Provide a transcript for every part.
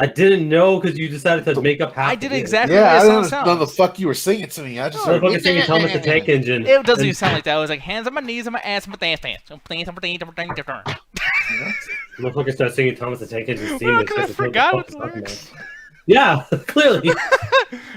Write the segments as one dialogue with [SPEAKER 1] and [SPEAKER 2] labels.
[SPEAKER 1] I didn't know because you decided to make up half.
[SPEAKER 2] I did exactly
[SPEAKER 3] Yeah, I
[SPEAKER 2] the
[SPEAKER 3] didn't
[SPEAKER 2] way it
[SPEAKER 3] know
[SPEAKER 2] sounds.
[SPEAKER 3] the fuck you were singing to me. I just
[SPEAKER 1] I was fucking singing Thomas the Tank Engine.
[SPEAKER 2] It doesn't even sound like that. It was like hands on my knees and my ass and my dance.
[SPEAKER 1] Motherfucker started singing Thomas the Tank Engine theme.
[SPEAKER 2] Well, 'cause I forgot what the lyrics.
[SPEAKER 1] Yeah, clearly.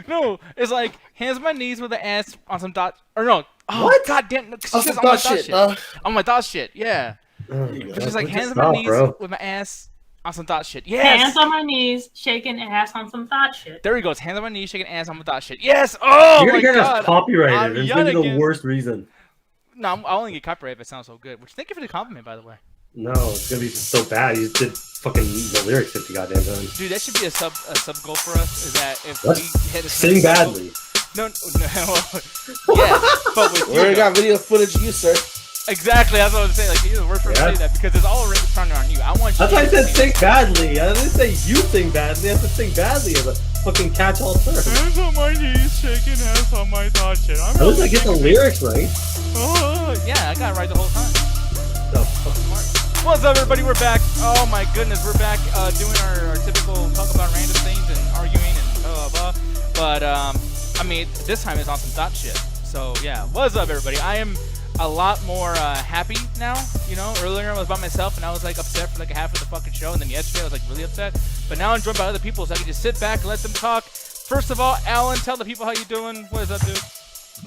[SPEAKER 2] No, it's like hands on my knees with the ass on some dot. Or no. Oh,
[SPEAKER 1] What?
[SPEAKER 2] God damn. No, 'cause
[SPEAKER 3] on
[SPEAKER 2] she says
[SPEAKER 3] some
[SPEAKER 2] on my
[SPEAKER 3] dot
[SPEAKER 2] dot
[SPEAKER 3] shit.
[SPEAKER 2] shit. On my dot shit, yeah. It's just like hands on my
[SPEAKER 1] Stop,
[SPEAKER 2] knees
[SPEAKER 1] bro.
[SPEAKER 2] with my ass on some dot shit. Yes.
[SPEAKER 4] Hands on my knees, shaking ass on some thought shit.
[SPEAKER 2] There he goes. Hands on my knees, shaking ass on my dot shit. Yes. Oh
[SPEAKER 1] You're
[SPEAKER 2] my
[SPEAKER 1] gonna get
[SPEAKER 2] God.
[SPEAKER 1] us copyrighted.
[SPEAKER 2] I'm
[SPEAKER 1] It's gonna be
[SPEAKER 2] yelling
[SPEAKER 1] the worst reason.
[SPEAKER 2] No, I'll only get copyrighted if it sounds so good. Which thank you for the compliment, by the way.
[SPEAKER 1] No, it's gonna be so bad. You did fucking the lyrics 50 goddamn times.
[SPEAKER 2] Dude, that should be a sub goal for us. Is that if
[SPEAKER 1] What?
[SPEAKER 2] we hit a
[SPEAKER 1] Sing badly.
[SPEAKER 2] No. Yeah, but with
[SPEAKER 3] We already got video footage of you, sir.
[SPEAKER 2] exactly. That's what I'm saying. Like, you're the worst person to say that because it's all turning on you. I want you.
[SPEAKER 1] That's why I said sing badly. I didn't say you sing badly. I said sing badly as a fucking catch-all term.
[SPEAKER 2] Hands on my knees, shaking ass on my dot shit.
[SPEAKER 1] At least I get the lyrics right.
[SPEAKER 2] Oh, yeah, I got it right the whole time.
[SPEAKER 1] So fucking smart.
[SPEAKER 2] What's up, everybody? We're back. Oh my goodness, we're back doing our typical talk about random things and arguing and blah blah blah. But I mean, this time it's on some dot shit. So yeah, what's up, everybody? I am a lot more happy now. You know, earlier I was by myself and I was like upset for like a half of the fucking show, and then yesterday I was like really upset. But now I'm joined by other people, so I can just sit back and let them talk. First of all, Alan, tell the people how you doing. What is up, dude?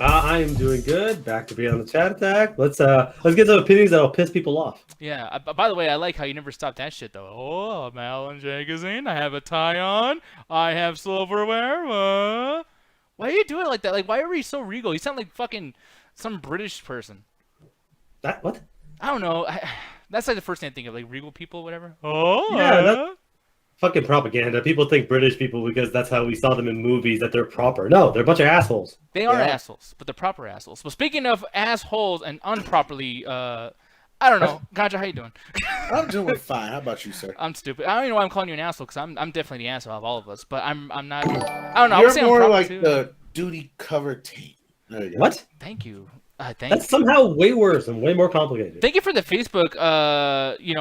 [SPEAKER 1] I am doing good. Back to be on the chat attack. Let's get some opinions that'll piss people off.
[SPEAKER 2] Yeah. By the way, I like how you never stop that shit though. Oh, I'm Alan Jagazine. I have a tie on. I have silverware. Why are you doing it like that? Like, why are you so regal? You sound like fucking some British person.
[SPEAKER 1] That what?
[SPEAKER 2] I don't know. That's like the first thing I think of, like regal people, whatever. Oh,
[SPEAKER 1] Yeah, that's fucking propaganda. People think British people because that's how we saw them in movies that they're proper. No, they're a bunch of assholes.
[SPEAKER 2] They are assholes, but they're proper assholes. But speaking of assholes and unproperly, I don't know. Ganja, how you doing?
[SPEAKER 3] I'm doing fine. How about you, sir?
[SPEAKER 2] I'm stupid. I don't even know why I'm calling you an asshole because I'm definitely the asshole of all of us. But I'm not. I don't know. I would say
[SPEAKER 3] You're
[SPEAKER 2] I'm
[SPEAKER 3] more
[SPEAKER 2] proper
[SPEAKER 3] like
[SPEAKER 2] too.
[SPEAKER 3] the duty cover tape. There you go.
[SPEAKER 1] What?
[SPEAKER 2] Thank you.
[SPEAKER 1] That's somehow way worse and way more complicated.
[SPEAKER 2] Thank you for the Facebook,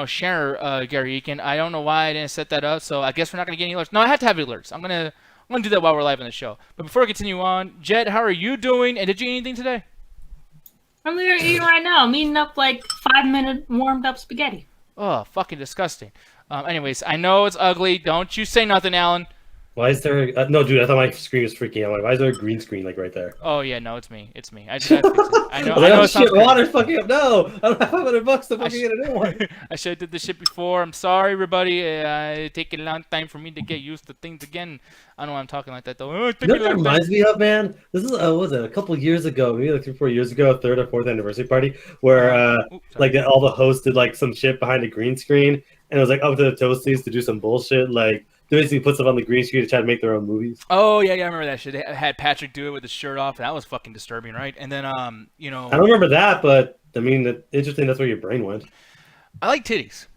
[SPEAKER 2] share, Gary Eakin. I don't know why I didn't set that up, so I guess we're not gonna get any alerts. No, I have to have alerts. I'm gonna do that while we're live on the show. But before we continue on, Jed, how are you doing? And did you eat anything today?
[SPEAKER 4] I'm literally eating right now. I'm eating up like 5-minute warmed up spaghetti.
[SPEAKER 2] Oh, fucking disgusting. Anyways, I know it's ugly. Don't you say nothing, Alan.
[SPEAKER 1] Why is there? No, dude, I thought my screen was freaking out. Like, why is there a green screen like right there?
[SPEAKER 2] Oh yeah, no, it's me. It's me. I just have to fix it. I know.
[SPEAKER 1] Like,
[SPEAKER 2] I know.
[SPEAKER 1] oh
[SPEAKER 2] It sounds
[SPEAKER 1] shit, water's fucking up. No, I don't have $500 to fucking get a new one.
[SPEAKER 2] I should have did this shit before. I'm sorry, everybody. It take a long time for me to get used to things again. I don't know why I'm talking like that though.
[SPEAKER 1] You know what that reminds me of, man? This is what was it, a couple years ago, maybe like 3-4 years ago, a 3rd or 4th anniversary party, where like all the hosts did like some shit behind a green screen, and it was like up to the Toasties to do some bullshit, like they basically put stuff on the green screen to try to make their own movies.
[SPEAKER 2] Oh yeah, I remember that shit. They had Patrick do it with his shirt off, and that was fucking disturbing, right? And then
[SPEAKER 1] I don't remember that, but I mean, interesting. That's where your brain went.
[SPEAKER 2] I like titties.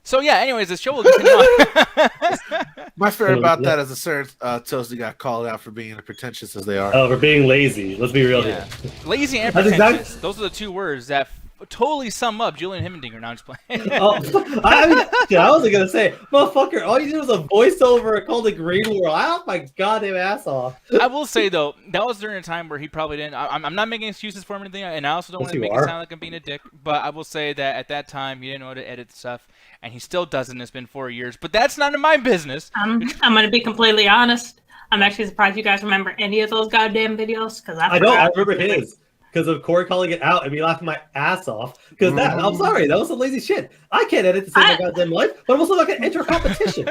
[SPEAKER 2] So yeah, anyways, the show will continue on.
[SPEAKER 3] My fear about that is a certain Toasty got called out for being as pretentious as they are.
[SPEAKER 1] Oh, for being lazy. Let's be real
[SPEAKER 2] Yeah.
[SPEAKER 1] here.
[SPEAKER 2] Lazy and
[SPEAKER 1] That's
[SPEAKER 2] pretentious. Those are the two words that totally sum up Julian Himmendinger. Now I'm just playing.
[SPEAKER 1] I wasn't gonna say, motherfucker. All you did was a voiceover called the Green World. I laughed my goddamn ass off.
[SPEAKER 2] I will say though, that was during a time where he probably didn't. I'm not making excuses for him or anything, and I also don't want to make it sound like I'm being a dick. But I will say that at that time, he didn't know how to edit stuff, and he still doesn't. It's been 4 years, but that's none of my business.
[SPEAKER 4] I'm gonna be completely honest. I'm actually surprised you guys remember any of those goddamn videos because
[SPEAKER 1] I know. I remember his. Because of Corey calling it out and me laughing my ass off. Because that, I'm sorry, that was some lazy shit. I can't edit to save my goddamn life, but I'm also not going to enter a competition.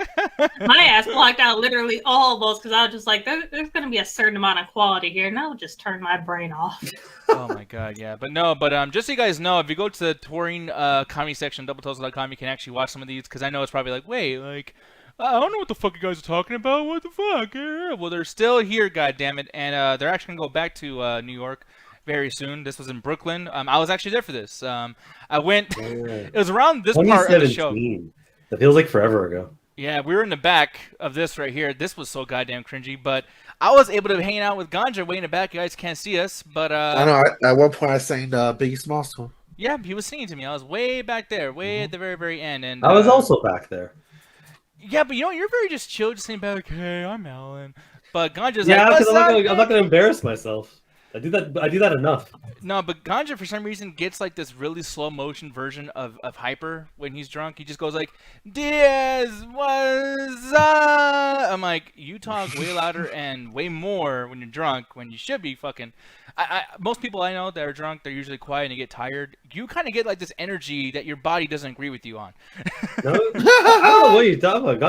[SPEAKER 4] My ass blocked out literally all of those because I was just like, there's going to be a certain amount of quality here, and I'll just turn my brain off.
[SPEAKER 2] Oh my god, yeah. But just so you guys know, if you go to the touring comedy section, doubletoasted.com, you can actually watch some of these, because I know it's probably like, wait, like, I don't know what the fuck you guys are talking about. What the fuck? Well, they're still here, goddammit, and they're actually going to go back to New York very soon. This was in Brooklyn. I was actually there for this. I went. It was around this part of the show.
[SPEAKER 1] It feels like forever ago.
[SPEAKER 2] Yeah, we were in the back of this right here. This was so goddamn cringy, but I was able to hang out with Ganja way in the back. You guys can't see us, but
[SPEAKER 3] I know. At one point, I sang Biggie Smalls to him.
[SPEAKER 2] Yeah, he was singing to me. I was way back there, way at the very, very end, and
[SPEAKER 1] I was also back there.
[SPEAKER 2] Yeah, but you know, you're very just chill, just saying back, like, hey, I'm Alan. But Ganja's
[SPEAKER 1] Yeah,
[SPEAKER 2] like,
[SPEAKER 1] because
[SPEAKER 2] what's up,
[SPEAKER 1] I'm not
[SPEAKER 2] man?
[SPEAKER 1] gonna embarrass myself. I do that enough.
[SPEAKER 2] No, but Ganja for some reason gets like this really slow motion version of Hyper when he's drunk. He just goes like, Diaz, what's up? I'm like, you talk way louder and way more when you're drunk when you should be fucking. Most people I know that are drunk, they're usually quiet and they get tired. You kind of get like this energy that your body doesn't agree with you on.
[SPEAKER 1] No, I don't know what you're talking about.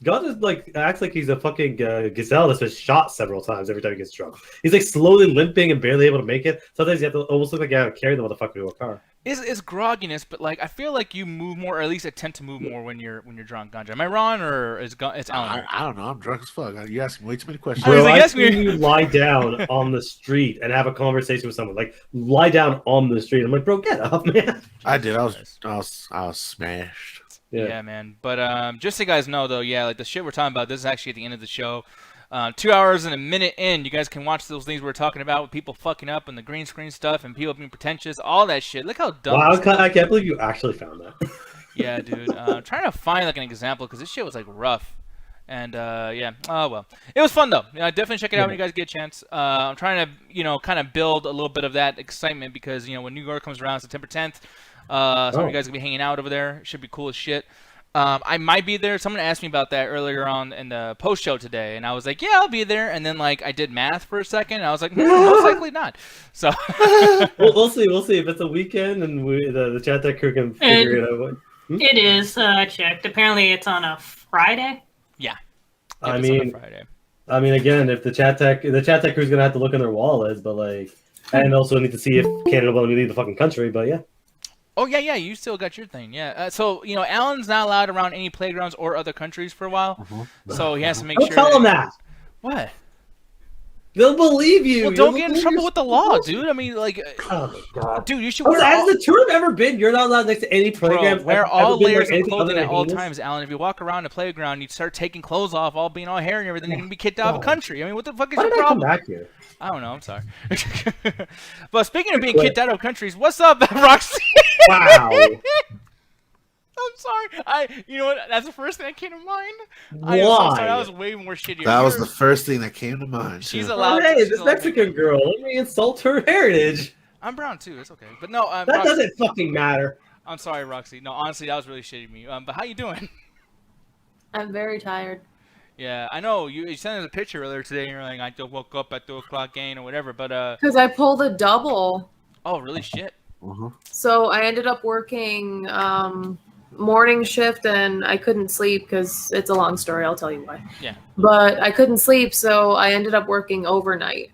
[SPEAKER 1] Gata like acts like he's a fucking gazelle that's been shot several times every time he gets drunk. He's like slowly limping and barely able to make it. Sometimes you have to almost look like you have to carry the motherfucker to a car.
[SPEAKER 2] It's grogginess, but like I feel like you move more, or at least attempt to move more when you're drunk, Ganja. Am I wrong, or it's Alan?
[SPEAKER 3] I don't know. I'm drunk as fuck. You ask me way too many questions.
[SPEAKER 2] I was
[SPEAKER 1] Bro,
[SPEAKER 2] like,
[SPEAKER 1] I've
[SPEAKER 2] yes,
[SPEAKER 1] seen
[SPEAKER 2] we-
[SPEAKER 1] you lie down on the street and have a conversation with someone. Like lie down on the street. I'm like, bro, get up, man.
[SPEAKER 3] I did. I was smashed.
[SPEAKER 2] Yeah, man. But just so you guys know, though, yeah, like the shit we're talking about, this is actually at the end of the show. 2 hours and a minute in, you guys can watch those things we're talking about with people fucking up and the green screen stuff and people being pretentious, all that shit. Look how dumb.
[SPEAKER 1] Wow,
[SPEAKER 2] this is.
[SPEAKER 1] I can't believe you actually found that.
[SPEAKER 2] Yeah, dude. I'm trying to find like an example because this shit was like rough. And yeah, oh well, it was fun though. Yeah, definitely check it out when you guys get a chance. I'm trying to, kind of build a little bit of that excitement because when New York comes around September 10th, some of you guys will be hanging out over there. It should be cool as shit. I might be there. Someone asked me about that earlier on in the post show today, and I was like, yeah, I'll be there. And then like I did math for a second, and I was like, most likely not. So
[SPEAKER 1] we'll see. We'll see if it's a weekend and the chat tech crew can figure it out.
[SPEAKER 4] It is. I checked. Apparently, it's on a Friday.
[SPEAKER 2] Yeah.
[SPEAKER 1] I mean, again, if the chat tech crew's gonna have to look in their wallets, but like, and also need to see if Canada will let me leave the fucking country. But yeah.
[SPEAKER 2] Oh yeah, you still got your thing, yeah. So Alan's not allowed around any playgrounds or other countries for a while, so he has to make
[SPEAKER 1] Don't
[SPEAKER 2] sure.
[SPEAKER 1] tell him that.
[SPEAKER 2] What?
[SPEAKER 1] They'll believe you.
[SPEAKER 2] Well, don't get in trouble with the law, dude. I mean, like,
[SPEAKER 1] oh my god,
[SPEAKER 2] dude, you should.
[SPEAKER 1] Has the tour ever been? You're not allowed next to any playground.
[SPEAKER 2] Wear all layers of clothing at all times, Alan. If you walk around a playground, you start taking clothes off, all being all hair and everything, you're gonna be kicked out of the country. I mean, what the fuck is your problem?
[SPEAKER 1] Why did I come back here?
[SPEAKER 2] I don't know. I'm sorry. But speaking of being kicked out of countries, what's up, Roxy?
[SPEAKER 1] Wow.
[SPEAKER 2] I'm sorry. You know what? That's the first thing that came to mind.
[SPEAKER 1] Why?
[SPEAKER 2] I am so sorry. That was way more shittier.
[SPEAKER 3] That was the first thing that came to mind.
[SPEAKER 2] She's
[SPEAKER 3] too.
[SPEAKER 2] allowed.
[SPEAKER 1] Hey,
[SPEAKER 2] she's
[SPEAKER 1] this
[SPEAKER 2] allowed
[SPEAKER 1] Mexican girl. Let me insult her heritage.
[SPEAKER 2] I'm brown too. It's okay. But no,
[SPEAKER 1] That
[SPEAKER 2] Roxy,
[SPEAKER 1] doesn't fucking matter.
[SPEAKER 2] I'm sorry, Roxy. No, honestly, that was really shitty of me. But how you doing?
[SPEAKER 5] I'm very tired.
[SPEAKER 2] Yeah, I know. You sent us a picture earlier today, and you're like, I just woke up at 2 o'clock game or whatever. But
[SPEAKER 5] Because I pulled a double.
[SPEAKER 2] Oh, really? Shit.
[SPEAKER 5] So I ended up working morning shift and I couldn't sleep because it's a long story. I'll tell you why.
[SPEAKER 2] Yeah.
[SPEAKER 5] But I couldn't sleep, so I ended up working overnight.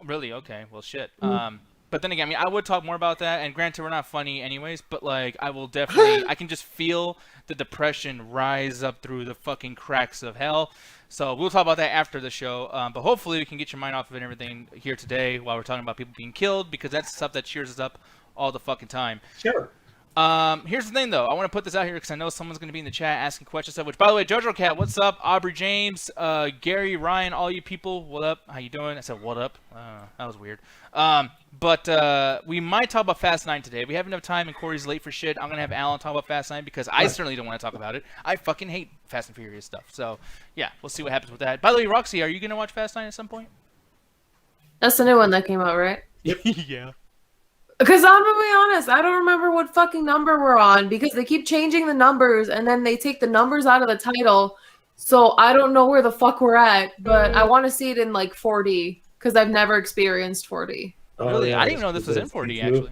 [SPEAKER 2] Really? Okay. Well, shit. But then again, I mean, I would talk more about that. And granted, we're not funny anyways, but like, I will definitely, I can just feel the depression rise up through the fucking cracks of hell. So we'll talk about that after the show. But hopefully we can get your mind off of it and everything here today while we're talking about people being killed, because that's stuff that cheers us up all the fucking time.
[SPEAKER 1] Sure.
[SPEAKER 2] Here's the thing, though. I want to put this out here because I know someone's going to be in the chat asking questions. Which, by the way, Jojo Cat, what's up? Aubrey James, Gary, Ryan, all you people, what up? How you doing? I said, what up? That was weird. But we might talk about Fast 9 today. We have enough time, and Corey's late for shit. I'm going to have Alan talk about Fast 9 because I certainly don't want to talk about it. I fucking hate Fast and Furious stuff. So, yeah, we'll see what happens with that. By the way, Roxy, are you going to watch Fast 9 at some point?
[SPEAKER 5] That's the new one that came out, right?
[SPEAKER 2] Yeah.
[SPEAKER 5] Because I'm gonna be honest, I don't remember what fucking number we're on because they keep changing the numbers and then they take the numbers out of the title. So I don't know where the fuck we're at, but I want to see it in like 4D because I've never experienced 4D.
[SPEAKER 2] Really? I didn't even know this was in 4D, actually.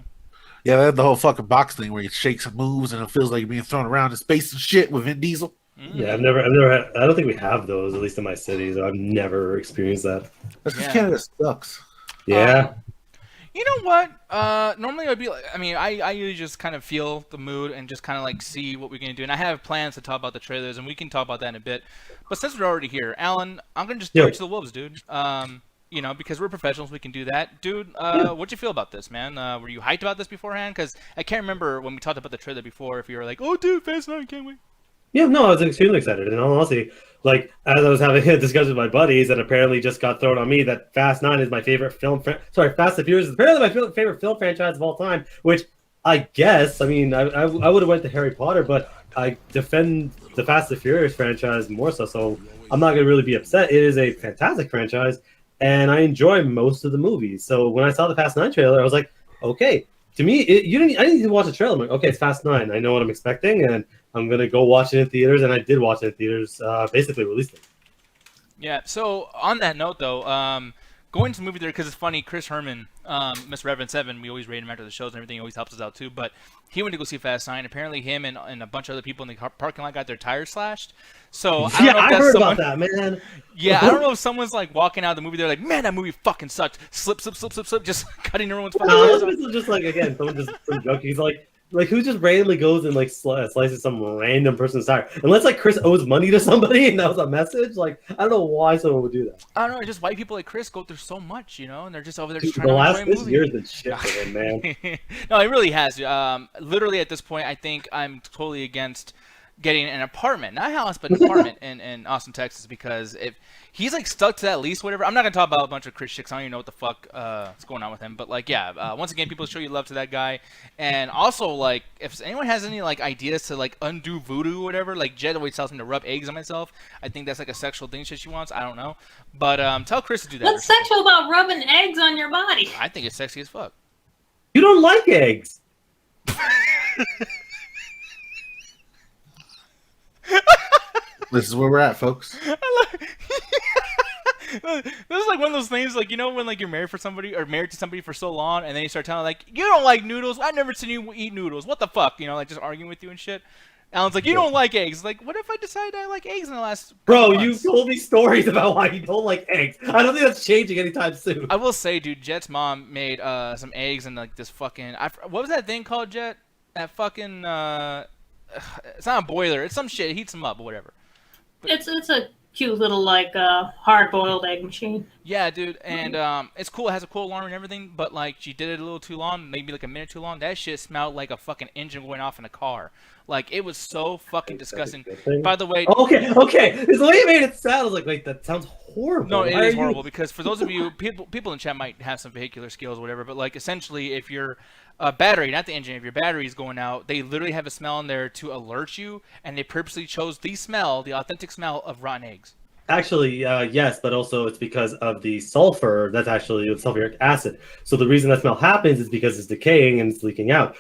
[SPEAKER 3] Yeah, they had the whole fucking box thing where it shakes and moves and it feels like you're being thrown around in space and shit with Vin Diesel.
[SPEAKER 1] Yeah, I've never had. I don't think we have those, at least in my city. So I've never experienced that.
[SPEAKER 3] That's because Canada sucks.
[SPEAKER 1] Yeah.
[SPEAKER 2] You know what? Normally it would be like, I mean, I usually just kind of feel the mood and just kind of like see what we're going to do. And I have plans to talk about the trailers, and we can talk about that in a bit. But since we're already here, Alan, I'm going to just throw it to the wolves, dude. You know, because we're professionals, we can do that. Dude, what'd you feel about this, man? Were you hyped about this beforehand? Because I can't remember when we talked about the trailer before if you were like, oh, dude, Fast 9, can't wait.
[SPEAKER 1] Yeah, no, I was extremely excited. In all honesty, like, as I was having a discussion with my buddies, and apparently just got thrown on me that Fast 9 is my favorite film. Fast and Furious is apparently my favorite film franchise of all time, which I guess, I mean, I would have went to Harry Potter, but I defend the Fast and Furious franchise more so I'm not gonna really be upset. It is a fantastic franchise, and I enjoy most of the movies. So when I saw the Fast 9 trailer, I was like, okay. To me, I didn't need to watch the trailer. I'm like, okay, it's Fast 9. I know what I'm expecting, and I'm gonna go watch it in theaters. And I did watch it in theaters. Basically released it.
[SPEAKER 2] Yeah. So on that note, though, going to the movie theater because it's funny. Chris Herman, Mr. Reverend 7, we always rate him after the shows and everything. He always helps us out too. But he went to go see Fast 9. Apparently, him and a bunch of other people in the parking lot got their tires slashed. So I don't know if that's
[SPEAKER 1] heard
[SPEAKER 2] someone...
[SPEAKER 1] about that, man.
[SPEAKER 2] Yeah, I don't know if someone's like walking out of the movie. They're like, man, that movie fucking sucked. Slip, just cutting everyone's fucking tires off.
[SPEAKER 1] No, just like again, someone just some junkie. He's like who just randomly goes and like slices some random person's tire, unless like Chris owes money to somebody and that was a message. Like I don't know why someone would do that.
[SPEAKER 2] I don't know. Just white people like Chris go through so much, you know, and they're just over there just
[SPEAKER 1] Dude,
[SPEAKER 2] trying
[SPEAKER 1] the
[SPEAKER 2] to
[SPEAKER 1] last
[SPEAKER 2] enjoy a
[SPEAKER 1] this
[SPEAKER 2] movie.
[SPEAKER 1] year's been shit for him, man.
[SPEAKER 2] No, it really has. Literally at this point, I think I'm totally against getting an apartment, not a house, but an apartment in Austin, Texas, because if he's like stuck to that lease, whatever. I'm not gonna talk about a bunch of Chris chicks. I don't even know what the fuck is going on with him. But like, yeah, once again, people show you love to that guy, and also like, if anyone has any like ideas to like undo voodoo or whatever, like Jed always tells me to rub eggs on myself. I think that's like a sexual thing she wants. I don't know, but tell Chris to do that.
[SPEAKER 4] What's sexual about rubbing eggs on your body?
[SPEAKER 2] I think it's sexy as fuck.
[SPEAKER 1] You don't like eggs.
[SPEAKER 3] This is where we're at, folks.
[SPEAKER 2] This is like one of those things, like, you know, when like you're married for somebody or married to somebody for so long, and then you start telling like, you don't like noodles. I've never seen you eat noodles. What the fuck? You know, like just arguing with you and shit. Alan's like, you don't like eggs. Like, what if I decide I like eggs in the last?
[SPEAKER 1] Bro, you told me stories about why you don't like eggs. I don't think that's changing anytime soon.
[SPEAKER 2] I will say, dude, Jet's mom made some eggs and like this fucking. What was that thing called, Jet? That fucking. It's not a boiler. It's some shit. It heats them up or whatever.
[SPEAKER 4] It's a cute little like hard-boiled egg machine.
[SPEAKER 2] Yeah, dude, and it's cool. It has a cool alarm and everything, but like she did it a little too long, maybe like a minute too long. That shit smelled like a fucking engine going off in a car. Like it was so fucking disgusting. By the way,
[SPEAKER 1] okay, it's the way you made it sound. I was like, wait, that sounds horrible.
[SPEAKER 2] No, it is horrible because for those of you people in chat might have some vehicular skills or whatever, but like essentially, if your battery, not the engine, if your battery is going out, they literally have a smell in there to alert you, and they purposely chose the smell, the authentic smell of rotten eggs.
[SPEAKER 1] Actually, yes, but also it's because of the sulfur. That's actually sulfuric acid. So the reason that smell happens is because it's decaying and it's leaking out.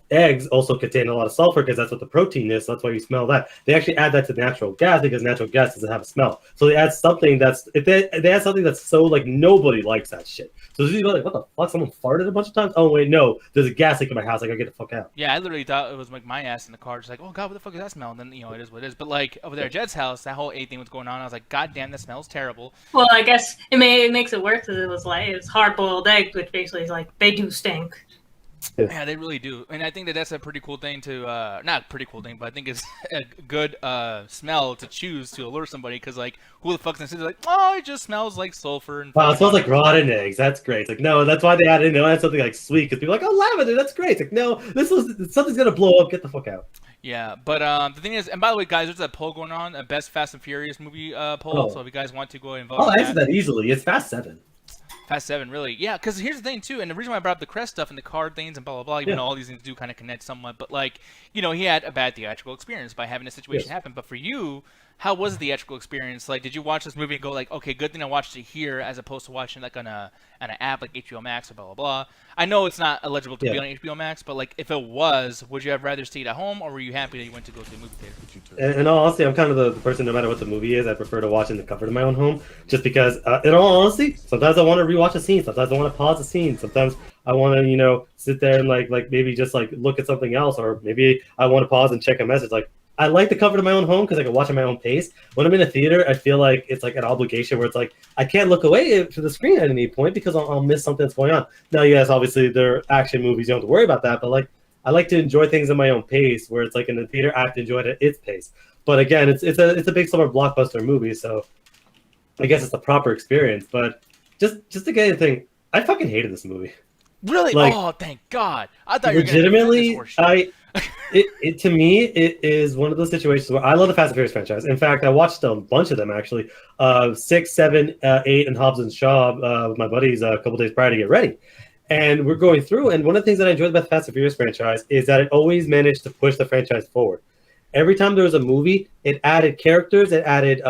[SPEAKER 1] Eggs also contain a lot of sulfur because that's what the protein is. So that's why you smell that. They actually add that to natural gas because natural gas doesn't have a smell. So they add something they add something that's so like nobody likes that shit. So you go like, what the fuck? Someone farted a bunch of times? Oh wait, no, there's a gas leak in my house. I gotta get the fuck out.
[SPEAKER 2] Yeah, I literally thought it was like my ass in the car, just like, oh god, what the fuck is that smell? And then you know it is what it is. But like over there at Jed's house, that whole egg thing was going on. I was like, god damn, that smells terrible.
[SPEAKER 4] Well, I guess it makes it worse because it's hard-boiled eggs, which basically is like they do stink.
[SPEAKER 2] Yeah, they really do, and I think that's a pretty cool thing to not pretty cool thing, but I think it's a good smell to choose to allure somebody because like who the fuck's gonna say like, oh, it just smells like sulfur and
[SPEAKER 1] wow, it smells like rotten eggs. That's great. It's like no, that's why they add in. They add something like sweet because people are like, oh, lavender, that's great. It's like no, something's gonna blow up. Get the fuck out.
[SPEAKER 2] Yeah, but the thing is, and by the way, guys, there's a poll going on, a best Fast and Furious movie poll.
[SPEAKER 1] Oh.
[SPEAKER 2] So if you guys want to go and vote,
[SPEAKER 1] I'll answer that easily. It's Fast 7.
[SPEAKER 2] Fast 7, really? Yeah, because here's the thing too, and the reason why I brought up the Crest stuff and the card things and blah blah blah, even though all these things do kind of connect somewhat, but like, you know, he had a bad theatrical experience by having a situation happen. But for you, how was the theatrical experience? Like, did you watch this movie and go like, okay, good thing I watched it here as opposed to watching like on an app like HBO Max or blah blah blah? I know it's not eligible to be on HBO Max, but like, if it was, would you have rather stayed at home or were you happy that you went to go to the movie theater?
[SPEAKER 1] In all honesty, I'm kind of the person, no matter what the movie is, I prefer to watch in the comfort of my own home. Just because, in all honesty, sometimes I want to rewatch a scene. Sometimes I want to pause a scene. Sometimes I want to, you know, sit there and like maybe just like look at something else, or maybe I want to pause and check a message. Like I like the comfort of my own home because I can watch at my own pace. When I'm in a theater, I feel like it's like an obligation where it's like I can't look away to the screen at any point because I'll miss something that's going on. Now, yes, obviously there are action movies, you don't have to worry about that, but like I like to enjoy things at my own pace. Where it's like in the theater, I have to enjoy it at its pace. But again, it's a big summer blockbuster movie, so I guess it's the proper experience. But just to get anything, I fucking hated this movie.
[SPEAKER 2] Really?
[SPEAKER 1] Like,
[SPEAKER 2] oh, thank God! I thought you were
[SPEAKER 1] legitimately.
[SPEAKER 2] Gonna
[SPEAKER 1] To me, it is one of those situations where I love the Fast and Furious franchise. In fact, I watched a bunch of them actually, 6, 7, 8, and Hobbs and Shaw with my buddies a couple days prior to get ready. And we're going through, and one of the things that I enjoyed about the Fast and Furious franchise is that it always managed to push the franchise forward. every time there was a movie, it added characters, it added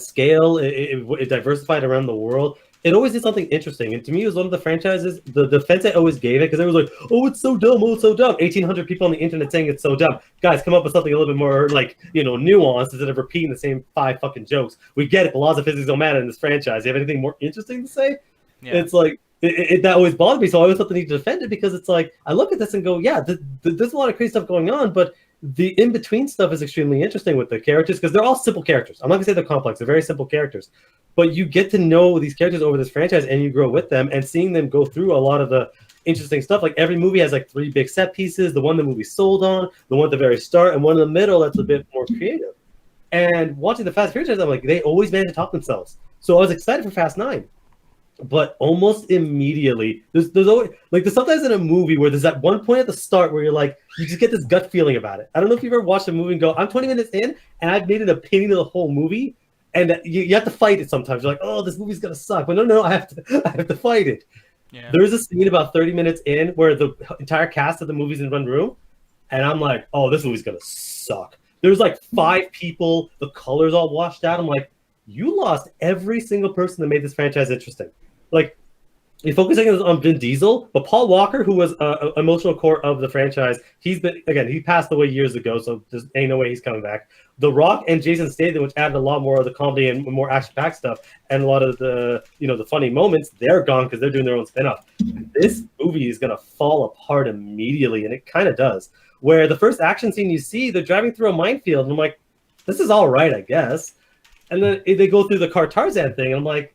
[SPEAKER 1] scale, it diversified around the world. It always did something interesting, and to me, it was one of the franchises. The defense I always gave it, because it was like, "Oh, it's so dumb! Oh, it's so dumb!" 1,800 people on the internet saying it's so dumb. Guys, come up with something a little bit more like nuanced instead of repeating the same 5 fucking jokes. We get it. The laws of physics don't matter in this franchise. You have anything more interesting to say? Yeah. It's like that always bothered me. So I always felt the need to defend it because it's like I look at this and go, "Yeah, there's a lot of crazy stuff going on," but the in-between stuff is extremely interesting with the characters because they're all simple characters. I'm not gonna say they're complex; they're very simple characters. But you get to know these characters over this franchise, and you grow with them, and seeing them go through a lot of the interesting stuff. Like every movie has like 3 big set pieces: the one the movie sold on, the one at the very start, and one in the middle that's a bit more creative. And watching the Fast franchise, I'm like, they always manage to top themselves. So I was excited for Fast 9. But almost immediately, there's always like there's sometimes in a movie where there's that one point at the start where you're like, you just get this gut feeling about it. I don't know if you've ever watched a movie and go, I'm 20 minutes in and I've made an opinion of the whole movie, and you have to fight it sometimes. You're like, oh, this movie's gonna suck, but no, I have to fight it. Yeah. There's a scene about 30 minutes in where the entire cast of the movie's in one room, and I'm like, oh, this movie's gonna suck. There's like 5 people, the colors all washed out. I'm like, you lost every single person that made this franchise interesting. Like, you're focusing on Vin Diesel, but Paul Walker, who was an emotional core of the franchise, he passed away years ago, so there's ain't no way he's coming back. The Rock and Jason Statham, which added a lot more of the comedy and more action-packed stuff, and a lot of the the funny moments, they're gone because they're doing their own spin-off. This movie is gonna fall apart immediately, and it kind of does. Where the first action scene you see, they're driving through a minefield, and I'm like, this is all right, I guess. And then they go through the car Tarzan thing, and I'm like,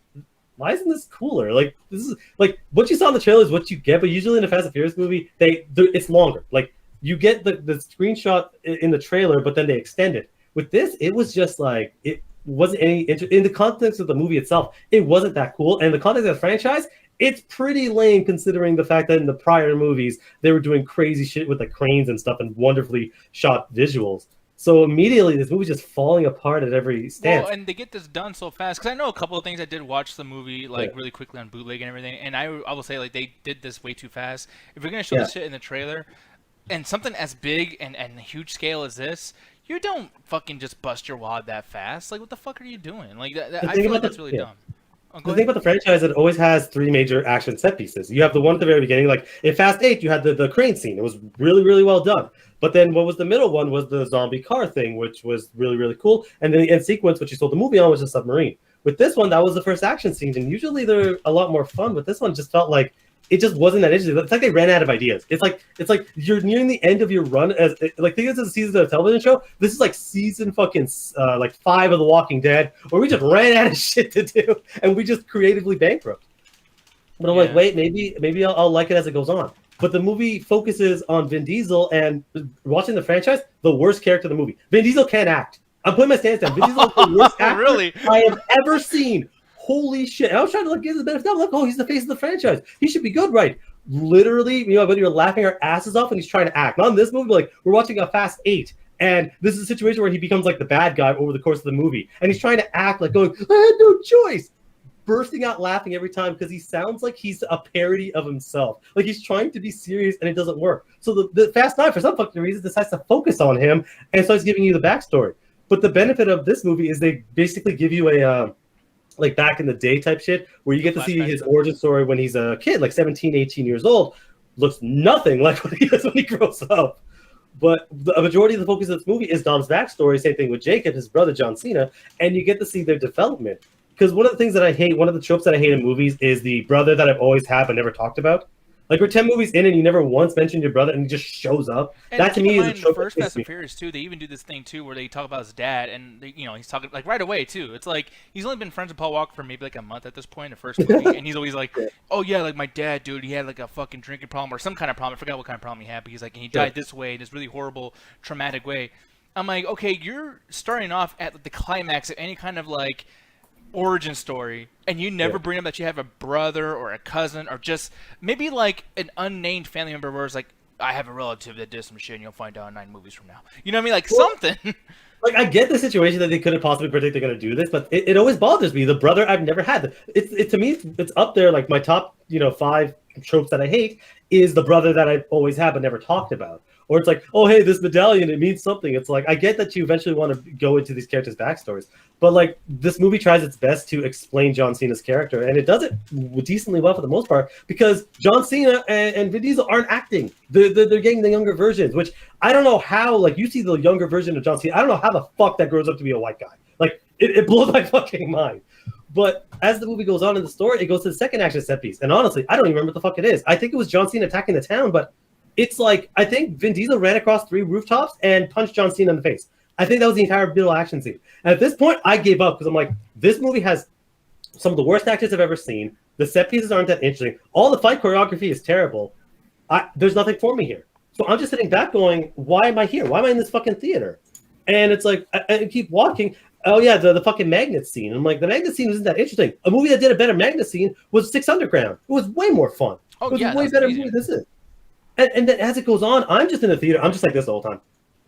[SPEAKER 1] why isn't this cooler? Like, this is like what you saw in the trailer is what you get, but usually in a Fast and Furious movie, it's longer. Like, you get the screenshot in the trailer, but then they extend it. With this, it was just like, it wasn't any in the context of the movie itself. It wasn't that cool, and in the context of the franchise, it's pretty lame considering the fact that in the prior movies they were doing crazy shit with like cranes and stuff and wonderfully shot visuals. So immediately, this movie's just falling apart at every stance.
[SPEAKER 2] Well, and they get this done so fast. Because I know a couple of things. I did watch the movie really quickly on bootleg and everything. And I will say, like, they did this way too fast. If you're going to show this shit in the trailer, and something as big and huge scale as this, you don't fucking just bust your wad that fast. Like, what the fuck are you doing? Like, I feel like that's really dumb.
[SPEAKER 1] The thing about the franchise, it always has 3 major action set pieces. You have the one at the very beginning, like in Fast 8, you had the crane scene. It was really, really well done. But then what was the middle one was the zombie car thing, which was really, really cool. And then the end sequence, which you sold the movie on, was a submarine. With this one, that was the first action scene, and usually they're a lot more fun. But this one just felt like it just wasn't that interesting. It's like they ran out of ideas. It's like you're nearing the end of your run as like think this is a season of a television show. This is like season fucking 5 of The Walking Dead, where we just ran out of shit to do and we just creatively bankrupt. But I'm like, wait, maybe I'll like it as it goes on. But the movie focuses on Vin Diesel, and watching the franchise, the worst character in the movie. Vin Diesel can't act. I'm putting my stance down. Vin Diesel is the worst actor I have ever seen. Holy shit. And I was trying to give the benefit of the doubt. Look, he's the face of the franchise. He should be good, right? Literally, when you're laughing our asses off and he's trying to act. Not in this movie, but like we're watching a Fast 8, and this is a situation where he becomes like the bad guy over the course of the movie. And he's trying to act like going, I had no choice. Bursting out laughing every time because he sounds like he's a parody of himself. Like he's trying to be serious and it doesn't work. So the Fast 9, for some fucking reason, decides to focus on him and starts giving you the backstory. But the benefit of this movie is they basically give you a like back in the day type shit where you get to see his origin story when he's a kid, like 17, 18 years old. Looks nothing like what he is when he grows up. But the majority of the focus of this movie is Dom's backstory. Same thing with Jacob, his brother, John Cena. And you get to see their development. Because one of the things that I hate, one of the tropes that I hate in movies is the brother that I've always had but never talked about. Like we're 10 movies in and you never once mentioned your brother and he just shows up.
[SPEAKER 2] And
[SPEAKER 1] that to me is a trope.
[SPEAKER 2] The first Fast and Furious too, they even do this thing too where they talk about his dad and he's talking like right away too. It's like he's only been friends with Paul Walker for maybe like a month at this point in the first movie, and he's always like, oh yeah, like my dad, dude, he had like a fucking drinking problem or some kind of problem. I forgot what kind of problem he had, but he's like, and he died this way, in this really horrible, traumatic way. I'm like, okay, you're starting off at the climax of any kind of like origin story, and you never bring up that you have a brother or a cousin or just maybe like an unnamed family member where it's like, I have a relative that did some shit and you'll find out in 9 movies from now. You know what I mean? Like something.
[SPEAKER 1] Like I get the situation that they couldn't possibly predict they're going to do this, but it always bothers me. The brother I've never had. It to me, it's up there like my top 5 tropes that I hate is the brother that I always have but never talked about. Or it's like, oh, hey, this medallion, it means something. It's like, I get that you eventually want to go into these characters' backstories. But, like, this movie tries its best to explain John Cena's character. And it does it decently well for the most part. Because John Cena and Vin Diesel aren't acting. They're getting the younger versions. Which, I don't know how, like, you see the younger version of John Cena. I don't know how the fuck that grows up to be a white guy. Like, it blows my fucking mind. But as the movie goes on in the story, it goes to the second action set piece. And honestly, I don't even remember what the fuck it is. I think it was John Cena attacking the town, but it's like, I think Vin Diesel ran across 3 rooftops and punched John Cena in the face. I think that was the entire middle action scene. And at this point, I gave up because I'm like, this movie has some of the worst actors I've ever seen. The set pieces aren't that interesting. All the fight choreography is terrible. There's nothing for me here. So I'm just sitting back going, why am I here? Why am I in this fucking theater? And it's like, I keep walking. Oh, yeah, the fucking magnet scene. I'm like, the magnet scene isn't that interesting. A movie that did a better magnet scene was Six Underground. It was way more fun.
[SPEAKER 2] Oh,
[SPEAKER 1] it was
[SPEAKER 2] yeah,
[SPEAKER 1] a way better movie than this is. And then as it goes on, I'm just in the theater. I'm just like this the whole time.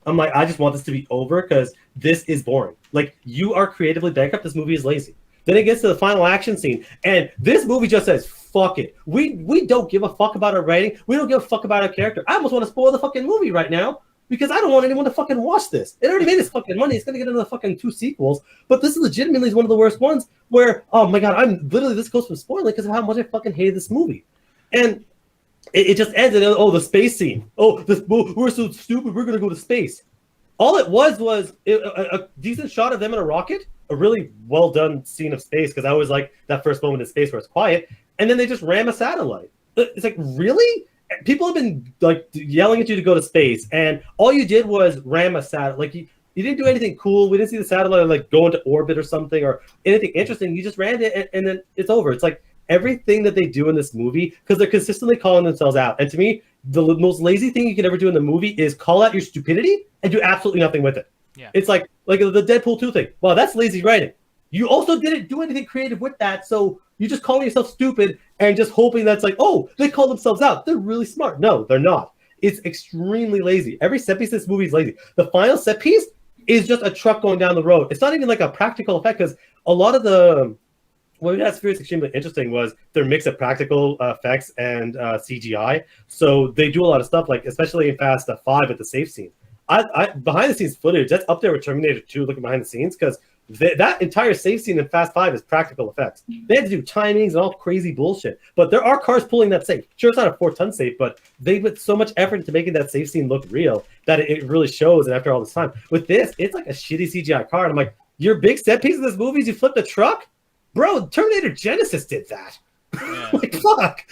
[SPEAKER 1] I'm like, I just want this to be over because this is boring. Like, you are creatively bankrupt. This movie is lazy. Then it gets to the final action scene. And this movie just says, fuck it. We don't give a fuck about our writing. We don't give a fuck about our character. I almost want to spoil the fucking movie right now because I don't want anyone to fucking watch this. It already made its fucking money. It's going to get another fucking 2 sequels. But this is legitimately one of the worst ones where, oh my God, I'm literally this close from spoiling because of how much I fucking hated this movie. And it just ends in, oh, the space scene. Oh, we're so stupid. We're going to go to space. All it was a decent shot of them in a rocket, a really well done scene of space, because I always like that first moment in space where it's quiet, and then they just ram a satellite. It's like, really? People have been like yelling at you to go to space, and all you did was ram a satellite. Like you didn't do anything cool. We didn't see the satellite like go into orbit or something or anything interesting. You just rammed it, and then it's over. It's like everything that they do in this movie, because they're consistently calling themselves out. And to me, the most lazy thing you can ever do in the movie is call out your stupidity and do absolutely nothing with it.
[SPEAKER 2] Yeah.
[SPEAKER 1] It's like the Deadpool 2 thing. Well, that's lazy writing. You also didn't do anything creative with that, so you're just calling yourself stupid and just hoping that's like, oh, they call themselves out. They're really smart. No, they're not. It's extremely lazy. Every set piece in this movie is lazy. The final set piece is just a truck going down the road. It's not even like a practical effect, because a lot of the what made that experience extremely interesting was their mix of practical effects and CGI. So they do a lot of stuff, like especially in Fast 5 at the safe scene. I behind the scenes footage that's up there with Terminator 2 looking behind the scenes, because that entire safe scene in Fast 5 is practical effects. They had to do timings and all crazy bullshit. But there are cars pulling that safe. Sure, it's not a 4-ton safe, but they put so much effort into making that safe scene look real that it really shows. And after all this time, with this, it's like a shitty CGI car. And I'm like, your big set piece of this movie is you flipped a truck? Bro, Terminator Genesis did that. Yeah. Like, fuck.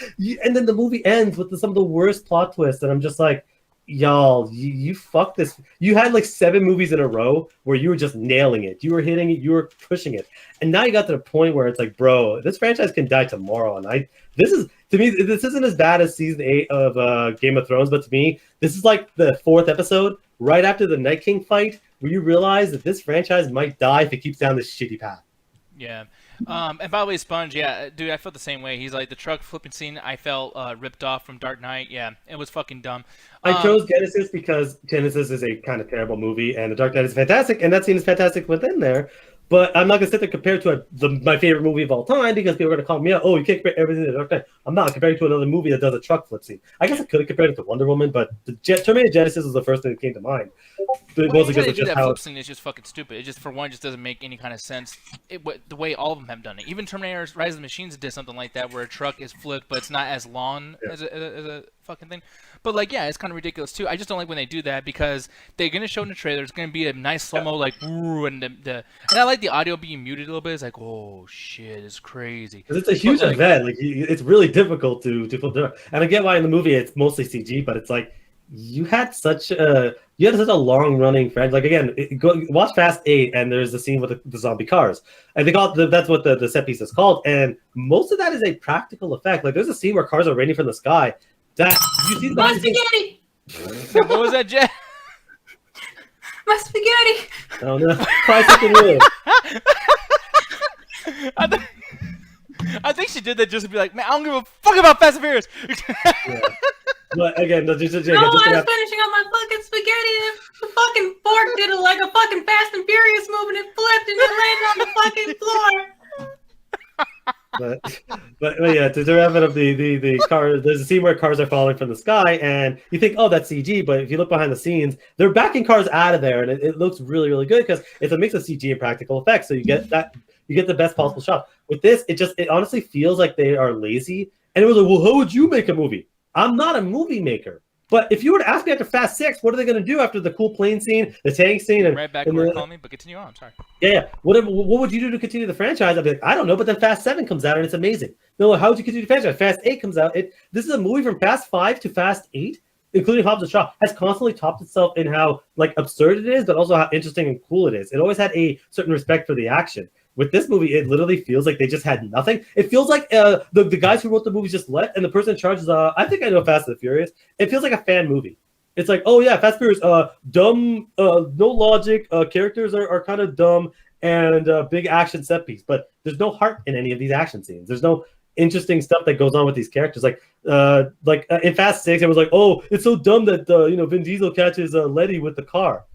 [SPEAKER 1] And then the movie ends with some of the worst plot twists. And I'm just like, y'all, you fucked this. You had like 7 movies in a row where you were just nailing it. You were hitting it. You were pushing it. And now you got to the point where it's like, bro, this franchise can die tomorrow. And this isn't as bad as season 8 of Game of Thrones. But to me, this is like the 4th episode right after the Night King fight where you realize that this franchise might die if it keeps down this shitty path.
[SPEAKER 2] Yeah. And by the way, Sponge, yeah, dude, I felt the same way. He's like, the truck flipping scene, I felt ripped off from Dark Knight. Yeah, it was fucking dumb.
[SPEAKER 1] I chose Genesis because Genesis is a kind of terrible movie, and The Dark Knight is fantastic, and that scene is fantastic within there. But I'm not going to sit there compared to my favorite movie of all time, because people are going to call me out, oh, you can't compare everything to The Dark Knight. I'm not comparing to another movie that does a truck flip scene. I guess I could have compared it to Wonder Woman, but Terminator Genesis was the first thing that came to mind. But
[SPEAKER 2] mostly because it's just that flip scene is just fucking stupid. It just, for one, just doesn't make any kind of sense. The way all of them have done it. Even Terminator Rise of the Machines did something like that, where a truck is flipped, but it's not as long as a fucking thing. But like, yeah, it's kind of ridiculous too. I just don't like when they do that, because they're gonna show in the trailer. It's gonna be a nice slow mo, like, ooh, and I like the audio being muted a little bit. It's like, oh shit, it's crazy. Because
[SPEAKER 1] it's a huge event. Like, it's really difficult to flip through. And I get why in the movie it's mostly CG, but it's like you had such a long running franchise. Like, again, watch Fast 8, and there's the scene with the zombie cars, and they call it that's what the set piece is called. And most of that is a practical effect. Like, there's a scene where cars are raining from the sky. That you see
[SPEAKER 4] my spaghetti.
[SPEAKER 2] What was that, Jet?
[SPEAKER 4] My spaghetti.
[SPEAKER 1] Oh no! 5 second rule.
[SPEAKER 2] I think she did that just to be like, man, I don't give a fuck about Fast and Furious.
[SPEAKER 1] Yeah. But again,
[SPEAKER 4] I was finishing up my fucking spaghetti, and the fucking fork did it like a fucking Fast and Furious move, and it flipped and it landed on the fucking floor.
[SPEAKER 1] But But yeah, to wrap it up, the car. There's a scene where cars are falling from the sky, and you think, oh, that's CG. But if you look behind the scenes, they're backing cars out of there, and it looks really, really good because it's a mix of CG and practical effects. So you get the best possible shot. With this, it honestly feels like they are lazy. And it was like, well, how would you make a movie? I'm not a movie maker. But if you were to ask me after Fast 6, what are they going to do after the cool plane scene, the tank scene? And,
[SPEAKER 2] right back where you call me, but continue on. Sorry.
[SPEAKER 1] Yeah. What would you do to continue the franchise? I'd be like, I don't know, but then Fast 7 comes out and it's amazing. No, how would you continue the franchise? Fast 8 comes out. This is a movie from Fast 5 to Fast 8, including Hobbs and Shaw, has constantly topped itself in how like absurd it is, but also how interesting and cool it is. It always had a certain respect for the action. With this movie, it literally feels like they just had nothing. It feels like the guys who wrote the movies just left, and the person in charge is, I think I know Fast and the Furious. It feels like a fan movie. It's like, oh yeah, Fast and Furious, dumb, no logic, characters are kind of dumb, and big action set piece. But there's no heart in any of these action scenes. There's no interesting stuff that goes on with these characters. Like in Fast 6, it was like, oh, it's so dumb that Vin Diesel catches Letty with the car.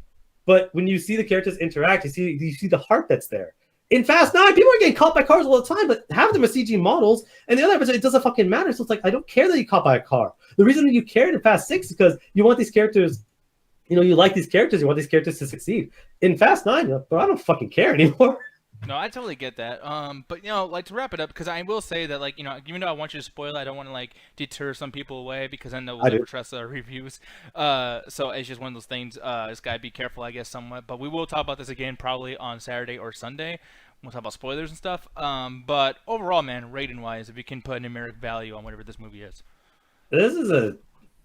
[SPEAKER 1] But when you see the characters interact, you see the heart that's there. In Fast 9, people are getting caught by cars all the time, but half of them are CG models, and the other episode, it doesn't fucking matter. So it's like, I don't care that you caught by a car. The reason that you cared in Fast 6 is because you want these characters, you like these characters, you want these characters to succeed. In Fast 9, but I don't fucking care anymore.
[SPEAKER 2] No, I totally get that. But like to wrap it up, because I will say that even though I want you to spoil it, I don't want to deter some people away because I know we'll never trust our reviews. So it's just one of those things. Just gotta be careful, I guess, somewhat. But we will talk about this again probably on Saturday or Sunday. We'll talk about spoilers and stuff. But overall, man, rating wise, if you can put a numeric value on whatever this movie is,
[SPEAKER 1] this is a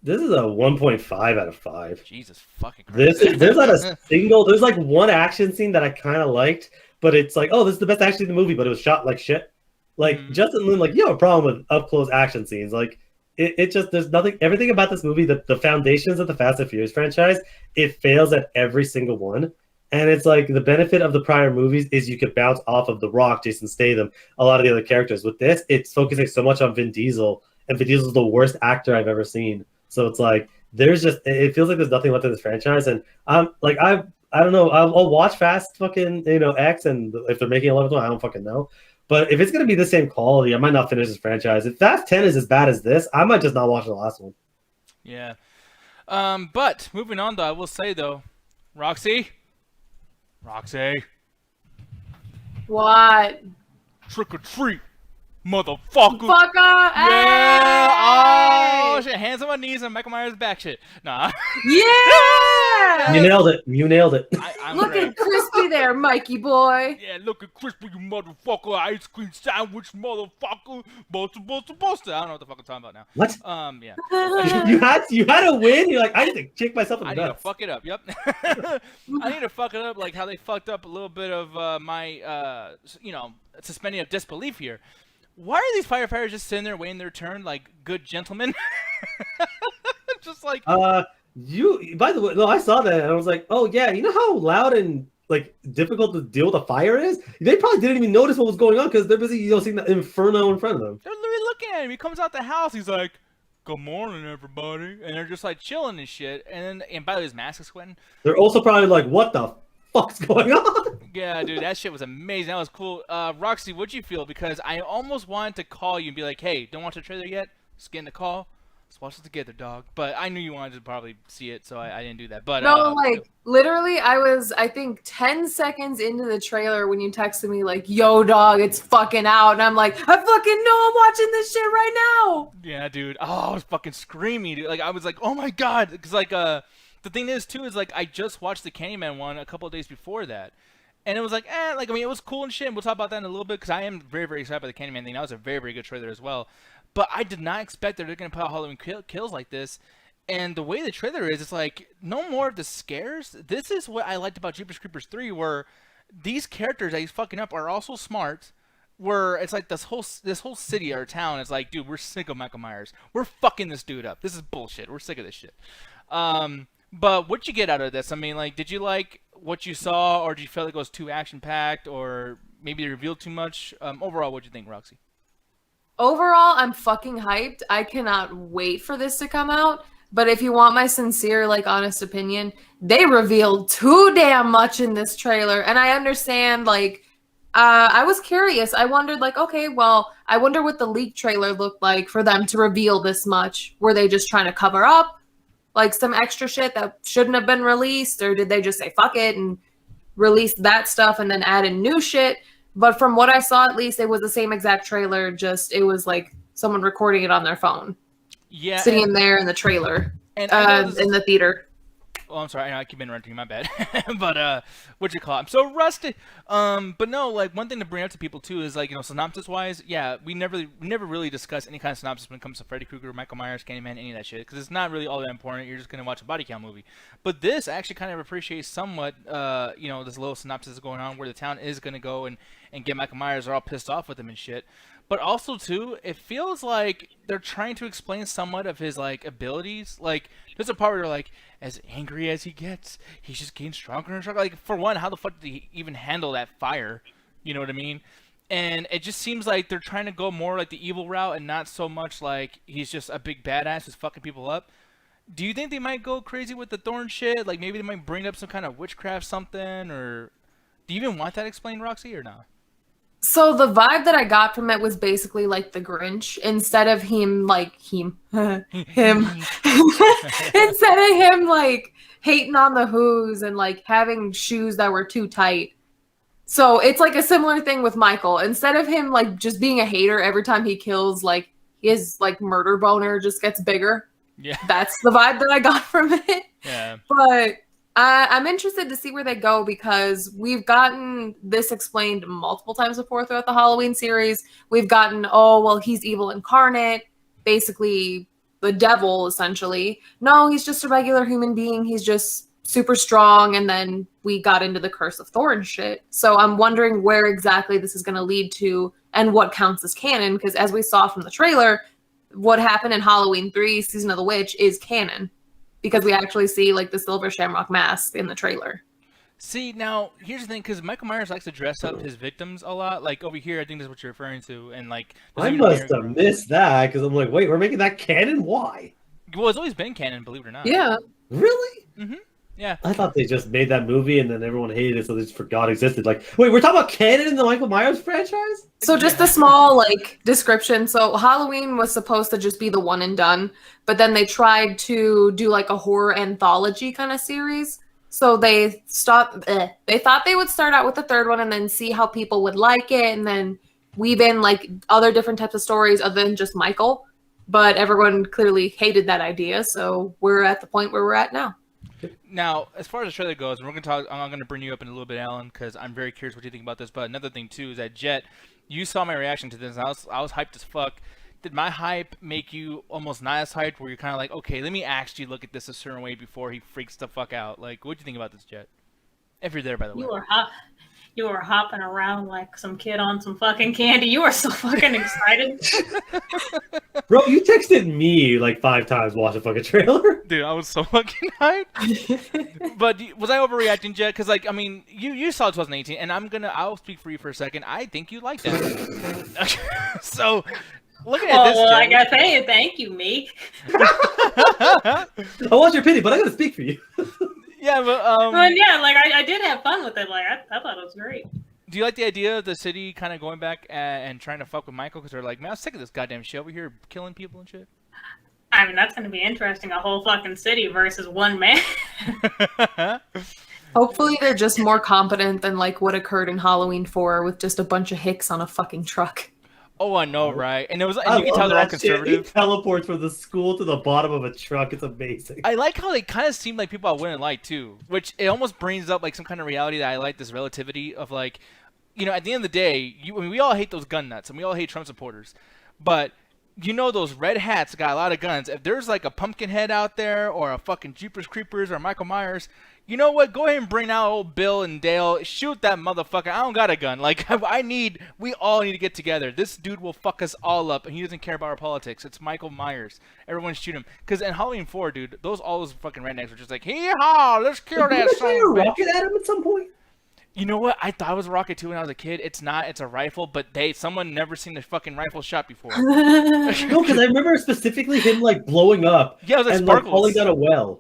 [SPEAKER 1] 1.5 out of 5.
[SPEAKER 2] Jesus fucking Christ.
[SPEAKER 1] There's not a single. There's like one action scene that I kind of liked. But it's like, oh, this is the best action in the movie, but it was shot like shit. Like, Justin Lin, you have a problem with up-close action scenes. Like, it just, there's nothing, everything about this movie, the foundations of the Fast and Furious franchise, it fails at every single one. And it's like, the benefit of the prior movies is you could bounce off of The Rock, Jason Statham, a lot of the other characters. With this, it's focusing so much on Vin Diesel, and Vin Diesel's the worst actor I've ever seen. So it's like, it feels like there's nothing left in this franchise. And I don't know. I'll watch Fast fucking X, and if they're making 11th one, I don't fucking know. But if it's gonna be the same quality, I might not finish this franchise. If Fast 10 is as bad as this, I might just not watch the last one.
[SPEAKER 2] Yeah. But moving on, though, I will say though, Roxy.
[SPEAKER 5] What?
[SPEAKER 2] Trick or treat, motherfucker.
[SPEAKER 5] Fucker.
[SPEAKER 2] Yeah.
[SPEAKER 5] Hey!
[SPEAKER 2] Oh shit. Hands on my knees and Michael Myers back shit. Nah.
[SPEAKER 5] Yeah.
[SPEAKER 1] You nailed it.
[SPEAKER 2] I'm
[SPEAKER 5] Look
[SPEAKER 2] great.
[SPEAKER 5] at Crispy there, Mikey boy.
[SPEAKER 2] Yeah, look at Crispy, you motherfucker. Ice cream sandwich, motherfucker. Buster. I don't know what the fuck I'm talking about now.
[SPEAKER 1] What?
[SPEAKER 2] Yeah.
[SPEAKER 1] you had a win. You're like, I need to kick myself in the
[SPEAKER 2] I need to
[SPEAKER 1] nuts.
[SPEAKER 2] fuck it up. Yep. I need to fuck it up like how they fucked up a little bit of my, suspending of disbelief here. Why are these firefighters just sitting there waiting their turn like good gentlemen? Just like.
[SPEAKER 1] By the way, no, I saw that and I was like, oh yeah, you know how loud and like difficult to deal with a fire is? They probably didn't even notice what was going on because they're busy, seeing the inferno in front of them.
[SPEAKER 2] They're literally looking at him. He comes out the house. He's like, "Good morning, everybody," and they're just like chilling and shit. And by the way, his mask is sweating.
[SPEAKER 1] They're also probably like, what the fuck's going on?
[SPEAKER 2] Yeah, dude, that shit was amazing. That was cool. Roxy, what'd you feel? Because I almost wanted to call you and be like, "Hey, don't watch the trailer yet. Just get in the call. Let's watch it together, dog." But I knew you wanted to probably see it, so I didn't do that. But
[SPEAKER 5] No, literally, I was, I think, 10 seconds into the trailer when you texted me, like, yo, dog, it's fucking out. And I'm like, I fucking know I'm watching this shit right now.
[SPEAKER 2] Yeah, dude. Oh, I was fucking screaming, dude. Like, I was like, oh my god. Because, the thing is, too, is, I just watched the Candyman one a couple of days before that. And it was like, it was cool and shit. And we'll talk about that in a little bit because I am very, very excited about the Candyman thing. That was a very, very good trailer as well. But I did not expect that they're going to put out Halloween kills like this. And the way the trailer is, it's like, no more of the scares. This is what I liked about Jeepers Creepers 3, where these characters that he's fucking up are also smart. Where it's like this whole city or town is like, dude, we're sick of Michael Myers. We're fucking this dude up. This is bullshit. We're sick of this shit. But what'd you get out of this? I mean, did you like what you saw, or did you feel like it was too action-packed, or maybe they revealed too much? Overall, what'd you think, Roxy?
[SPEAKER 5] Overall, I'm fucking hyped. I cannot wait for this to come out. But if you want my sincere, honest opinion, they revealed too damn much in this trailer. And I understand, I was curious. I wondered, like, okay, well, I wonder what the leak trailer looked like for them to reveal this much. Were they just trying to cover up, like, some extra shit that shouldn't have been released? Or did they just say, fuck it, and release that stuff and then add in new shit? But from what I saw, at least, it was the same exact trailer, just it was, like, someone recording it on their phone.
[SPEAKER 2] Yeah.
[SPEAKER 5] Sitting in there in the trailer, in the theater.
[SPEAKER 2] Oh, I'm sorry. I keep interrupting. My bad. But what you call it? I'm so rusty. But no, like one thing to bring up to people too is like synopsis wise, yeah, we never really discuss any kind of synopsis when it comes to Freddy Krueger, Michael Myers, Candyman, any of that shit because it's not really all that important. You're just gonna watch a body count movie. But this actually kind of appreciates somewhat, this little synopsis going on where the town is gonna go and get Michael Myers. They're all pissed off with him and shit. But also too, it feels like they're trying to explain somewhat of his like abilities. Like there's a part where they're like, as angry as he gets, he's just getting stronger and stronger. Like for one, how the fuck did he even handle that fire? You know what I mean? And it just seems like they're trying to go more like the evil route and not so much like he's just a big badass who's fucking people up. Do you think they might go crazy with the thorn shit? Like maybe they might bring up some kind of witchcraft something, or do you even want that explained, Roxy, or not?
[SPEAKER 5] So the vibe that I got from it was basically like the Grinch. Instead of him like instead of him like hating on the Who's and like having shoes that were too tight. So it's like a similar thing with Michael. Instead of him like just being a hater every time he kills, like his like murder boner just gets bigger.
[SPEAKER 2] Yeah,
[SPEAKER 5] that's the vibe that I got from it.
[SPEAKER 2] Yeah,
[SPEAKER 5] but I'm interested to see where they go because we've gotten this explained multiple times before throughout the Halloween series. We've gotten, oh, well, he's evil incarnate, basically the devil, essentially. No, he's just a regular human being. He's just super strong. And then we got into the Curse of Thorn shit. So I'm wondering where exactly this is going to lead to and what counts as canon. Because as we saw from the trailer, what happened in Halloween 3, Season of the Witch, is canon. Because we actually see like the Silver Shamrock mask in the trailer.
[SPEAKER 2] See, now here's the thing, because Michael Myers likes to dress up his victims a lot. Like over here, I think that's what you're referring to, and like
[SPEAKER 1] I must have missed that because I'm like, wait, we're making that canon? Why?
[SPEAKER 2] Well, it's always been canon, believe it or not.
[SPEAKER 5] Yeah.
[SPEAKER 1] Really?
[SPEAKER 2] Mm-hmm. Yeah.
[SPEAKER 1] I thought they just made that movie and then everyone hated it, so they just forgot it existed. Like, wait, we're talking about canon in the Michael Myers franchise?
[SPEAKER 5] So just a small like description. So Halloween was supposed to just be the one and done, but then they tried to do like a horror anthology kind of series. So they thought they would start out with the third one and then see how people would like it, and then weave in like other different types of stories other than just Michael. But everyone clearly hated that idea, so we're at the point where we're at now.
[SPEAKER 2] Now, as far as the trailer goes, and we're going to talk, I'm going to bring you up in a little bit, Alan, because I'm very curious what you think about this. But another thing too is that Jet, you saw my reaction to this. And I was hyped as fuck. Did my hype make you almost not as hyped, where you're kind of like, okay, let me actually look at this a certain way before he freaks the fuck out? Like, what do you think about this, Jet? If you're there, by the way.
[SPEAKER 4] You were hopping around like some kid on some fucking candy. You were so fucking excited.
[SPEAKER 1] Bro, you texted me like 5 times watching fucking trailer.
[SPEAKER 2] Dude, I was so fucking hyped. But was I overreacting, Jet? Because, like, I mean, you saw 2018, and I'll speak for you for a second. I think you like that. So, looking at this,
[SPEAKER 4] well,
[SPEAKER 2] Jet,
[SPEAKER 4] I gotta say thank you, Meek.
[SPEAKER 1] I want your pity, but I gotta speak for you.
[SPEAKER 2] Yeah, but
[SPEAKER 4] yeah, like I did have fun with it. Like I thought it was great.
[SPEAKER 2] Do you like the idea of the city kind of going back and trying to fuck with Michael? Because they're like, man, I'm sick of this goddamn shit over here, killing people and shit.
[SPEAKER 4] I mean, that's gonna be interesting. A whole fucking city versus one man.
[SPEAKER 5] Hopefully, they're just more competent than like what occurred in Halloween 4 with just a bunch of hicks on a fucking truck.
[SPEAKER 2] Oh, I know, right? And you can tell they're all conservative.
[SPEAKER 1] He teleports from the school to the bottom of a truck. It's amazing.
[SPEAKER 2] I like how they kind of seem like people I wouldn't like too, which it almost brings up like some kind of reality that I like. This relativity of like, at the end of the day, we all hate those gun nuts and we all hate Trump supporters, but those red hats got a lot of guns. If there's like a Pumpkinhead out there or a fucking Jeepers Creepers or Michael Myers, you know what? Go ahead and bring out old Bill and Dale. Shoot that motherfucker. I don't got a gun. Like, we all need to get together. This dude will fuck us all up, and he doesn't care about our politics. It's Michael Myers. Everyone shoot him. Because in Halloween 4, dude, all those fucking rednecks were just like, hee-haw, let's kill that son of a bitch.
[SPEAKER 1] Rocket at him at some point?
[SPEAKER 2] You know what? I thought it was a rocket too when I was a kid. It's not. It's a rifle, but someone never seen a fucking rifle shot before.
[SPEAKER 1] No, because I remember specifically him, like, blowing up.
[SPEAKER 2] Yeah, it was like
[SPEAKER 1] and,
[SPEAKER 2] sparkles.
[SPEAKER 1] Like, falling down a well.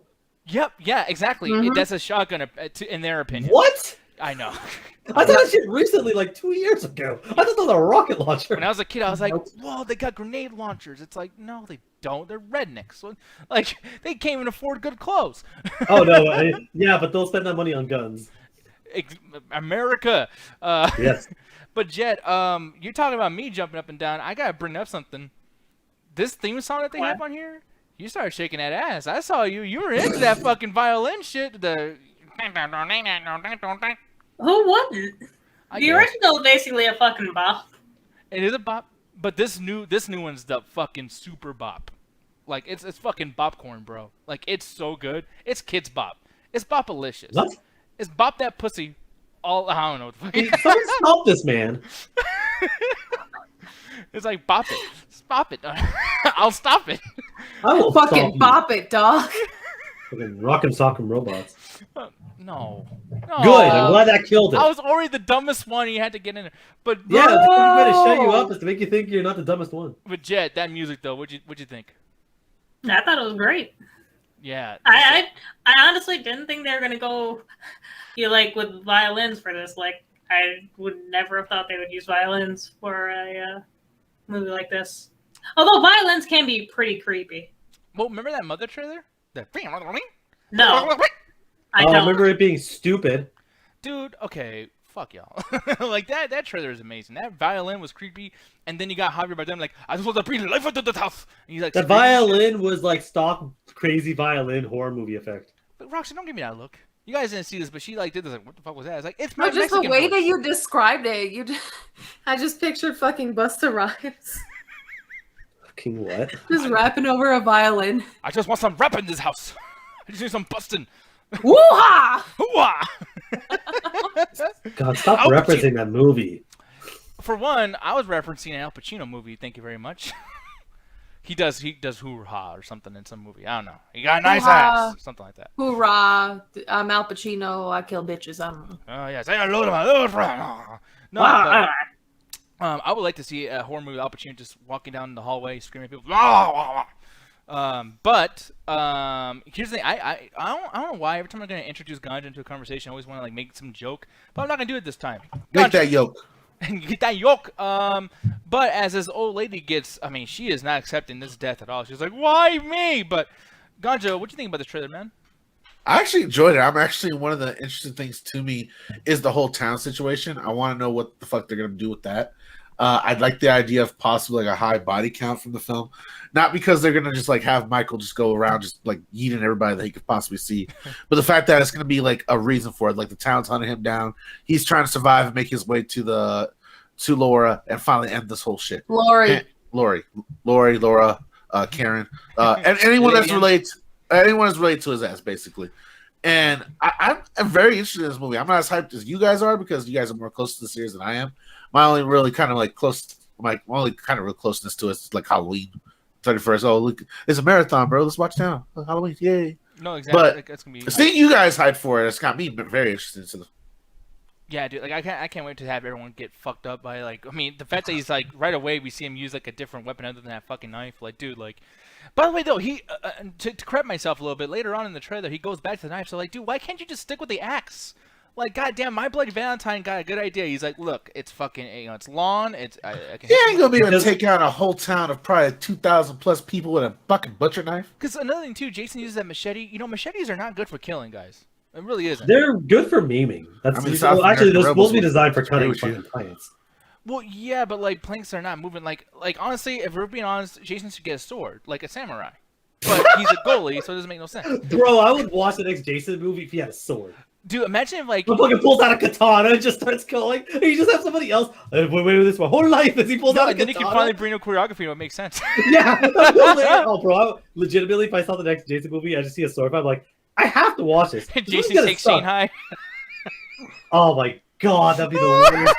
[SPEAKER 2] Yep, yeah, exactly.
[SPEAKER 5] Mm-hmm.
[SPEAKER 2] That's a shotgun, in their opinion.
[SPEAKER 1] What?
[SPEAKER 2] I know.
[SPEAKER 1] I thought that shit recently, like 2 years ago. I thought that was a rocket launcher.
[SPEAKER 2] When I was a kid, I was like, whoa, they got grenade launchers. It's like, no, they don't. They're rednecks. Like, they can't even afford good clothes.
[SPEAKER 1] Oh, no. Yeah, but they'll spend that money on guns.
[SPEAKER 2] America.
[SPEAKER 1] Yes.
[SPEAKER 2] But, Jet, you're talking about me jumping up and down. I got to bring up something. This theme song that they have on here, you started shaking that ass. I saw you. You were into that fucking violin shit. The...
[SPEAKER 4] Who wasn't? The original is basically a fucking bop.
[SPEAKER 2] It is a bop, but this new one's the fucking super bop. Like it's fucking popcorn, bro. Like it's so good. It's kids bop. It's bopalicious.
[SPEAKER 1] What?
[SPEAKER 2] It's bop that pussy. All I don't know what the fuck.
[SPEAKER 1] Someone stop this man.
[SPEAKER 2] It's like bop it. Stop it. I'll stop it.
[SPEAKER 1] I will
[SPEAKER 5] fucking bop it, dog.
[SPEAKER 1] Fucking rockin' sock'em robots.
[SPEAKER 2] No.
[SPEAKER 1] Good. I'm glad that killed it.
[SPEAKER 2] I was already the dumbest one. You had to get in there, but
[SPEAKER 1] yeah, the only way to shut you up is to make you think you're not the dumbest one.
[SPEAKER 2] But Jet, that music though, what'd you think?
[SPEAKER 4] I thought it was great.
[SPEAKER 2] Yeah.
[SPEAKER 4] I honestly didn't think they were gonna go, with violins for this. Like, I would never have thought they would use violins for a movie like this. Although violins can be pretty creepy.
[SPEAKER 2] Well, remember that Mother trailer?
[SPEAKER 4] No. I
[SPEAKER 1] remember it being stupid.
[SPEAKER 2] Dude, okay, fuck y'all. Like that trailer is amazing. That violin was creepy, and then you got Javier Bardem like, I just want to breathe life into the house. And he's like,
[SPEAKER 1] the violin was like stock crazy violin horror movie effect.
[SPEAKER 2] But Roxy, don't give me that look. You guys didn't see this, but she did this. Like, what the fuck was that? It's like, it's my
[SPEAKER 5] just
[SPEAKER 2] Mexican
[SPEAKER 5] the way
[SPEAKER 2] voice.
[SPEAKER 5] that you described it. I just pictured fucking Busta Rhymes.
[SPEAKER 1] Fucking what?
[SPEAKER 5] Just rapping over a violin.
[SPEAKER 2] I just want some rap in this house. I just need some busting.
[SPEAKER 5] Woo-ha!
[SPEAKER 2] Hoo-ah!
[SPEAKER 1] God, stop referencing that movie.
[SPEAKER 2] For one, I was referencing an Al Pacino movie. Thank you very much. He does hoo-ha or something in some movie. I don't know. He got a nice ass. Something like that.
[SPEAKER 5] Hoorah. I'm Al Pacino. I kill bitches. I don't know.
[SPEAKER 2] Oh, yeah. Say hello to my little friend. No, but, I would like to see a horror movie with Al Pacino just walking down the hallway screaming at people. But here's the thing. I don't know why every time I'm going to introduce Ganja into a conversation, I always want to make some joke. But I'm not going to do it this time.
[SPEAKER 3] Make that yoke.
[SPEAKER 2] Get that yoke. But as this old lady gets, I mean, she is not accepting this death at all. She's like, why me? But Ganja, what do you think about this trailer, man?
[SPEAKER 3] I actually enjoyed it. I'm actually, one of the interesting things to me is the whole town situation. I want to know what the fuck they're going to do with that. I'd like the idea of possibly like a high body count from the film. Not because they're going to just like have Michael just go around just like yeeting everybody that he could possibly see. But the fact that it's going to be like a reason for it. Like the town's hunting him down. He's trying to survive and make his way to Laura and finally end this whole shit.
[SPEAKER 5] Laura,
[SPEAKER 3] Karen, and anyone that's related to his ass, basically. And I'm very interested in this movie. I'm not as hyped as you guys are because you guys are more close to the series than I am. My only really kind of like real closeness to it is like Halloween 31st. Oh, look, it's a marathon, bro. Let's watch now. Halloween, yay!
[SPEAKER 2] No, exactly.
[SPEAKER 3] But
[SPEAKER 2] like, that's gonna be
[SPEAKER 3] seeing you guys hyped for it, it's got me very interested in it.
[SPEAKER 2] Yeah, dude. Like I can't wait to have everyone get fucked up by like. I mean, the fact that he's like right away we see him use like a different weapon other than that fucking knife. Like, dude, like. By the way, though, he to correct myself a little bit later on in the trailer, he goes back to the knife. So like, dude, why can't you just stick with the axe? Like, goddamn, My Bloody Valentine got a good idea. He's like, look, it's fucking, it's lawn. It's I can.
[SPEAKER 3] He ain't gonna be able to take out a whole town of probably 2,000 plus people with a fucking butcher knife.
[SPEAKER 2] Because another thing too, Jason uses that machete. You know, machetes are not good for killing, guys. It really isn't.
[SPEAKER 1] They're good for maiming. That's actually they're supposed to be designed for cutting fucking plants.
[SPEAKER 2] Well, yeah, but like planks are not moving. Like honestly, if we're being honest, Jason should get a sword, like a samurai. But he's a goalie, so it doesn't make no sense.
[SPEAKER 1] Bro, I would watch the next Jason movie if he had a sword.
[SPEAKER 2] Dude, imagine if like
[SPEAKER 1] he fucking pulls out a katana and just starts going. And you just have somebody else. I've been waiting this my whole life as he pulls out a katana.
[SPEAKER 2] Then you can finally bring no choreography. It would make sense.
[SPEAKER 1] Yeah. Oh, bro, legitimately, if I saw the next Jason movie, I just see a sword fight. I'm like, I have to watch this.
[SPEAKER 2] Jason takes Shanghai.
[SPEAKER 1] Oh my god, that'd be the worst.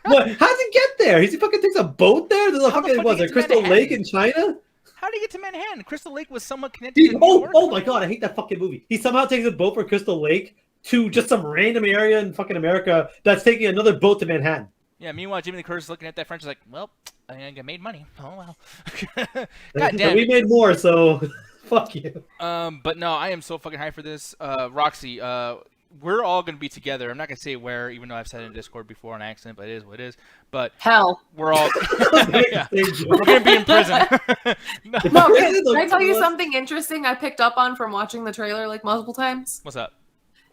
[SPEAKER 1] What? How does he get there? He fucking takes a boat there? There's a fucking was there Crystal Lake in China?
[SPEAKER 2] How did he get to Manhattan? Crystal Lake was somewhat connected to New York.
[SPEAKER 1] Oh my god, I hate that fucking movie. He somehow takes a boat from Crystal Lake to just some random area in fucking America that's taking another boat to Manhattan.
[SPEAKER 2] Yeah, meanwhile, Jimmy Lee Curtis is looking at that French like, well, I made money. Oh, well. God damn.
[SPEAKER 1] We made more, so fuck you.
[SPEAKER 2] But no, I am so fucking hyped for this. Roxy, we're all going to be together. I'm not going to say where, even though I've said it in Discord before on accident, but it is what it is. But
[SPEAKER 5] Hell.
[SPEAKER 2] we're all yeah, we're going to be in prison.
[SPEAKER 5] No, can I tell you something interesting I picked up on from watching the trailer like multiple times?
[SPEAKER 2] What's up?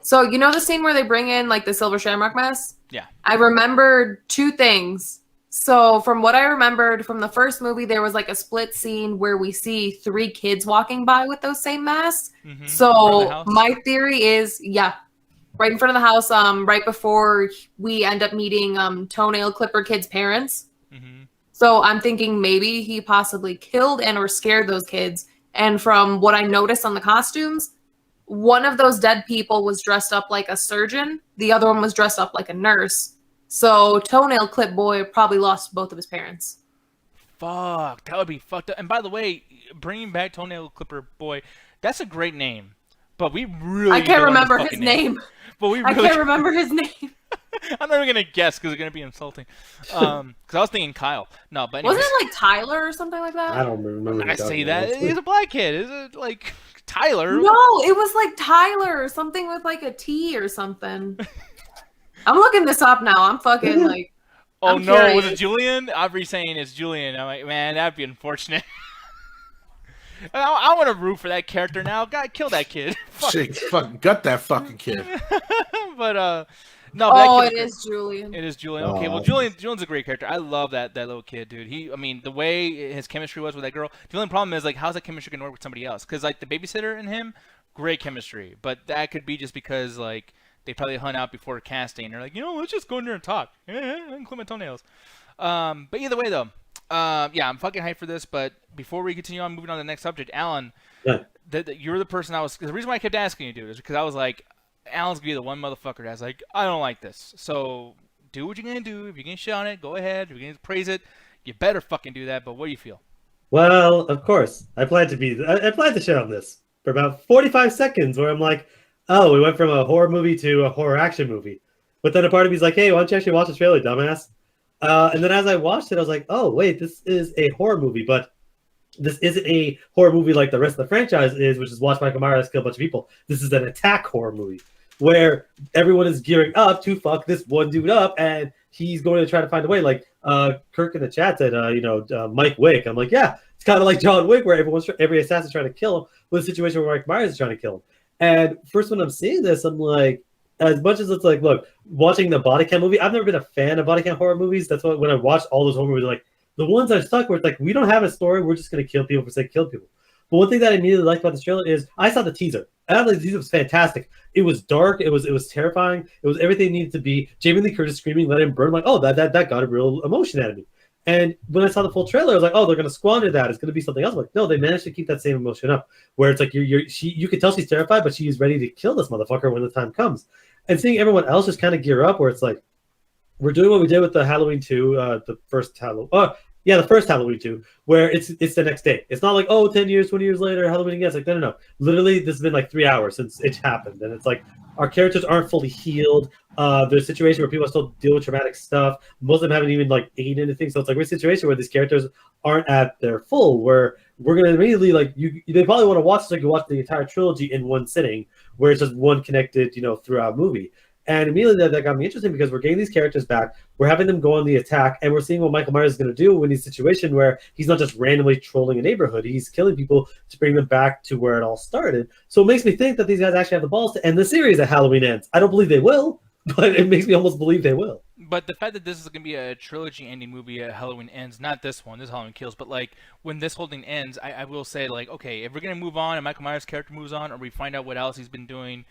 [SPEAKER 5] So you know the scene where they bring in like the Silver Shamrock mess?
[SPEAKER 2] Yeah.
[SPEAKER 5] I remembered 2 things. So from what I remembered from the first movie, there was like a split scene where we see 3 kids walking by with those same masks.
[SPEAKER 2] Mm-hmm.
[SPEAKER 5] So my theory is, yeah, right in front of the house, right before we end up meeting Toenail Clipper Kid's parents.
[SPEAKER 2] Mm-hmm.
[SPEAKER 5] So I'm thinking maybe he possibly killed and or scared those kids. And from what I noticed on the costumes, one of those dead people was dressed up like a surgeon. The other one was dressed up like a nurse. So Toenail Clip Boy probably lost both of his parents.
[SPEAKER 2] Fuck, that would be fucked up. And by the way, bringing back Toenail Clipper Boy, that's a great name. But we really
[SPEAKER 5] I can't remember his name.
[SPEAKER 2] But we really
[SPEAKER 5] I can't remember his name.
[SPEAKER 2] I'm not even gonna guess because it's gonna be insulting. Because I was thinking Kyle. No, but anyways.
[SPEAKER 5] Wasn't it like Tyler or something like that?
[SPEAKER 1] I don't remember.
[SPEAKER 2] I say that he's a black kid. Is it like Tyler?
[SPEAKER 5] No, it was like Tyler or something with like a T or something. I'm looking this up now. I'm fucking like.
[SPEAKER 2] Oh
[SPEAKER 5] I'm
[SPEAKER 2] no,
[SPEAKER 5] curious.
[SPEAKER 2] was it Julian? Aubrey saying it's Julian. I'm like, man, that'd be unfortunate. I want to root for that character now. God, kill that kid.
[SPEAKER 3] Shit, fucking gut that fucking kid.
[SPEAKER 2] But no. But
[SPEAKER 5] it is Julian.
[SPEAKER 2] It is Julian. Okay, well, Julian's a great character. I love that little kid, dude. I mean, the way his chemistry was with that girl. The only problem is like, how's that chemistry gonna work with somebody else? Because like the babysitter and him, great chemistry. But that could be just because like. They probably hunt out before casting. They're like, let's just go in there and talk. And clip my toenails. But either way, though, yeah, I'm fucking hyped for this. But before we continue on, moving on to the next subject, Alan, you're the person the reason why I kept asking you, dude, is because I was like, Alan's gonna be the one motherfucker that's like, I don't like this. So do what you're gonna do. If you're gonna shit on it, go ahead. If you're gonna praise it, you better fucking do that. But what do you feel?
[SPEAKER 1] Well, of course, I plan to shit on this for about 45 seconds, where I'm like, oh, we went from a horror movie to a horror action movie. But then a part of me is like, hey, why don't you actually watch the trailer, dumbass? And then as I watched it, I was like, oh, wait, this is a horror movie. But this isn't a horror movie like the rest of the franchise is, which is watch Michael Myers kill a bunch of people. This is an attack horror movie where everyone is gearing up to fuck this one dude up, and he's going to try to find a way. Like Kirk in the chat said, Mike Wick. I'm like, yeah, it's kind of like John Wick, where every assassin's trying to kill him, with a situation where Mike Myers is trying to kill him. And first, when I'm seeing this, I'm like, as much as it's like, look, watching the body cam movie, I've never been a fan of body cam horror movies. That's why when I watched all those horror movies, like the ones I stuck where it's like, we don't have a story, we're just going to kill people for sake of kill people. But one thing that I immediately liked about this trailer is I saw the teaser. And I thought the teaser was fantastic. It was dark. It was terrifying. It was everything it needed to be. Jamie Lee Curtis screaming, let him burn. I'm like, oh, that got a real emotion out of me. And when I saw the full trailer, I was like, oh, they're going to squander that. It's going to be something else. I'm like, no, they managed to keep that same emotion up, where it's like you could tell she's terrified, but she's ready to kill this motherfucker when the time comes. And seeing everyone else just kind of gear up, where it's like, we're doing what we did with the Halloween 2, the first Halloween 2, where it's the next day. It's not like, 10 years, 20 years later, Halloween again. It's like, no. Literally, this has been like 3 hours since it happened. And it's like, our characters aren't fully healed. There's a situation where people still deal with traumatic stuff. Most of them haven't even like eaten anything. So it's like we're in a situation where these characters aren't at their full, where we're going to immediately they probably want to watch this, like you watch the entire trilogy in one sitting, where it's just one connected, throughout movie. And immediately that got me interested because we're getting these characters back. We're having them go on the attack, and we're seeing what Michael Myers is going to do in these situations where he's not just randomly trolling a neighborhood. He's killing people to bring them back to where it all started. So it makes me think that these guys actually have the balls to end the series at Halloween Ends. I don't believe they will, but it makes me almost believe they will.
[SPEAKER 2] But the fact that this is going to be a trilogy-ending movie at Halloween Ends, not this one, this Halloween Kills, but like when this whole thing ends, I will say like, okay, if we're going to move on and Michael Myers' character moves on, or we find out what else he's been doing.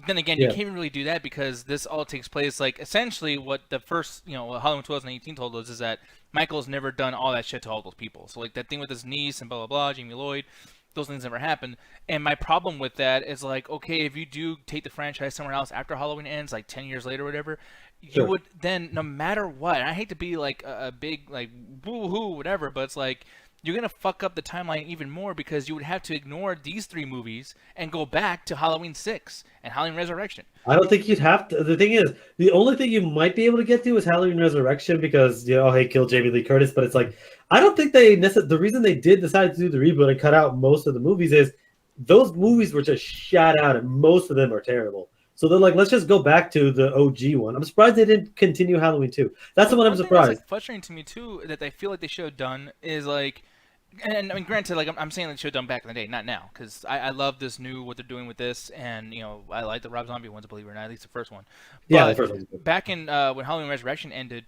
[SPEAKER 2] Then again, you can't really do that because this all takes place like essentially what the first, what Halloween 2018 told us is that Michael's never done all that shit to all those people. So like that thing with his niece and blah, blah, blah, Jamie Lloyd, those things never happened. And my problem with that is like, okay, if you do take the franchise somewhere else after Halloween Ends, like 10 years later or whatever, you would then, no matter what, and I hate to be like a big like boo-hoo, whatever, but it's like, you're going to fuck up the timeline even more because you would have to ignore these 3 movies and go back to Halloween 6 and Halloween Resurrection.
[SPEAKER 1] I don't think you'd have to. The thing is, the only thing you might be able to get to is Halloween Resurrection because, hey, kill Jamie Lee Curtis. But it's like, I don't think the reason they did decide to do the reboot and cut out most of the movies is those movies were just shot out and most of them are terrible. So they're like, let's just go back to the OG one. I'm surprised they didn't continue Halloween 2. That's the one I'm surprised.
[SPEAKER 2] That's like frustrating to me too that I feel like they should have done is like, and I mean, granted, like I'm saying they should have done back in the day, not now, because I love this new what they're doing with this, and I like the Rob Zombie ones, believe it or not, at least the first one. But
[SPEAKER 1] yeah, the first one.
[SPEAKER 2] Back in when Halloween Resurrection ended,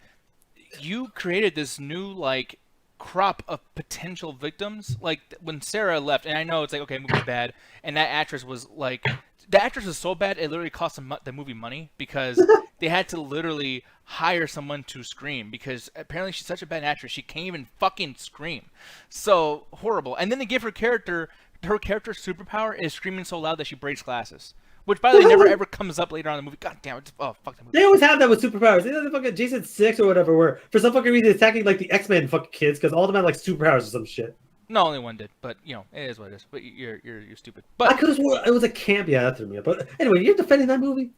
[SPEAKER 2] you created this new like crop of potential victims. Like when Sarah left, and I know it's like okay, movie's bad, and that actress was like, the actress was so bad it literally cost the movie money because they had to literally hire someone to scream because apparently she's such a bad actress she can't even fucking scream. So horrible. And then they give her character's superpower is screaming so loud that she breaks glasses. Which, by the way, never ever comes up later on in the movie. God damn it. Oh, fuck that movie.
[SPEAKER 1] They always have that with superpowers. They know the fucking Jason 6 or whatever, where for some fucking reason attacking like the X-Men fucking kids because all of them have like superpowers or some shit.
[SPEAKER 2] No, only one did, but it is what it is. But you're stupid. But
[SPEAKER 1] I could have sworn it was a camp. Yeah, that threw me up. But anyway, you're defending that movie.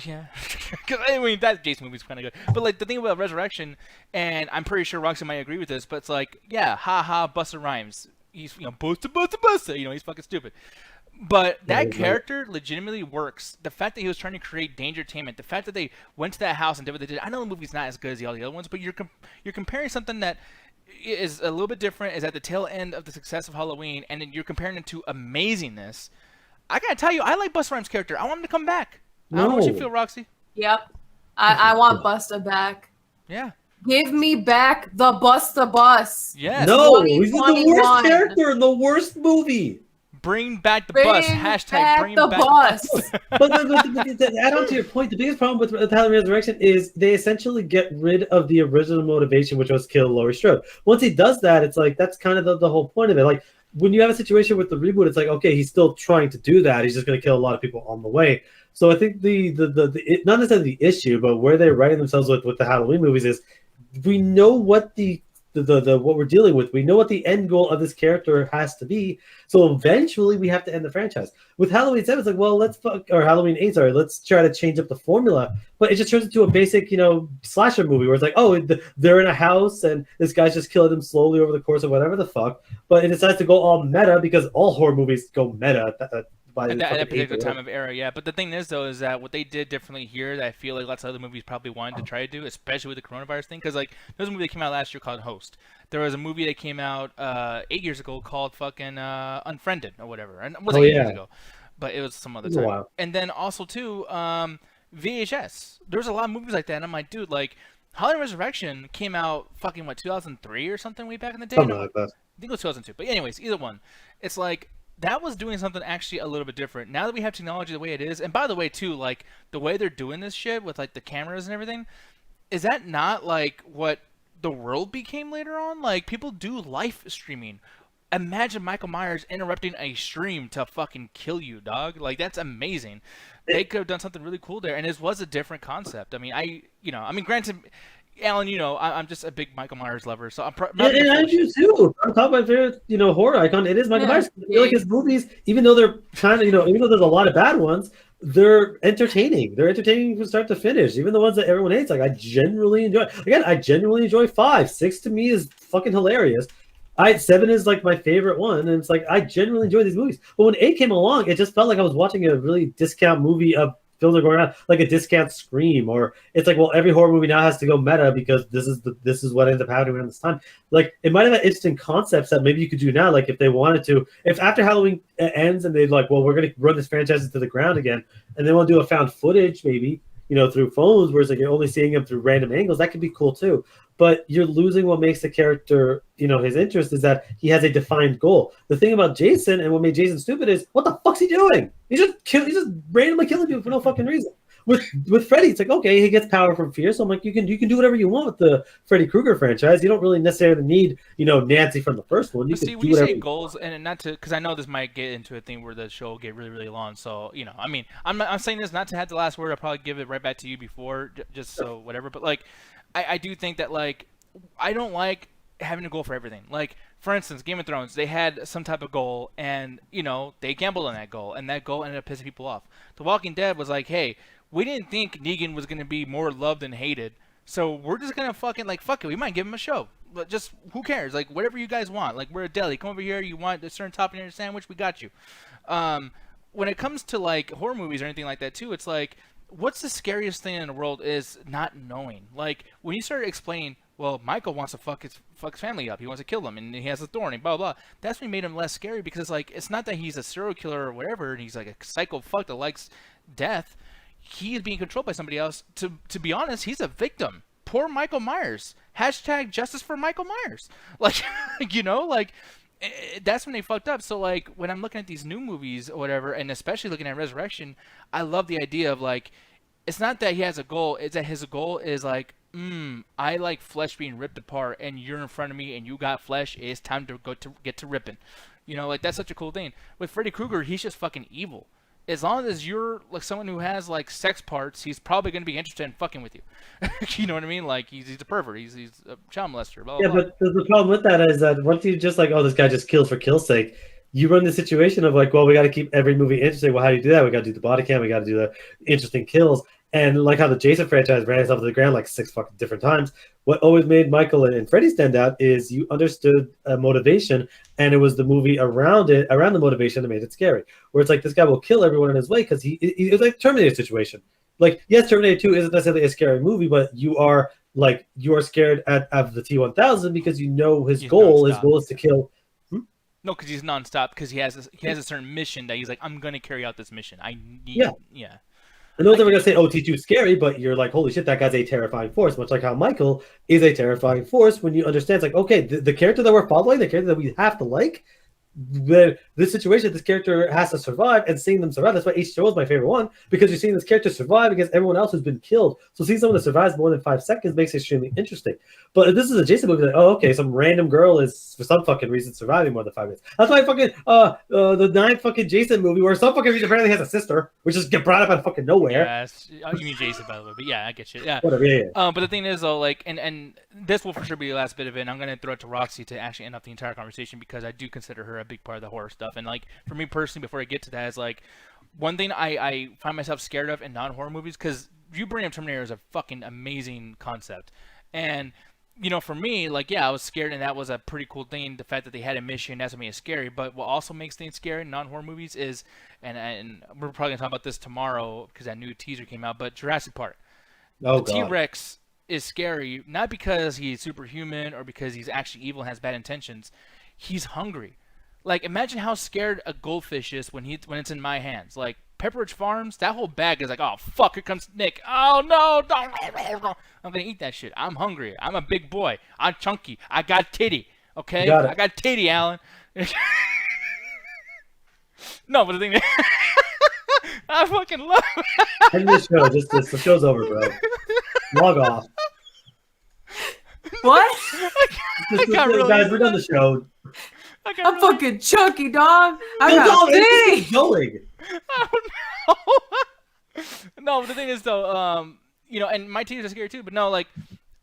[SPEAKER 2] Yeah, because I mean that Jason movie's kind of good. But like the thing about Resurrection, and I'm pretty sure Roxy might agree with this, but it's like, yeah, ha, Busta Rhymes. He's Busta. He's fucking stupid. But that character legitimately works. The fact that he was trying to create dangertainment, the fact that they went to that house and did what they did. I know the movie's not as good as all the other ones, but you're comparing something that is a little bit different, is at the tail end of the success of Halloween, and then you're comparing it to amazingness. I gotta tell you, I like Busta Rhymes' character. I want him to come back. I don't know what you feel, Roxy.
[SPEAKER 5] Yep. I want Busta back.
[SPEAKER 2] Yeah.
[SPEAKER 5] Give me back the Busta Bus.
[SPEAKER 2] Yes.
[SPEAKER 1] No, he's the worst character in the worst movie.
[SPEAKER 2] Bring back the bus. Hashtag bring
[SPEAKER 5] the
[SPEAKER 2] back
[SPEAKER 5] bus.
[SPEAKER 1] But to add on to your point, the biggest problem with Halloween Resurrection is they essentially get rid of the original motivation, which was kill Laurie Strode. Once he does that, it's like that's kind of the whole point of it. Like when you have a situation with the reboot, it's like okay, he's still trying to do that. He's just going to kill a lot of people on the way. So I think the not necessarily the issue, but where they're writing themselves with the Halloween movies is we know what the what we're dealing with. We know what the end goal of this character has to be. So eventually we have to end the franchise. With Halloween 7, it's like, well, or Halloween 8, sorry, let's try to change up the formula. But it just turns into a basic, slasher movie where it's like, oh, they're in a house and this guy's just killing them slowly over the course of whatever the fuck. But it decides to go all meta because all horror movies go meta
[SPEAKER 2] at that particular time of era, yeah. But the thing is, though, is that what they did differently here that I feel like lots of other movies probably wanted to try to do, especially with the coronavirus thing, because, like, there was a movie that came out last year called Host. There was a movie that came out 8 years ago called fucking Unfriended or whatever. And it wasn't 8 years ago, but it was some other time. Wow. And then also, too, VHS. There's a lot of movies like that, and I'm like, dude, like, Halloween Resurrection came out fucking, 2003 or something way back in the day?
[SPEAKER 1] Something like that.
[SPEAKER 2] I think it was 2002. But anyways, either one. It's like, that was doing something actually a little bit different. Now that we have technology the way it is, and by the way, too, like, the way they're doing this shit with, like, the cameras and everything, is that not, like, what the world became later on? Like, people do live streaming. Imagine Michael Myers interrupting a stream to fucking kill you, dog. Like, that's amazing. They could have done something really cool there, and this was a different concept. I mean, granted, Alan, I'm just a big Michael Myers lover, so I'm
[SPEAKER 1] and I do too. I'm talking about my favorite, horror icon. It is Michael Myers. I feel like his movies, even though they're kind of, even though there's a lot of bad ones, they're entertaining. They're entertaining from start to finish. Even the ones that everyone hates, like I genuinely enjoy. Again, I genuinely enjoy 5. 6 to me is fucking hilarious. 7 is like my favorite one, and it's like I genuinely enjoy these movies. But when 8 came along, it just felt like I was watching a really discount movie of films are going around like a discount Scream, or it's like, well, every horror movie now has to go meta because this is what ends up happening around this time. Like it might have had interesting concepts that maybe you could do now, like if they wanted to, if after Halloween ends and they're like, well, we're going to run this franchise into the ground again, and they want to do a found footage maybe, through phones where it's like you're only seeing them through random angles, that could be cool too. But you're losing what makes the character, his interest is that he has a defined goal. The thing about Jason and what made Jason stupid is, what the fuck's he doing? He's just randomly killing people for no fucking reason. With Freddy, it's like, okay, he gets power from fear, so I'm like, you can do whatever you want with the Freddy Krueger franchise. You don't really necessarily need, Nancy from the first one.
[SPEAKER 2] See, when you say goals, and not to, because I know this might get into a thing where the show will get really, really long. So, I'm saying this not to have the last word. I'll probably give it right back to you before, just so whatever. But like, I do think that like, I don't like having a goal for everything. Like, for instance, Game of Thrones, they had some type of goal, and they gambled on that goal, and that goal ended up pissing people off. The Walking Dead was like, hey, we didn't think Negan was going to be more loved and hated, so we're just going to fucking, like, fuck it. We might give him a show. But just, who cares? Like, whatever you guys want. Like, we're a deli. Come over here. You want a certain topping in your sandwich? We got you. when it comes to like horror movies or anything like that too, it's like, what's the scariest thing in the world is not knowing. Like when you started explaining, well, Michael wants to fuck his family up. He wants to kill them, and he has a thorn, and blah blah. That's what made him less scary, because it's like, it's not that he's a serial killer or whatever, and he's like a psycho fuck that likes death. He is being controlled by somebody else. To be honest, he's a victim. Poor Michael Myers. Hashtag justice for Michael Myers. Like, you know, like, that's when they fucked up. So like when I'm looking at these new movies or whatever, and especially looking at Resurrection, I love the idea of like, it's not that he has a goal, it's that his goal is like, I like flesh being ripped apart, and you're in front of me and you got flesh. It's time to get to ripping. You know, like, that's such a cool thing. With Freddy Krueger, he's just fucking evil. As long as you're like someone who has like sex parts, he's probably going to be interested in fucking with you. You know what I mean? Like, he's a pervert. He's a child molester. Blah, blah,
[SPEAKER 1] Yeah, but the problem with that is that once you just like, oh, this guy just kills for kill's sake, you run the situation of like, well, we got to keep every movie interesting. Well, how do you do that? We got to do the body cam. We got to do the interesting kills. And like how the Jason franchise ran itself to the ground like 6 fucking different times. What always made Michael and Freddy stand out is you understood motivation, and it was the movie around the motivation that made it scary. Where it's like, this guy will kill everyone in his way because he was like Terminator situation. Like, yes, Terminator 2 isn't necessarily a scary movie, but you are scared of the T-1000 because you know his goal. His goal is to kill.
[SPEAKER 2] No, because he's nonstop. Because he has a certain mission that he's like, I'm gonna carry out this mission. I need. Yeah.
[SPEAKER 1] And no one's ever going to say, oh, T2 is scary, but you're like, holy shit, that guy's a terrifying force. Much like how Michael is a terrifying force when you understand, it's like, okay, the character that we're following, the character that we have to like, this situation, this character has to survive, and seeing them survive. That's why H2O is my favorite one, because you're seeing this character survive against everyone else who's been killed. So seeing someone that survives more than 5 seconds makes it extremely interesting. But if this is a Jason movie, like, oh, okay, some random girl is for some fucking reason surviving more than 5 minutes. That's why fucking the 9th fucking Jason movie, where some fucking reason apparently has a sister, which just get brought up out of fucking nowhere.
[SPEAKER 2] Yeah, you mean Jason, by the way, but yeah, I get you. Yeah,
[SPEAKER 1] whatever. Yeah.
[SPEAKER 2] But the thing is, though, like, and this will for sure be the last bit of it. And I'm gonna throw it to Roxy to actually end up the entire conversation, because I do consider her a big part of the horror stuff. And like, for me personally, before I get to that, is like, one thing I find myself scared of in non-horror movies, because you bring up Terminator is a fucking amazing concept, and you know, for me, like, yeah, I was scared, and that was a pretty cool thing. The fact that they had a mission, that's what made it scary. But what also makes things scary in non-horror movies is, and we're probably gonna talk about this tomorrow because that new teaser came out, but Jurassic Park. The T-Rex is scary, not because he's superhuman or because he's actually evil and has bad intentions. He's hungry. Like, imagine how scared a goldfish is when it's in my hands. Like, Pepperidge Farms, that whole bag is like, oh, fuck, here comes Nick. Oh, no. I'm going to eat that shit. I'm hungry. I'm a big boy. I'm chunky. I got titty. Okay? I got titty, Alan. No, but the thing is, I fucking love it.
[SPEAKER 1] End this show. The show's over, bro. Log off.
[SPEAKER 5] What?
[SPEAKER 1] Guys, we're done the show.
[SPEAKER 5] I'm fucking chunky, dog. I
[SPEAKER 1] got
[SPEAKER 5] got titty.
[SPEAKER 1] Going.
[SPEAKER 2] I don't know. No, but the thing is, though, you know, and my titties are scary too, but no, like,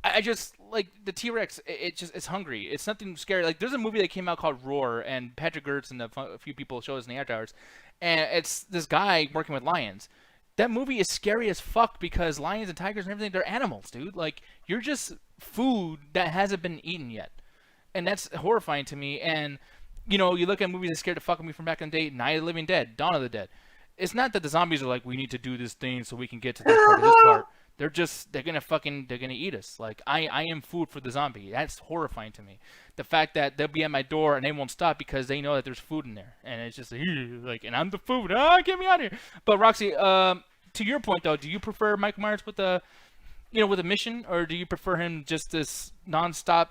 [SPEAKER 2] I just, like, the T-Rex, it's hungry. It's nothing scary. Like, there's a movie that came out called Roar, and Patrick Gertz and a few people showed us in the after hours, and it's this guy working with lions. That movie is scary as fuck because lions and tigers and everything, they're animals, dude. Like, you're just food that hasn't been eaten yet. And that's horrifying to me. And, you know, you look at movies that scared the fuck out of me from back in the day, Night of the Living Dead, Dawn of the Dead. It's not that the zombies are like, we need to do this thing so we can get to this part or this part. They're gonna eat us. Like, I am food for the zombie. That's horrifying to me. The fact that they'll be at my door and they won't stop because they know that there's food in there. And it's just like, and I'm the food. Get me out of here. But Roxy, to your point though, do you prefer Michael Myers with a mission, or do you prefer him just this nonstop,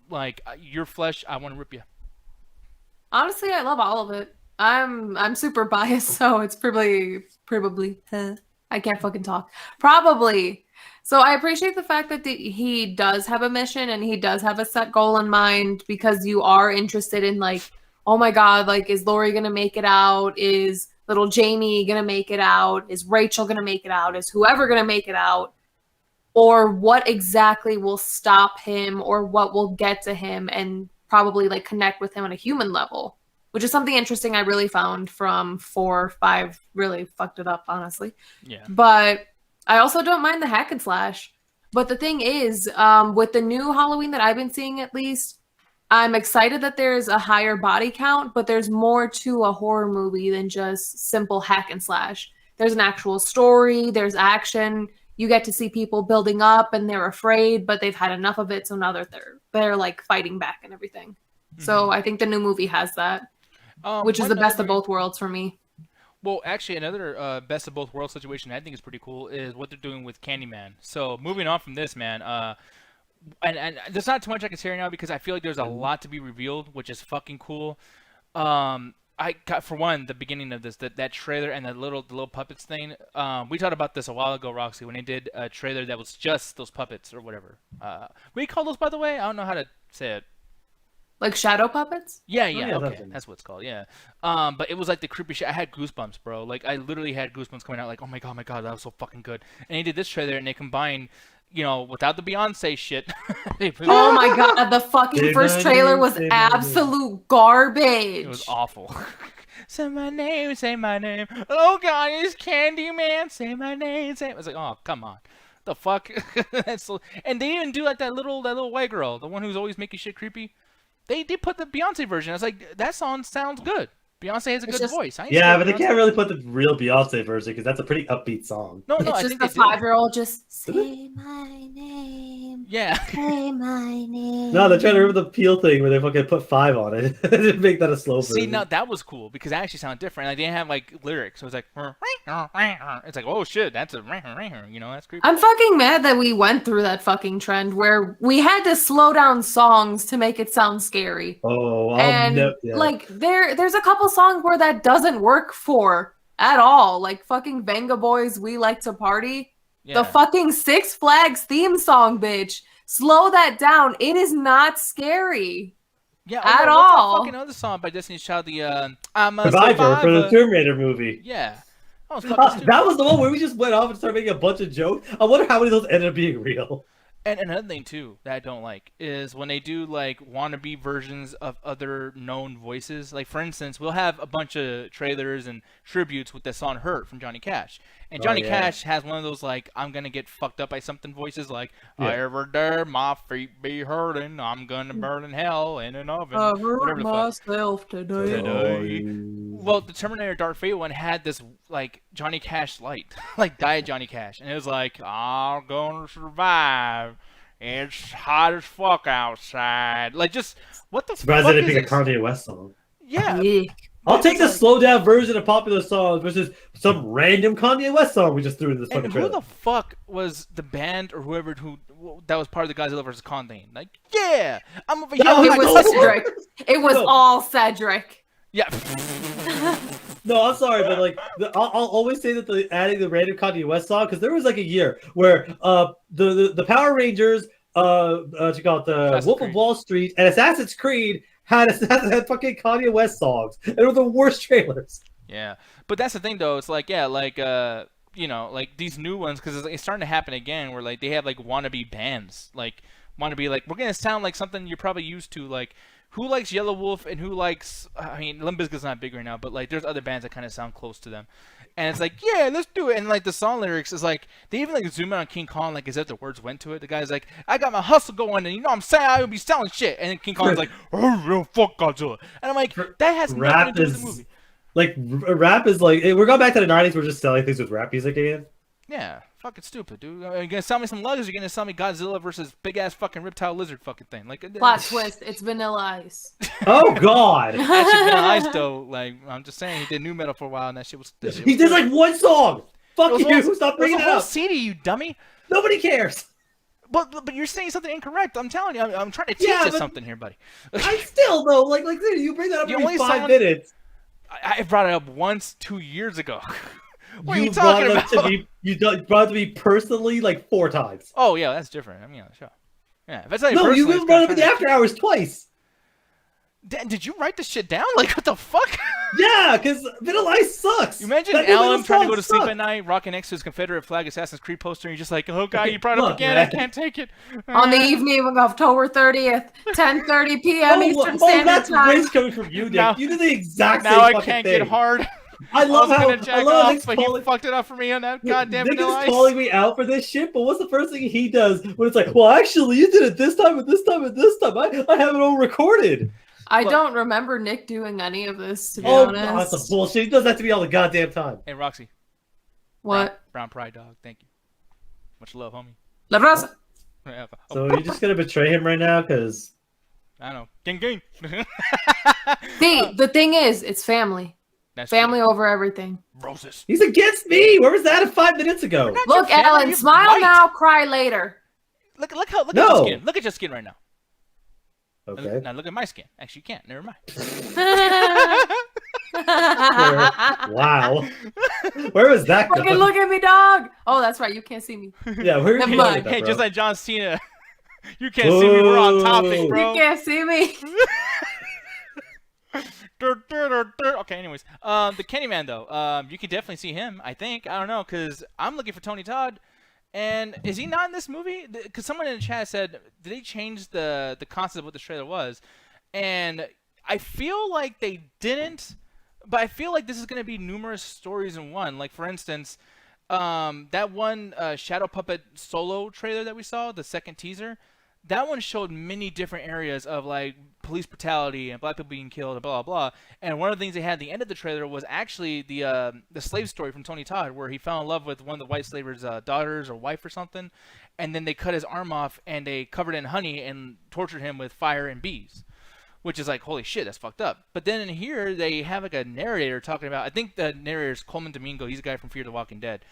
[SPEAKER 2] like, your flesh, I want to rip you?
[SPEAKER 5] Honestly, I love all of it. I'm super biased, so it's probably I can't fucking talk. Probably. So I appreciate the fact that he does have a mission and he does have a set goal in mind, because you are interested in, like, oh my God, like, is Laurie going to make it out? Is little Jamie going to make it out? Is Rachel going to make it out? Is whoever going to make it out? Or what exactly will stop him, or what will get to him and probably, like, connect with him on a human level, which is something interesting I really found from 4, 5, really fucked it up, honestly.
[SPEAKER 2] Yeah.
[SPEAKER 5] But I also don't mind the hack and slash. But the thing is, with the new Halloween that I've been seeing, at least, I'm excited that there's a higher body count, but there's more to a horror movie than just simple hack and slash. There's an actual story, there's action. You get to see people building up and they're afraid, but they've had enough of it, so now they're like fighting back and everything. So I think the new movie has that, which is the best of both worlds for me.
[SPEAKER 2] Well, actually, another best of both worlds situation I think is pretty cool is what they're doing with Candyman. So moving on from this, man, and there's not too much I can say right now because I feel like there's a lot to be revealed, which is fucking cool. I got, for one, the beginning of this, that trailer and the little puppets thing. We talked about this a while ago, Roxy, when they did a trailer that was just those puppets or whatever. What do you call those, by the way? I don't know how to say it.
[SPEAKER 5] Like shadow puppets?
[SPEAKER 2] Yeah,
[SPEAKER 1] yeah,
[SPEAKER 2] okay, that's what it's called. Yeah, but it was like the creepy shit. I had goosebumps, bro. Like I literally had goosebumps coming out. Like, oh my god, that was so fucking good. And they did this trailer and they combined, without the Beyonce shit.
[SPEAKER 5] Oh my god, the fucking first trailer was absolute garbage.
[SPEAKER 2] It was awful. Say my name, say my name. Oh god, it's Candyman. Say my name, say. I was like, oh come on, the fuck. And they even do like that little white girl, the one who's always making shit creepy. They put the Beyonce version. I was like, that song sounds good. Beyonce has a good voice.
[SPEAKER 1] Yeah, but they can't really put the real Beyonce version because that's a pretty upbeat song.
[SPEAKER 2] No,
[SPEAKER 5] it's
[SPEAKER 2] I
[SPEAKER 5] just
[SPEAKER 2] think
[SPEAKER 5] a 5-year-old just say my name.
[SPEAKER 2] Yeah.
[SPEAKER 5] Say my name.
[SPEAKER 1] No, they're trying to remember the Peel thing where they fucking put 5 on it. They didn't make that a slow version.
[SPEAKER 2] See, now that was cool because that actually sounded different. Like, they didn't have like lyrics, so it was like, it's like, oh shit, that's a, that's creepy.
[SPEAKER 5] I'm fucking mad that we went through that fucking trend where we had to slow down songs to make it sound scary.
[SPEAKER 1] Oh,
[SPEAKER 5] like there's a couple songs where that doesn't work for at all. Like fucking Venga Boys, We Like to Party. Yeah. The fucking Six Flags theme song, bitch. Slow that down. It is not scary.
[SPEAKER 2] Yeah,
[SPEAKER 5] at all.
[SPEAKER 2] Fucking other song by Destiny's Child, the I'm a
[SPEAKER 1] Survivor for the Tomb Raider movie.
[SPEAKER 2] Yeah.
[SPEAKER 1] That was the one where we just went off and started making a bunch of jokes. I wonder how many of those ended up being real.
[SPEAKER 2] And another thing too that I don't like is when they do like wannabe versions of other known voices. Like for instance, we'll have a bunch of trailers and tributes with the song "Hurt" from Johnny Cash, and Johnny Cash has one of those like "I'm gonna get fucked up by something" voices, like "I ever dare my feet be hurting, I'm gonna burn in hell in an oven."
[SPEAKER 5] I hurt myself today.
[SPEAKER 2] Well, the Terminator Darth Vader one had this like Johnny Cash light, like Diet Johnny Cash, and it was like, "I'm gonna survive. It's hot as fuck outside." Like, just what the
[SPEAKER 1] fuck? Surprised they didn't pick a Kanye West song.
[SPEAKER 2] Yeah.
[SPEAKER 1] I'll take the slow down version of popular songs versus some random Kanye West song we just threw in this fucking trailer.
[SPEAKER 2] Who the fuck was the band or whoever that was part of the Godzilla vs. Kong thing? Like, yeah, I'm over here.
[SPEAKER 5] It was Cedric. It was all Cedric.
[SPEAKER 2] Yeah.
[SPEAKER 1] No, I'm sorry, but like, I'll always say that adding the random Kanye West song because there was like a year where the Power Rangers, check out the Wolf of Wall Street and Assassin's Creed had fucking Kanye West songs, and they were the worst trailers.
[SPEAKER 2] Yeah, but that's the thing though. It's like like these new ones because it's starting to happen again where like they have like wannabe bands, like wannabe like we're gonna sound like something you're probably used to, like. Who likes Yellow Wolf and who likes? I mean, Limp Bizkit's not big right now, but like, there's other bands that kind of sound close to them, and it's like, yeah, let's do it. And like the song lyrics is like, they even like zoom in on King Kong, like as if the words went to it. The guy's like, I got my hustle going, and I'm saying I will be selling shit, and then King Kong's like, oh, fuck Godzilla, and I'm like, that has nothing to do with the movie.
[SPEAKER 1] Like rap is like we're going back to the '90s. We're just selling things with rap music again.
[SPEAKER 2] Yeah, fucking stupid, dude. Are you gonna sell me some luggage? You're gonna sell me Godzilla versus big ass fucking reptile lizard fucking thing? Like
[SPEAKER 5] plot twist. It's Vanilla Ice.
[SPEAKER 1] Oh God.
[SPEAKER 2] Actually, Vanilla Ice though. Like I'm just saying, he did new metal for a while, and that shit was.
[SPEAKER 1] He did like one song. Fuck you. Stop bringing it up.
[SPEAKER 2] CD, you dummy.
[SPEAKER 1] Nobody cares.
[SPEAKER 2] But you're saying something incorrect. I'm telling you. I'm trying to teach you something here, buddy.
[SPEAKER 1] I still though. Like you bring that up every 5 minutes.
[SPEAKER 2] I brought it up once 2 years ago. What
[SPEAKER 1] you
[SPEAKER 2] are you talking about?
[SPEAKER 1] You brought it to me personally like 4 times.
[SPEAKER 2] Oh yeah, that's different. I mean, on the show. Yeah, if that's not
[SPEAKER 1] no, you brought it up in the after hours twice.
[SPEAKER 2] Did you write this shit down? Like, what the fuck?
[SPEAKER 1] Yeah, because Vanilla Ice sucks.
[SPEAKER 2] You imagine Alan trying to go to sleep at night, rocking next to his Confederate flag Assassin's Creed poster, and you're just like, oh god, you brought it up again. Man. I can't take it.
[SPEAKER 5] On the evening of October 30th, 10:30 p.m. Eastern Standard
[SPEAKER 1] Time. Oh, that's
[SPEAKER 5] Time.
[SPEAKER 1] coming from you, Nick. You did the exact same
[SPEAKER 2] now
[SPEAKER 1] fucking
[SPEAKER 2] I can't
[SPEAKER 1] thing.
[SPEAKER 2] get hard.
[SPEAKER 1] I love
[SPEAKER 2] was
[SPEAKER 1] how
[SPEAKER 2] gonna jack off, but he fucked it up for me on that goddamn
[SPEAKER 1] Nick
[SPEAKER 2] Vanilla
[SPEAKER 1] is
[SPEAKER 2] Ice.
[SPEAKER 1] calling me out for this shit, but what's the first thing he does when it's like, well, actually, you did it this time and this time and this time. I have it all recorded.
[SPEAKER 5] I don't remember Nick doing any of this, to be
[SPEAKER 1] Oh,
[SPEAKER 5] honest.
[SPEAKER 1] God, that's a bullshit. He does that to me all the goddamn time.
[SPEAKER 2] Hey, Roxy.
[SPEAKER 5] What?
[SPEAKER 2] Brown Pride dog. Thank you. Much love, homie.
[SPEAKER 5] La Rosa.
[SPEAKER 1] So are you just gonna betray him right now? Because
[SPEAKER 2] I don't know. Gang.
[SPEAKER 5] See, the thing is, it's family.
[SPEAKER 2] That's
[SPEAKER 5] Family over everything.
[SPEAKER 2] Roses.
[SPEAKER 1] he's against me. Where was that 5 minutes ago?
[SPEAKER 5] Look,
[SPEAKER 2] family,
[SPEAKER 5] Ellen,
[SPEAKER 2] you're
[SPEAKER 5] smile
[SPEAKER 2] white.
[SPEAKER 5] now, cry later.
[SPEAKER 2] Look at
[SPEAKER 1] No.
[SPEAKER 2] your skin. Look at your skin right now.
[SPEAKER 1] Okay.
[SPEAKER 2] Now look at my skin. Actually, you can't. Never mind.
[SPEAKER 1] Wow. Where was that
[SPEAKER 5] Fucking
[SPEAKER 1] going?
[SPEAKER 5] look at me, dog. Oh, that's right. You can't see me.
[SPEAKER 1] Yeah, where are
[SPEAKER 5] Never
[SPEAKER 1] you
[SPEAKER 5] mind.
[SPEAKER 1] going with that,
[SPEAKER 2] Hey,
[SPEAKER 1] bro?
[SPEAKER 2] just like John Cena. You can't see me. We're on topic, bro.
[SPEAKER 5] You can't see me.
[SPEAKER 2] Okay, anyways. The Candyman, though. You can definitely see him, I think. I don't know, because I'm looking for Tony Todd. And is he not in this movie? Because someone in the chat said, did they change the concept of what the trailer was? And I feel like they didn't, but I feel like this is going to be numerous stories in one. Like, for instance, that one Shadow Puppet solo trailer that we saw, the second teaser, that one showed many different areas of, like, police brutality and black people being killed and blah, blah, blah. And one of the things they had at the end of the trailer was actually the slave story from Tony Todd, where he fell in love with one of the white slavers' daughters or wife or something, and then they cut his arm off and they covered it in honey and tortured him with fire and bees, which is like, holy shit, that's fucked up. But then in here, they have like a narrator talking about, I think the narrator is Coleman Domingo, he's a guy from Fear the Walking Dead,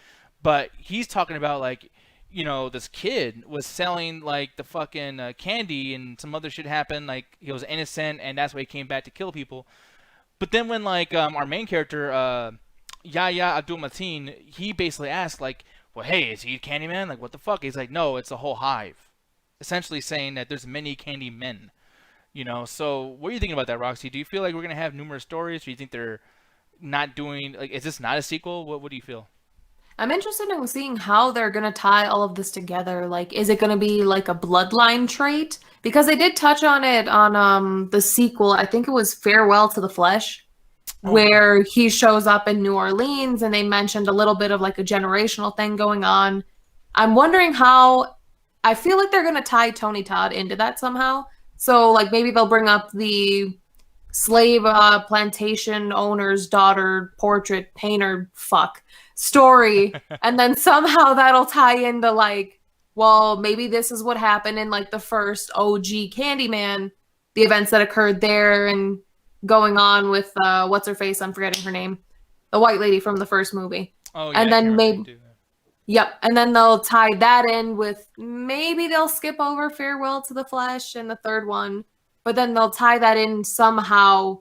[SPEAKER 2] but he's talking about, like, you know, this kid was selling, like, the fucking candy and some other shit happened. Like, he was innocent, and that's why he came back to kill people. But then when, like, our main character, Yahya Abdul-Mateen, he basically asked, like, well, hey, is he Candyman? Like, what the fuck? He's like, no, it's a whole hive. Essentially saying that there's many candy men. You know, so what are you thinking about that, Roxy? Do you feel like we're going to have numerous stories? Or do you think they're not doing, like, is this not a sequel? What do you feel?
[SPEAKER 5] I'm interested in seeing how they're going to tie all of this together. Like, is it going to be like a bloodline trait? Because they did touch on it on the sequel. I think it was Farewell to the Flesh, where he shows up in New Orleans, and they mentioned a little bit of like a generational thing going on. I'm wondering how, I feel like they're going to tie Tony Todd into that somehow. So, like, maybe they'll bring up the slave plantation owner's daughter portrait painter story, and then somehow that'll tie into, like, well, maybe this is what happened in, like, the first OG Candyman, the events that occurred there, and going on with what's her face, I'm forgetting her name, the white lady from the first movie.
[SPEAKER 2] Oh yeah,
[SPEAKER 5] and then maybe and then they'll tie that in with, maybe they'll skip over Farewell to the Flesh and the third one, but then they'll tie that in somehow,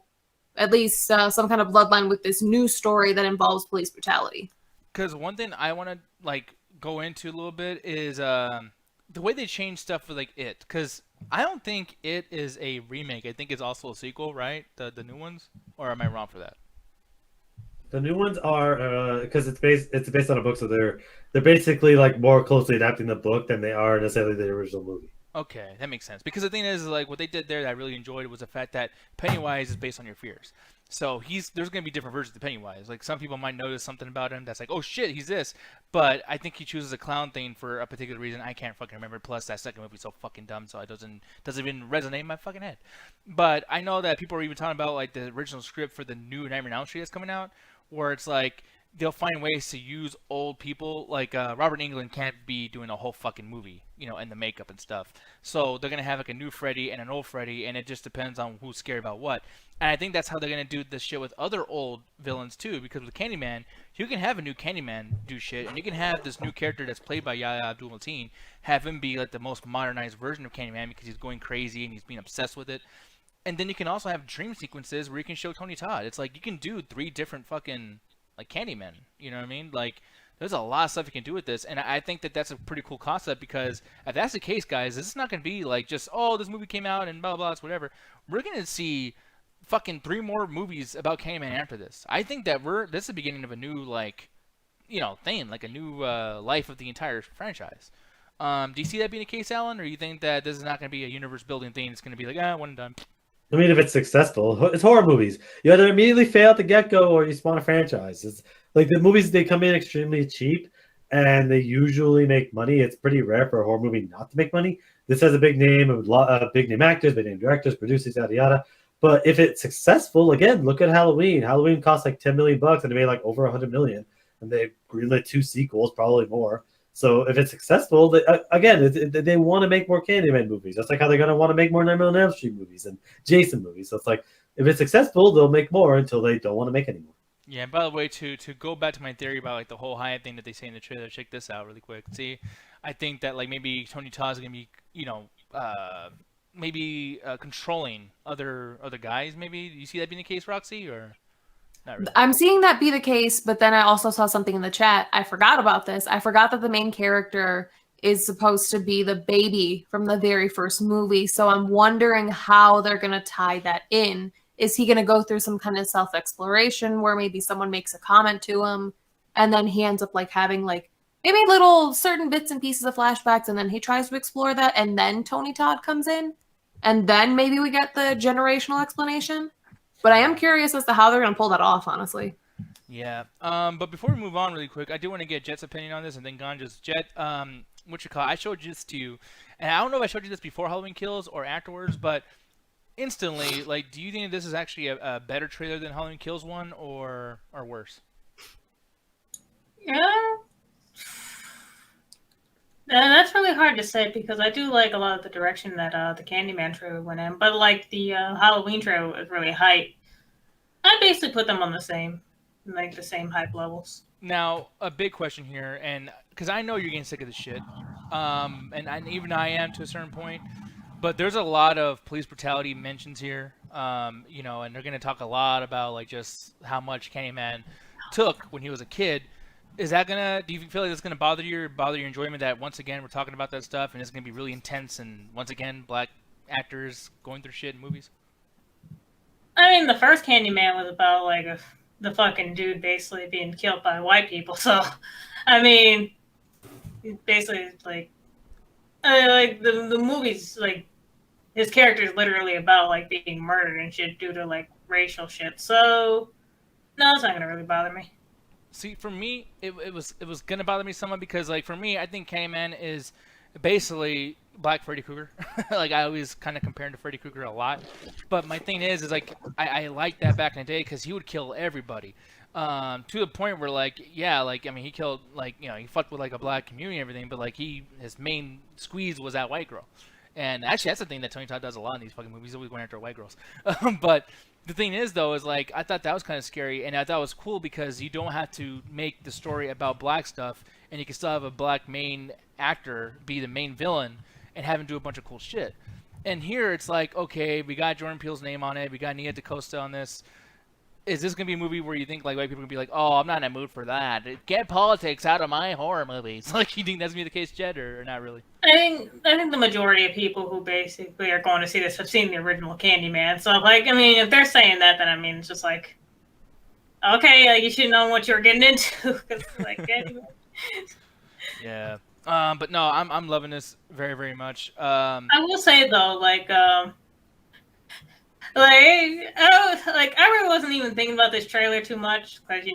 [SPEAKER 5] at least some kind of bloodline with this new story that involves police brutality.
[SPEAKER 2] Because one thing I want to, like, go into a little bit is the way they change stuff for, like, It. Because I don't think It is a remake. I think it's also a sequel, right? The new ones? Or am I wrong for that?
[SPEAKER 1] The new ones are because it's based on a book, so they're basically like more closely adapting the book than they are necessarily the original movie.
[SPEAKER 2] Okay, that makes sense. Because the thing is, like, what they did there that I really enjoyed was the fact that Pennywise is based on your fears. So there's going to be different versions of Pennywise. Like, some people might notice something about him that's like, oh shit, he's this. But I think he chooses a clown thing for a particular reason. I can't fucking remember. Plus, that second movie's so fucking dumb, so it doesn't even resonate in my fucking head. But I know that people are even talking about, like, the original script for the new Nightmare on Elm Street that's coming out, where it's like, they'll find ways to use old people. Like, Robert Englund can't be doing a whole fucking movie, you know, and the makeup and stuff. So they're going to have, like, a new Freddy and an old Freddy, and it just depends on who's scared about what. And I think that's how they're going to do this shit with other old villains, too, because with Candyman, you can have a new Candyman do shit, and you can have this new character that's played by Yahya Abdul-Mateen, have him be, like, the most modernized version of Candyman because he's going crazy and he's being obsessed with it. And then you can also have dream sequences where you can show Tony Todd. It's like, you can do 3 different fucking, like, Candyman, you know what I mean? Like, there's a lot of stuff you can do with this, and I think that that's a pretty cool concept, because if that's the case, guys, this is not going to be like just, oh, this movie came out and blah, blah, it's whatever. We're going to see fucking 3 more movies about Candyman after this. I think that this is the beginning of a new, like, you know, thing, like a new life of the entire franchise. Do you see that being the case, Alan, or you think that this is not going to be a universe-building thing? It's going to be like, one and done?
[SPEAKER 1] I mean, if it's successful, it's horror movies. You either immediately fail at the get-go or you spawn a franchise. It's like the movies, they come in extremely cheap and they usually make money. It's pretty rare for a horror movie not to make money. This has a big name, a lot of big name actors, big name directors, producers, yada yada. But if it's successful, again, look at Halloween. Halloween cost like 10 million bucks and they made like over 100 million, and they greenlit 2 sequels, probably more. So if it's successful, they want to make more Candyman movies. That's like how they're gonna want to make more Nightmare on Elm Street movies and Jason movies. So it's like if it's successful, they'll make more until they don't want to make any more.
[SPEAKER 2] Yeah, and by the way, to go back to my theory about like the whole Hyatt thing that they say in the trailer, check this out really quick. See, I think that like maybe Tony Todd's gonna be, maybe controlling other guys. Maybe do you see that being the case, Roxy, or not really?
[SPEAKER 5] I'm seeing that be the case, but then I also saw something in the chat. I forgot about this. I forgot that the main character is supposed to be the baby from the very first movie. So I'm wondering how they're going to tie that in. Is he going to go through some kind of self-exploration where maybe someone makes a comment to him and then he ends up like having like maybe little certain bits and pieces of flashbacks, and then he tries to explore that, and then Tony Todd comes in, and then maybe we get the generational explanation? But I am curious as to how they're going to pull that off, honestly.
[SPEAKER 2] Yeah. But before we move on really quick, I do want to get Jet's opinion on this, and then Ganja's. Jet, I showed this to you, and I don't know if I showed you this before Halloween Kills or afterwards, but instantly, like, do you think this is actually a better trailer than Halloween Kills 1 or worse?
[SPEAKER 4] Yeah. That's really hard to say because I do like a lot of the direction that the Candyman trailer went in, but like the Halloween trailer was really hype. I basically put them on the same hype levels.
[SPEAKER 2] Now, a big question here, and because I know you're getting sick of this shit, and even I am to a certain point, but there's a lot of police brutality mentions here, and they're going to talk a lot about like just how much Candyman took when he was a kid. Is that do you feel like that's gonna bother your enjoyment that once again we're talking about that stuff and it's gonna be really intense and once again black actors going through shit in movies?
[SPEAKER 4] I mean, the first Candyman was about like the fucking dude basically being killed by white people. So, I mean, basically like the movie's like his character is literally about like being murdered and shit due to like racial shit. So, no, it's not gonna really bother me.
[SPEAKER 2] See, for me, it was gonna bother me somewhat because, like, for me, I think Candyman is basically Black Freddy Krueger. Like, I always kind of compare him to Freddy Krueger a lot. But my thing is like, I liked that back in the day because he would kill everybody. To the point where, like, yeah, like, I mean, he killed, like, he fucked with, like, a black community and everything, but, like, his main squeeze was that white girl. And actually, that's the thing that Tony Todd does a lot in these fucking movies. He's always going after white girls. But the thing is, though, is like I thought that was kind of scary, and I thought it was cool because you don't have to make the story about black stuff, and you can still have a black main actor be the main villain and have him do a bunch of cool shit. And here it's like, okay, we got Jordan Peele's name on it, we got Nia DaCosta on this. Is this gonna be a movie where you think like white people are gonna be like, oh, I'm not in a mood for that. Get politics out of my horror movies. Like, you think that's gonna be the case, Jed, or not really?
[SPEAKER 4] I think the majority of people who basically are going to see this have seen the original Candyman. So, like, I mean, if they're saying that, then I mean, it's just like, okay, like, you should know what you're getting into. Cause, like, anyway.
[SPEAKER 2] Yeah. But no, I'm loving this very, very much.
[SPEAKER 4] I will say though, I really wasn't even thinking about this trailer too much because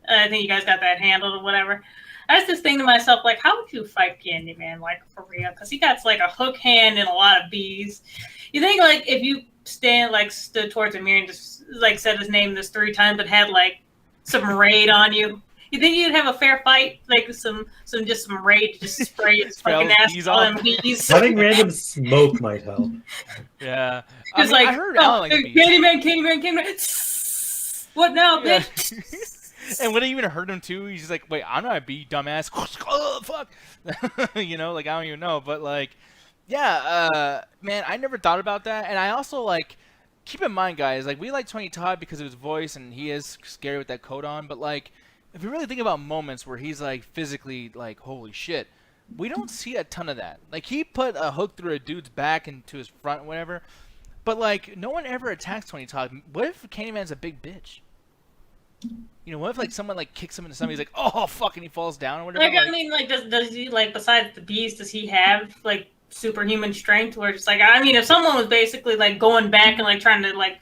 [SPEAKER 4] I think you guys got that handled or whatever. I was just thinking to myself, like, how would you fight Candyman, like, for real? Because he got like a hook hand and a lot of bees. You think like if you stood towards a mirror and just like said his name this 3 times but had like some raid on you? You think you'd have a fair fight? Like some raid to just spray his fucking ass all them bees?
[SPEAKER 1] Having random smoke might help.
[SPEAKER 2] Yeah.
[SPEAKER 4] It's
[SPEAKER 2] I heard Alan like
[SPEAKER 4] Candyman. What now, bitch?
[SPEAKER 2] Yeah. And when I even heard him too, he's just like, wait, I'm not a bee, dumbass. Oh, fuck. Like, I don't even know. But, like, yeah, man, I never thought about that. And I also, like, keep in mind, guys, like, we like Tony Todd because of his voice, and he is scary with that coat on. But, like, if you really think about moments where he's, like, physically, like, holy shit, we don't see a ton of that. Like, he put a hook through a dude's back and to his front, whatever. But, like, no one ever attacks Tony Todd. What if Candyman's a big bitch? What if like someone like kicks him into something? He's like, oh fuck, and he falls down or whatever.
[SPEAKER 4] Like, I mean, like, does he, like, besides the bees, does he have like superhuman strength. Where it's like, I mean, if someone was basically like going back and like trying to like,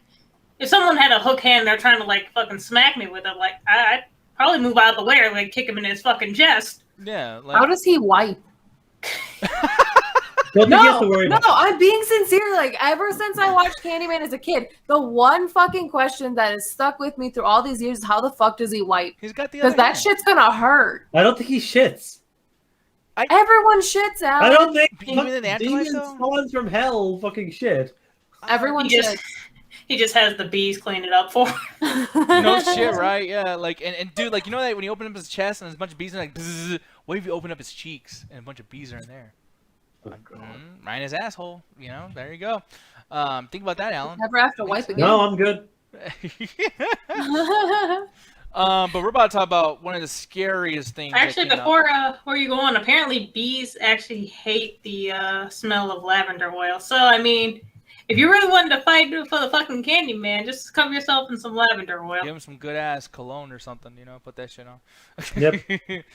[SPEAKER 4] if someone had a hook hand, they're trying to like fucking smack me with it. Like, I'd probably move out of the way or like kick him in his fucking chest.
[SPEAKER 2] Yeah. Like,
[SPEAKER 5] How does he wipe?
[SPEAKER 1] Don't think you have to
[SPEAKER 5] No,
[SPEAKER 1] worry
[SPEAKER 5] no,
[SPEAKER 1] about it.
[SPEAKER 5] I'm being sincere. Like, ever since I watched Candyman as a kid, the one fucking question that has stuck with me through all these years is how the fuck does he wipe?
[SPEAKER 2] he's got the
[SPEAKER 5] Because
[SPEAKER 2] other
[SPEAKER 5] that
[SPEAKER 2] hand.
[SPEAKER 5] shit's gonna hurt.
[SPEAKER 1] I don't think he shits.
[SPEAKER 5] Everyone shits out.
[SPEAKER 1] I don't think
[SPEAKER 2] Even in the afterlife,
[SPEAKER 1] demons
[SPEAKER 2] though?
[SPEAKER 1] spawns from hell fucking shit.
[SPEAKER 5] Everyone
[SPEAKER 4] He
[SPEAKER 5] shits.
[SPEAKER 4] just has the bees clean it up for him.
[SPEAKER 2] No shit, right? Yeah, like, and dude, like, you know that when you open up his chest and there's a bunch of bees and like, bzzz, what if you open up his cheeks and a bunch of bees are in there? Right in his asshole, you know. There you go. Think about that, Alan.
[SPEAKER 5] Never have to wipe again.
[SPEAKER 1] No, I'm good.
[SPEAKER 2] But we're about to talk about one of the scariest things.
[SPEAKER 4] Actually, before you go on, apparently bees actually hate the smell of lavender oil. So, I mean, if you really wanted to fight for the fucking Candyman, just cover yourself in some lavender oil.
[SPEAKER 2] Give him some good ass cologne or something, you know. Put that shit on.
[SPEAKER 1] Yep.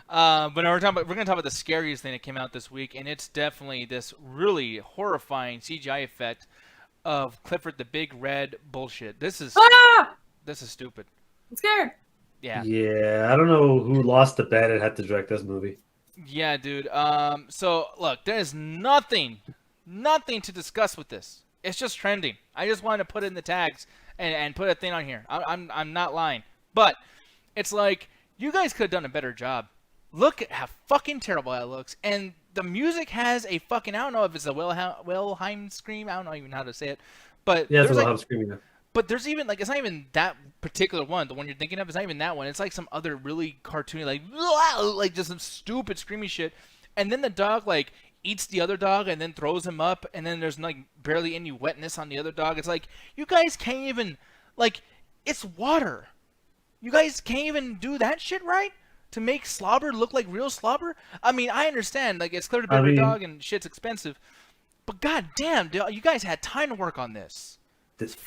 [SPEAKER 2] But we're gonna talk about the scariest thing that came out this week, and it's definitely this really horrifying CGI effect of Clifford the Big Red bullshit. This is stupid.
[SPEAKER 5] I'm scared.
[SPEAKER 2] Yeah.
[SPEAKER 1] Yeah, I don't know who lost the bet and had to direct this movie.
[SPEAKER 2] Yeah, dude. So look, there's nothing to discuss with this. It's just trending. I just wanted to put it in the tags and put a thing on here. I'm not lying, but it's like you guys could have done a better job. Look at how fucking terrible that looks, and the music has a fucking, I don't know if it's a Wilhelm scream. I don't know even how to say it, but
[SPEAKER 1] Yeah, that's
[SPEAKER 2] there's
[SPEAKER 1] what
[SPEAKER 2] like,
[SPEAKER 1] I'm screaming at.
[SPEAKER 2] but there's even like, it's not even that particular one. The one you're thinking of is not even that one. It's like some other really cartoony, like just some stupid screamy shit. And then the dog like eats the other dog and then throws him up, and then there's like barely any wetness on the other dog. It's like you guys can't even, like, it's water. You guys can't even do that shit right to make slobber look like real slobber. I mean, I understand like it's clear to be a dog and shit's expensive, but goddamn, dude, you guys had time to work on this.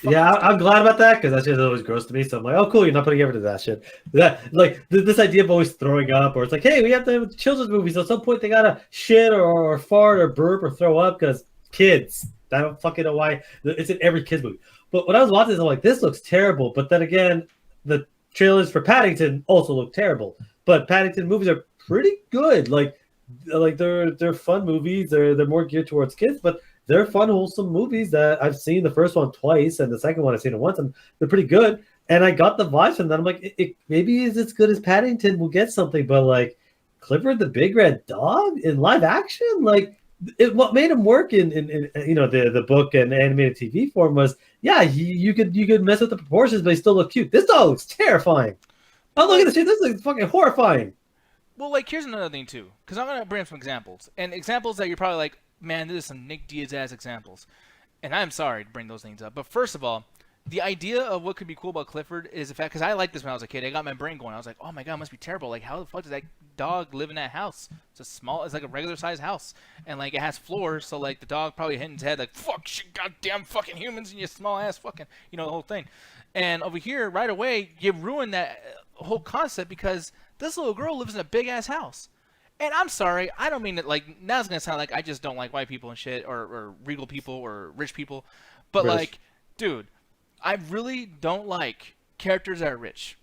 [SPEAKER 1] Yeah, I'm glad about that because that shit is always gross to me. So I'm like, oh, cool, you're not putting effort into that shit. That like this idea of always throwing up, or it's like, hey, we have to have children's movies. At some point, they gotta shit or fart or burp or throw up because kids. I don't fucking know why it's in every kids movie. But when I was watching this, I'm like, this looks terrible. But then again, the trailers for Paddington also look terrible. But Paddington movies are pretty good. Like they're fun movies. They're more geared towards kids, but they're fun, wholesome movies that I've seen the first one twice, and the second one I've seen it once, and they're pretty good. And I got the vibes from that. I'm like, it maybe is as good as Paddington. We'll get something, but like Clifford the Big Red Dog in live action, like what made him work in you know the book and animated TV form was you could mess with the proportions, but he still looked cute. This dog looks terrifying. Oh, look at this shit. This is fucking horrifying.
[SPEAKER 2] Well, like, here's another thing, too. Because I'm going to bring up some examples. And examples that you're probably like, man, this is some Nick Diaz-ass examples. And I'm sorry to bring those things up. But first of all, the idea of what could be cool about Clifford is the fact, because I liked this when I was a kid. I got my brain going. I was like, oh, my God, it must be terrible. Like, how the fuck does that dog live in that house? It's like a regular-sized house. And, like, it has floors, so, like, the dog probably hitting his head like, fuck, shit, goddamn fucking humans and you small-ass fucking, you know, the whole thing. And over here, right away, you ruin that whole concept because this little girl lives in a big-ass house. And I'm sorry, I don't mean that, like, now it's going to sound like I just don't like white people and shit, or regal people, or rich people. But, like, dude, I really don't like characters that are rich.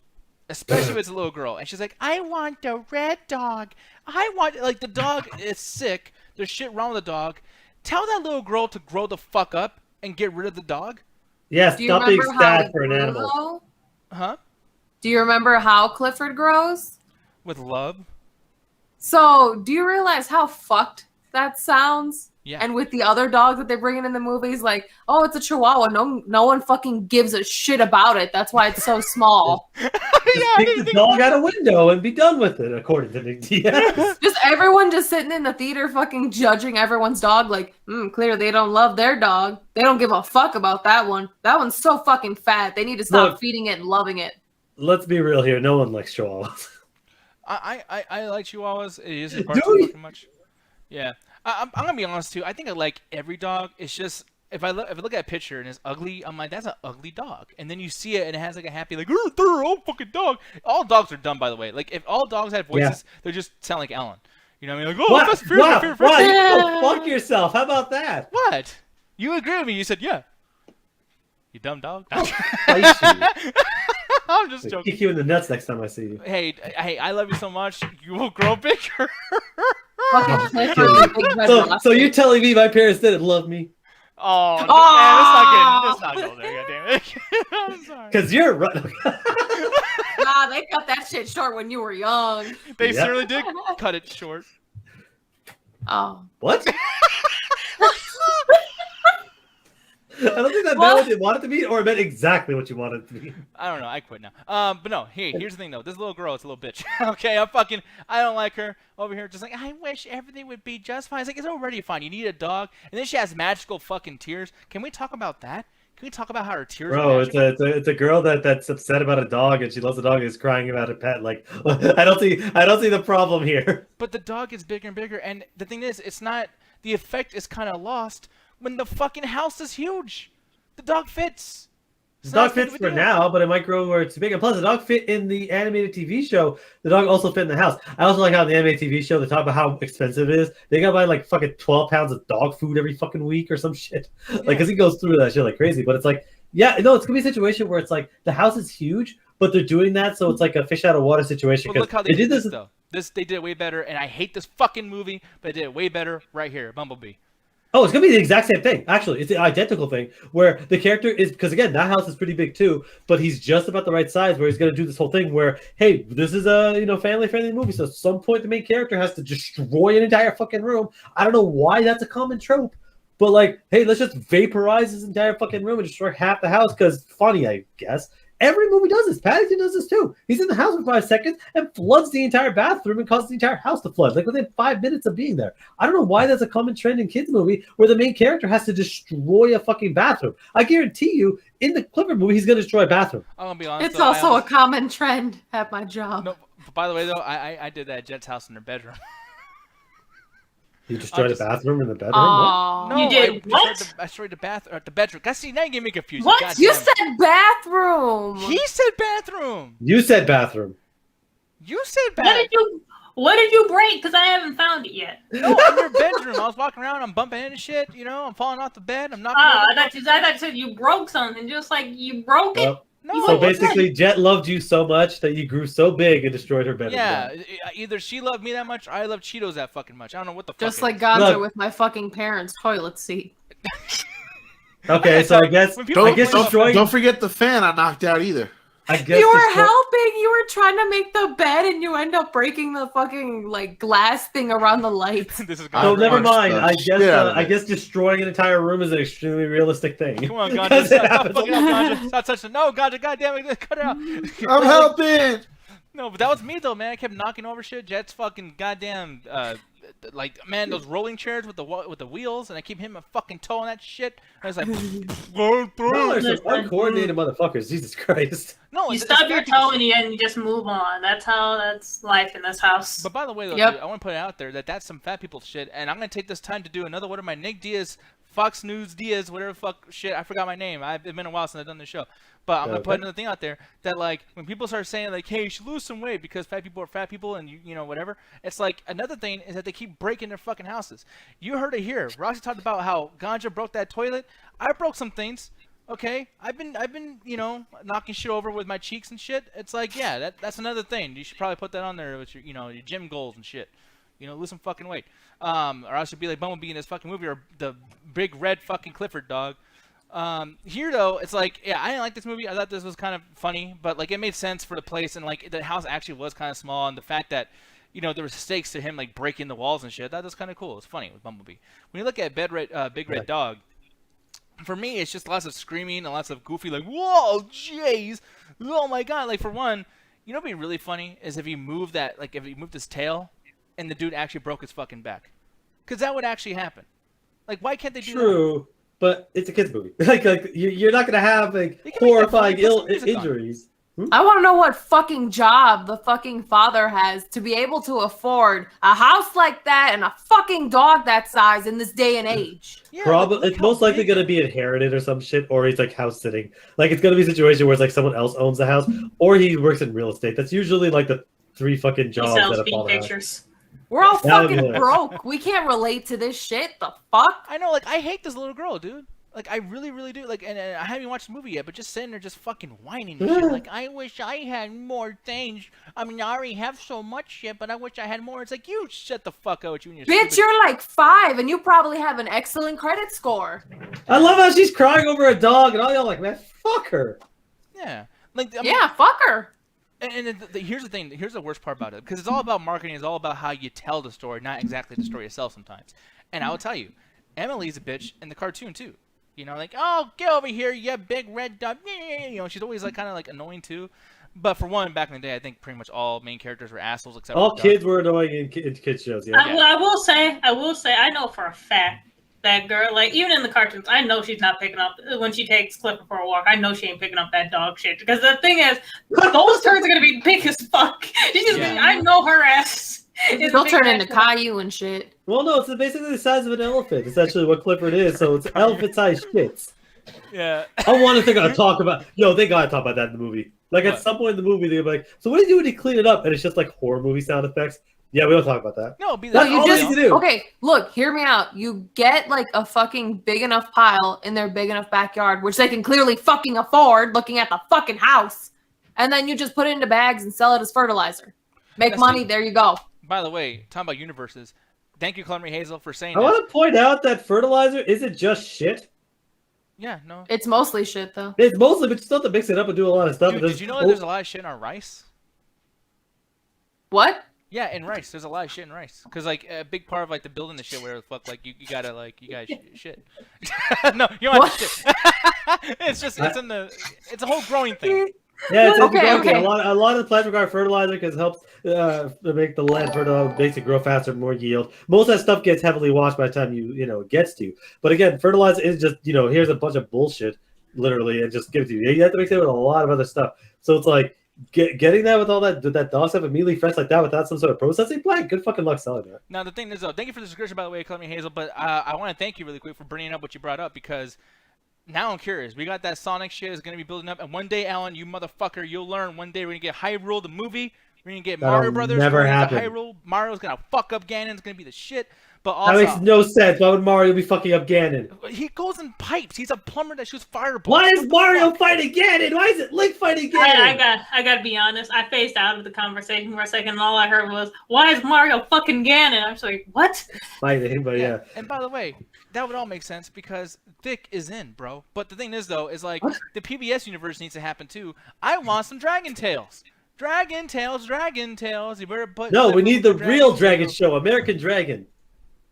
[SPEAKER 2] Especially if it's a little girl. And she's like, I want the red dog. Like, the dog is sick. There's shit wrong with the dog. Tell that little girl to grow the fuck up and get rid of the dog.
[SPEAKER 1] Yeah, stop being sad for an animal.
[SPEAKER 5] Though?
[SPEAKER 2] Huh?
[SPEAKER 5] Do you remember how Clifford grows?
[SPEAKER 2] With love?
[SPEAKER 5] So, do you realize how fucked that sounds?
[SPEAKER 2] Yeah.
[SPEAKER 5] And with the other dogs that they're bringing in the movies, like, oh, it's a Chihuahua. No one fucking gives a shit about it. That's why it's so small.
[SPEAKER 1] Just kick the dog out a window and be done with it, according to Nick Diaz.
[SPEAKER 5] Just everyone just sitting in the theater fucking judging everyone's dog like, clearly they don't love their dog. They don't give a fuck about that one. That one's so fucking fat. They need to stop feeding it and loving it.
[SPEAKER 1] Let's be real here. No one likes Chihuahuas.
[SPEAKER 2] I like Chihuahuas. It is a pretty much. Yeah. I'm gonna be honest too. I think I like every dog. It's just if I look at a picture and it's ugly, I'm like, that's an ugly dog. And then you see it and it has like a happy like, they're all fucking dog. All dogs are dumb, by the way. Like if all dogs had voices, they just sound like Ellen. You know what I mean? Like, oh,
[SPEAKER 1] What?
[SPEAKER 2] Fast and Furious, my favorite franchise.
[SPEAKER 1] Go fuck yourself. How about that?
[SPEAKER 2] What? You agree with me? You said yeah. You dumb dog.
[SPEAKER 1] Spicy.
[SPEAKER 2] I'm just joking.
[SPEAKER 1] Kick you in the nuts next time I see you.
[SPEAKER 2] Hey, I love you so much. You will grow bigger.
[SPEAKER 5] Fucking Clifford, big red rock.
[SPEAKER 1] So you're telling me my parents didn't love me?
[SPEAKER 2] Oh, man, let's not go there. Goddamn it. I'm sorry.
[SPEAKER 1] Because you're right.
[SPEAKER 5] Nah, they cut that shit short when you were young.
[SPEAKER 2] They certainly did cut it short.
[SPEAKER 5] Oh.
[SPEAKER 1] What? I don't think that meant what you wanted it to be, or it meant exactly what you wanted it to be.
[SPEAKER 2] I don't know. I quit now. But no. Hey, here's the thing though. This little girl, it's a little bitch. Okay, I don't like her over here. Just like I wish everything would be just fine. It's like it's already fine. You need a dog, and then she has magical fucking tears. Can we talk about that? Can we talk about how her tears?
[SPEAKER 1] Bro, it's a girl that's upset about a dog, and she loves the dog and is crying about a pet. Like I don't see the problem here.
[SPEAKER 2] But the dog gets bigger and bigger, and the thing is, it's not. The effect is kind of lost when the fucking house is huge. The dog fits.
[SPEAKER 1] The dog fits for now, but it might grow where it's big. And plus, the dog fit in the animated TV show. The dog also fit in the house. I also like how in the animated TV show they talk about how expensive it is. They gotta buy like fucking 12 pounds of dog food every fucking week or some shit. Yeah. Like, because he goes through that shit like crazy. But it's like, yeah, no, it's gonna be a situation where it's like the house is huge, but they're doing that, so it's like a fish out of water situation.
[SPEAKER 2] But look how they did this though. They did it way better, and I hate this fucking movie, but they did it way better right here, Bumblebee.
[SPEAKER 1] Oh, it's gonna be the exact same thing. Actually, it's the identical thing where the character is, because again, that house is pretty big too, but he's just about the right size where he's gonna do this whole thing where, hey, this is a family-friendly movie, so at some point the main character has to destroy an entire fucking room. I don't know why that's a common trope, but like, hey, let's just vaporize this entire fucking room and destroy half the house because funny, I guess. Every movie does this. Paddington does this too. He's in the house for 5 seconds and floods the entire bathroom and causes the entire house to flood, like within 5 minutes of being there. I don't know why that's a common trend in kids' movie where the main character has to destroy a fucking bathroom. I guarantee you, in the Clifford movie, he's going to destroy a bathroom.
[SPEAKER 2] I'm gonna be honest.
[SPEAKER 5] It's also a common trend at my job.
[SPEAKER 2] No, by the way, though, I did that at Jet's house in their bedroom.
[SPEAKER 1] You destroyed a bathroom in the bedroom?
[SPEAKER 2] No,
[SPEAKER 4] you did what?
[SPEAKER 2] I destroyed the bedroom. Guys, see, now you get me confused.
[SPEAKER 4] What?
[SPEAKER 2] God
[SPEAKER 5] You
[SPEAKER 2] damn.
[SPEAKER 5] said bathroom.
[SPEAKER 2] He said bathroom.
[SPEAKER 1] You said bathroom.
[SPEAKER 2] You said bathroom.
[SPEAKER 4] What did you break? Because I haven't found it yet.
[SPEAKER 2] No, in your bedroom. I was walking around. I'm bumping into shit. I'm falling off the bed. I'm not.
[SPEAKER 4] I thought you said you broke something. Just like you broke it.
[SPEAKER 2] No.
[SPEAKER 1] So basically, Jet loved you so much that you grew so big and destroyed her bedroom.
[SPEAKER 2] Yeah, either she loved me that much, or I loved Cheetos that fucking much. I don't know what the fuck.
[SPEAKER 5] Just like Ganja with my fucking parents' toilet seat.
[SPEAKER 1] Okay, so I guess destroying.
[SPEAKER 3] Don't forget the fan I knocked out either.
[SPEAKER 1] I guess
[SPEAKER 5] You were helping. You were trying to make the bed, and you end up breaking the fucking like glass thing around the lights.
[SPEAKER 2] This is
[SPEAKER 1] So never mind. I
[SPEAKER 3] Yeah.
[SPEAKER 1] guess destroying an entire room is an extremely realistic thing.
[SPEAKER 2] Come on, Ganja, stop fucking up, Ganja. Stop touching. No, Ganja, goddamn it, cut it out.
[SPEAKER 3] I'm helping.
[SPEAKER 2] No, but that was me though, man. I kept knocking over shit. Jet's fucking goddamn, those rolling chairs with the wheels, and I keep hitting my fucking toe on that shit. And I was like,
[SPEAKER 1] No, there's some uncoordinated motherfuckers. Jesus Christ.
[SPEAKER 2] no,
[SPEAKER 4] You
[SPEAKER 2] it's
[SPEAKER 4] stub your
[SPEAKER 2] practical
[SPEAKER 4] toe
[SPEAKER 2] shit.
[SPEAKER 4] and you just move on. That's life in this house.
[SPEAKER 2] But by the way, though,
[SPEAKER 5] Yep.
[SPEAKER 2] dude, I want to put it out there that that's some fat people shit, and I'm gonna take this time to do another one of my Nick Diaz, Fox News Diaz, whatever fuck shit. I forgot my name. It's been a while since I've done the show. But I'm gonna put another thing out there that like when people start saying like, hey, you should lose some weight because fat people are fat people and you know whatever. It's like another thing is that they keep breaking their fucking houses. You heard it here. Roxy talked about how Ganja broke that toilet. I broke some things. Okay, I've been knocking shit over with my cheeks and shit. It's like, yeah, that's another thing. You should probably put that on there with your your gym goals and shit. Lose some fucking weight. Or I should be like Bumblebee in this fucking movie or the big red fucking Clifford dog. Here though, it's like, yeah, I didn't like this movie. I thought this was kind of funny, but like it made sense for the place and like the house actually was kind of small and the fact that there were stakes to him like breaking the walls and shit. That was kind of cool. It's funny with Bumblebee. When you look at Big Red Dog, for me it's just lots of screaming and lots of goofy like, whoa, jeez, oh my god. Like for one, what'd be really funny is if he moved his tail and the dude actually broke his fucking back, because that would actually happen. Like why can't they do that?
[SPEAKER 1] True. But it's a kids movie. Like you're not gonna have like horrifying injuries.
[SPEAKER 5] I want to know what fucking job the fucking father has to be able to afford a house like that and a fucking dog that size in this day and age.
[SPEAKER 2] Yeah,
[SPEAKER 1] Probably it's most likely gonna be inherited or some shit, or he's like house sitting. Like it's gonna be a situation where it's like someone else owns the house, or he works in real estate. That's usually like the 3 fucking jobs
[SPEAKER 4] He sells
[SPEAKER 1] that a
[SPEAKER 4] feet
[SPEAKER 1] father has.
[SPEAKER 4] pictures.
[SPEAKER 5] We're all
[SPEAKER 1] That would be
[SPEAKER 5] fucking
[SPEAKER 1] hilarious.
[SPEAKER 5] broke. We can't relate to this shit. The fuck?
[SPEAKER 2] I know, like, I hate this little girl, dude. Like, I really, really do. Like, and I haven't even watched the movie yet, but just sitting there just fucking whining and shit. Like, I wish I had more things. I mean, I already have so much shit, but I wish I had more. It's like, you shut the fuck up with you and your
[SPEAKER 5] Bitch,
[SPEAKER 2] stupid...
[SPEAKER 5] you're like 5 and you probably have an excellent credit score.
[SPEAKER 1] I love how she's crying over a dog, and all y'all like, man, fuck her.
[SPEAKER 2] Yeah. Like, I mean,
[SPEAKER 5] Yeah, fuck her.
[SPEAKER 2] And here's the thing. Here's the worst part about it. Because it's all about marketing. It's all about how you tell the story, not exactly the story itself sometimes. And I will tell you, Emily's a bitch in the cartoon, too. You know, like, oh, get over here, you big red dog. You know, she's always like kind of like annoying too. But for one, back in the day, I think pretty much all main characters were assholes except
[SPEAKER 1] All
[SPEAKER 2] for the
[SPEAKER 1] kids were annoying in kids shows. Yeah.
[SPEAKER 4] I will say, I know for a fact that girl, like even in the cartoons, I know she's not picking up when she takes Clifford for a walk. I know she ain't picking up that dog shit because the thing is, those turds are gonna be big as fuck. I know her ass.
[SPEAKER 5] They'll turn into Caillou and shit.
[SPEAKER 1] Well, no, it's basically the size of an elephant. It's actually what Clifford is, so it's elephant-sized shits.
[SPEAKER 2] Yeah.
[SPEAKER 1] I wonder if they're gonna talk about. Yo, they gotta talk about that in the movie. Like
[SPEAKER 2] What?
[SPEAKER 1] at some point in the movie, they're like, "So what do you do when you clean it up?" And it's just like horror movie sound effects. Yeah, we don't talk about that.
[SPEAKER 2] No, be
[SPEAKER 1] That's
[SPEAKER 2] that.
[SPEAKER 1] all
[SPEAKER 5] just-
[SPEAKER 1] they do.
[SPEAKER 5] Okay, look, hear me out. You get like a fucking big enough pile in their big enough backyard, which they can clearly fucking afford looking at the fucking house. And then you just put it into bags and sell it as fertilizer. Make
[SPEAKER 2] That's
[SPEAKER 5] money,
[SPEAKER 2] the-
[SPEAKER 5] there you go.
[SPEAKER 2] By the way, talking about universes, thank you, Clemmy Hazel, for saying
[SPEAKER 1] I
[SPEAKER 2] that.
[SPEAKER 1] want to point out that fertilizer isn't just shit.
[SPEAKER 2] Yeah, no.
[SPEAKER 5] It's mostly shit though.
[SPEAKER 1] It's mostly, but you still have to mix it up and do a lot of stuff.
[SPEAKER 2] Dude,
[SPEAKER 1] There's-
[SPEAKER 2] did you know that there's a lot of shit in our rice?
[SPEAKER 5] What?
[SPEAKER 2] Yeah, in rice. There's a lot of shit in rice. Because, like, a big part of, like, the building the shit, where the fuck, like, you gotta, like, you guys shit. No, you don't have to shit. It's a whole growing thing.
[SPEAKER 1] Yeah, it's
[SPEAKER 5] Okay,
[SPEAKER 1] okay.
[SPEAKER 5] okay.
[SPEAKER 1] A lot of the plants require fertilizer because it helps to make the land fertile, makes it grow faster, more yield. Most of that stuff gets heavily washed by the time it gets to you. But again, fertilizer is just here's a bunch of bullshit, literally, and just give it to you. You have to mix it with a lot of other stuff. So it's like getting that with all that dog stuff immediately fresh like that without some sort of processing plant. Good fucking luck selling that.
[SPEAKER 2] Now, the thing is, though, thank you for the description, by the way, Clemmy Hazel, but I want to thank you really quick for bringing up what you brought up, because now I'm curious. We got that Sonic shit is going to be building up, and one day, Alan, you motherfucker, you'll learn one day we're going to get Hyrule, the movie. We're going to get
[SPEAKER 1] That'll
[SPEAKER 2] Mario Brothers.
[SPEAKER 1] never
[SPEAKER 2] We're gonna
[SPEAKER 1] happen.
[SPEAKER 2] get Hyrule. Mario's going to fuck up Ganon. It's going to be the shit. But
[SPEAKER 1] That
[SPEAKER 2] also,
[SPEAKER 1] makes no sense. Why would Mario be fucking up Ganon?
[SPEAKER 2] he goes in pipes. He's a plumber that shoots fireballs.
[SPEAKER 1] Why is
[SPEAKER 2] What the
[SPEAKER 1] Mario
[SPEAKER 2] fuck?
[SPEAKER 1] fighting Ganon? Why is it Link fighting Ganon?
[SPEAKER 4] I gotta be honest. I phased out of the conversation for a second, and all I heard was, "Why is Mario fucking Ganon?" I was like, "What?"
[SPEAKER 1] Fighting, but yeah.
[SPEAKER 2] And by the way, that would all make sense because Thick is in, bro. But the thing is, though, is like
[SPEAKER 1] What?
[SPEAKER 2] the PBS universe needs to happen too. I want some Dragon Tales. Dragon Tales, Dragon Tales. You better put.
[SPEAKER 1] No, we need the real Dragon
[SPEAKER 2] Tales.
[SPEAKER 1] show, American Dragon.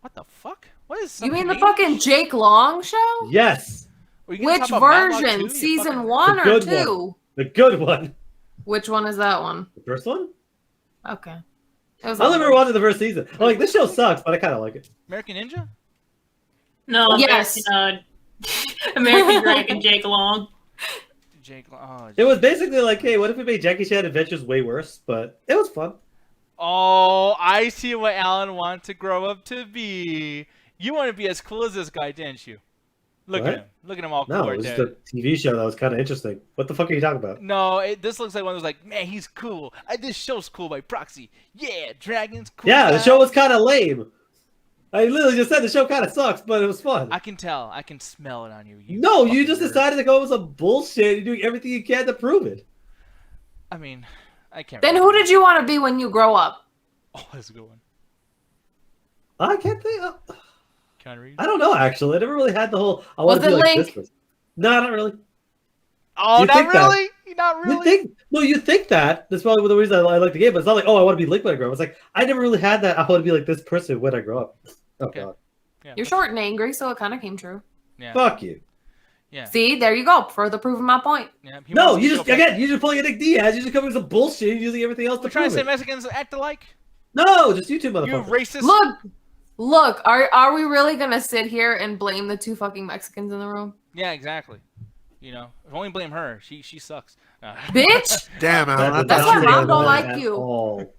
[SPEAKER 2] What the fuck? What is?
[SPEAKER 5] You mean the
[SPEAKER 2] Canadian
[SPEAKER 5] fucking
[SPEAKER 2] shit?
[SPEAKER 5] Jake Long show?
[SPEAKER 1] Yes,
[SPEAKER 2] Are you gonna
[SPEAKER 5] Which
[SPEAKER 2] talk about Matlock
[SPEAKER 5] version?
[SPEAKER 2] too, you
[SPEAKER 5] Season
[SPEAKER 2] fucking-
[SPEAKER 5] 1
[SPEAKER 1] The
[SPEAKER 5] or
[SPEAKER 1] good
[SPEAKER 5] 2?
[SPEAKER 1] the good one.
[SPEAKER 5] Which one is that one?
[SPEAKER 1] The first one?
[SPEAKER 5] Okay. It was
[SPEAKER 1] I only remember watching the first season. I'm like, this show sucks, but I kind of like it.
[SPEAKER 2] American Ninja?
[SPEAKER 4] No,
[SPEAKER 5] Yes.
[SPEAKER 4] American Dragon Jake Long.
[SPEAKER 2] Jake. Oh,
[SPEAKER 1] It was basically like, hey, what if we made Jackie Chan Adventures way worse? But it was fun.
[SPEAKER 2] Oh, I see what Alan wants to grow up to be. You want to be as cool as this guy, didn't you? Look
[SPEAKER 1] What?
[SPEAKER 2] at him. Look at him all cool
[SPEAKER 1] No, it
[SPEAKER 2] right
[SPEAKER 1] was
[SPEAKER 2] there.
[SPEAKER 1] just a TV show that was kind of interesting. What the fuck are you talking about?
[SPEAKER 2] No, this looks like one of those like, man, he's cool. This show's cool by proxy. Yeah, dragons cool.
[SPEAKER 1] Yeah, the
[SPEAKER 2] guy.
[SPEAKER 1] show was kind of lame. I literally just said the show kind of sucks, but it was fun.
[SPEAKER 2] I can tell. I can smell it on you.
[SPEAKER 1] No, you
[SPEAKER 2] fucking
[SPEAKER 1] just
[SPEAKER 2] nerd.
[SPEAKER 1] decided to go with some bullshit. You're doing everything you can to prove it.
[SPEAKER 2] I mean, I can't.
[SPEAKER 5] Then
[SPEAKER 2] remember.
[SPEAKER 5] who did you want to be when you grow up?
[SPEAKER 2] Oh, that's a good one.
[SPEAKER 1] I can't think.
[SPEAKER 2] Keanu Reeves.
[SPEAKER 1] I don't know, actually. I never really had the whole. I want
[SPEAKER 5] Was
[SPEAKER 1] to be
[SPEAKER 5] it
[SPEAKER 1] like
[SPEAKER 5] Link?
[SPEAKER 1] this person. No, not really.
[SPEAKER 2] Oh,
[SPEAKER 1] You
[SPEAKER 2] not
[SPEAKER 1] think that?
[SPEAKER 2] really. Not really.
[SPEAKER 1] You think? No, you think that. That's probably the reason I like the game. But it's not like, oh, I want to be Link when I grow up. It's like I never really had that. I want to be like this person when I grow up. Oh
[SPEAKER 2] Okay.
[SPEAKER 1] god.
[SPEAKER 2] Yeah,
[SPEAKER 5] You're short and angry, so it kind of came true.
[SPEAKER 2] Yeah.
[SPEAKER 1] Fuck you.
[SPEAKER 2] Yeah.
[SPEAKER 5] See, there you go. Further proving my point.
[SPEAKER 2] Yeah. He
[SPEAKER 1] No,
[SPEAKER 2] wants
[SPEAKER 1] you
[SPEAKER 2] to
[SPEAKER 1] just
[SPEAKER 2] show
[SPEAKER 1] again, you're just pulling a Nick Diaz. You're just coming with some bullshit, using everything else
[SPEAKER 2] We're
[SPEAKER 1] to
[SPEAKER 2] trying to
[SPEAKER 1] prove
[SPEAKER 2] say
[SPEAKER 1] it.
[SPEAKER 2] Mexicans act alike.
[SPEAKER 1] No, just you two
[SPEAKER 2] You
[SPEAKER 1] motherfuckers.
[SPEAKER 2] racist.
[SPEAKER 5] Look. Are we really gonna sit here and blame the two fucking Mexicans in the room?
[SPEAKER 2] Yeah, exactly. You know, only blame her. She sucks.
[SPEAKER 5] Bitch!
[SPEAKER 3] Damn, Alan. I
[SPEAKER 5] That's
[SPEAKER 3] thought
[SPEAKER 5] why
[SPEAKER 3] you
[SPEAKER 5] Mom
[SPEAKER 3] were
[SPEAKER 5] don't
[SPEAKER 3] better
[SPEAKER 5] like
[SPEAKER 3] than that.
[SPEAKER 5] you.
[SPEAKER 1] Oh.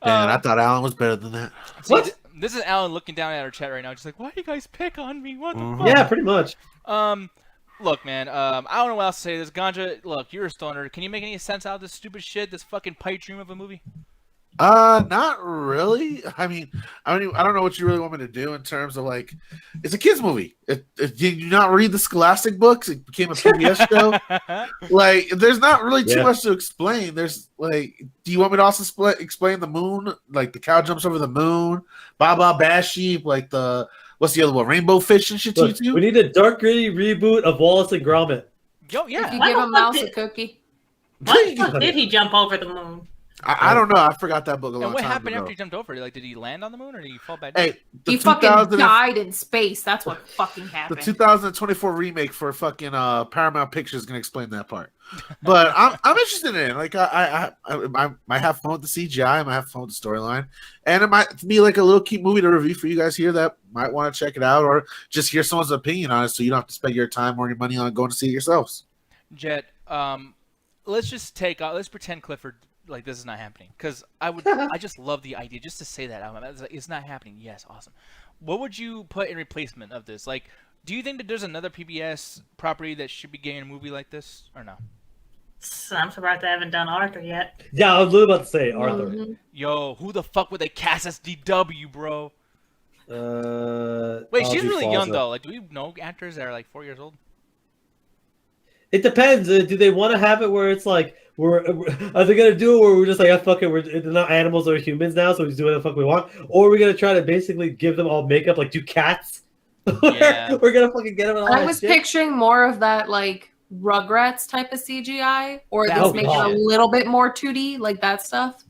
[SPEAKER 3] Man, I thought Alan was better than that.
[SPEAKER 1] What?
[SPEAKER 2] This is Alan looking down at our chat right now, just like, why do you guys pick on me? What the
[SPEAKER 3] Mhm.
[SPEAKER 2] fuck?
[SPEAKER 1] Yeah, pretty much.
[SPEAKER 2] Look, man. I don't know what else to say. This Ganja. Look, you're a stoner. Can you make any sense out of this stupid shit? This fucking pipe dream of a movie?
[SPEAKER 3] Not really. I don't know what you really want me to do in terms of like, it's a kids movie. Did you not read the Scholastic books? It became a PBS show. Like, there's not really too much to explain. There's like, do you want me to also explain the moon? Like the cow jumps over the moon, Baba Bash Sheep, like what's the other one? Rainbow Fish and shit.
[SPEAKER 1] Look, we need a dark gritty reboot of Wallace and Gromit.
[SPEAKER 2] Yo, yeah.
[SPEAKER 5] If you give a mouse a cookie.
[SPEAKER 4] Why the fuck did he jump over the moon?
[SPEAKER 3] I don't know. I forgot that book a long time ago.
[SPEAKER 2] And what happened after he jumped over? Like, did he land on the moon or did he fall back?
[SPEAKER 3] Hey,
[SPEAKER 5] he fucking died in space. That's what fucking happened.
[SPEAKER 3] The 2024 remake for fucking Paramount Pictures is gonna explain that part. But I'm interested in it. Like I might have fun with the CGI. I might have fun with the storyline, and it might be like a little cute movie to review for you guys here that might want to check it out or just hear someone's opinion on it, so you don't have to spend your time or your money on going to see it yourselves.
[SPEAKER 2] Jet, let's just let's pretend Clifford. Like, this is not happening, because I just love the idea just to say that out loud. It's not happening. Yes, awesome. What would you put in replacement of this? Like, do you think that there's another PBS property that should be getting a movie like this or no?
[SPEAKER 4] I'm surprised they haven't done Arthur yet.
[SPEAKER 1] Yeah, I was literally about to say Arthur.
[SPEAKER 5] Mm-hmm.
[SPEAKER 2] Yo, who the fuck would they cast as DW, bro? Wait, she's really young though. Like, do we know actors that are like 4 years old?
[SPEAKER 1] It depends. Do they want to have it where it's like are they gonna do it where we're just like, fuck it, they're not animals or humans now, so we just do whatever the fuck we want, or are we gonna try to basically give them all makeup like do cats?
[SPEAKER 2] Yeah.
[SPEAKER 1] We're gonna fucking get them. All
[SPEAKER 5] I was picturing more of that like Rugrats type of CGI, or
[SPEAKER 2] That
[SPEAKER 5] just
[SPEAKER 2] would
[SPEAKER 5] make
[SPEAKER 2] be
[SPEAKER 5] it a
[SPEAKER 2] shit.
[SPEAKER 5] little bit more 2D, like that stuff.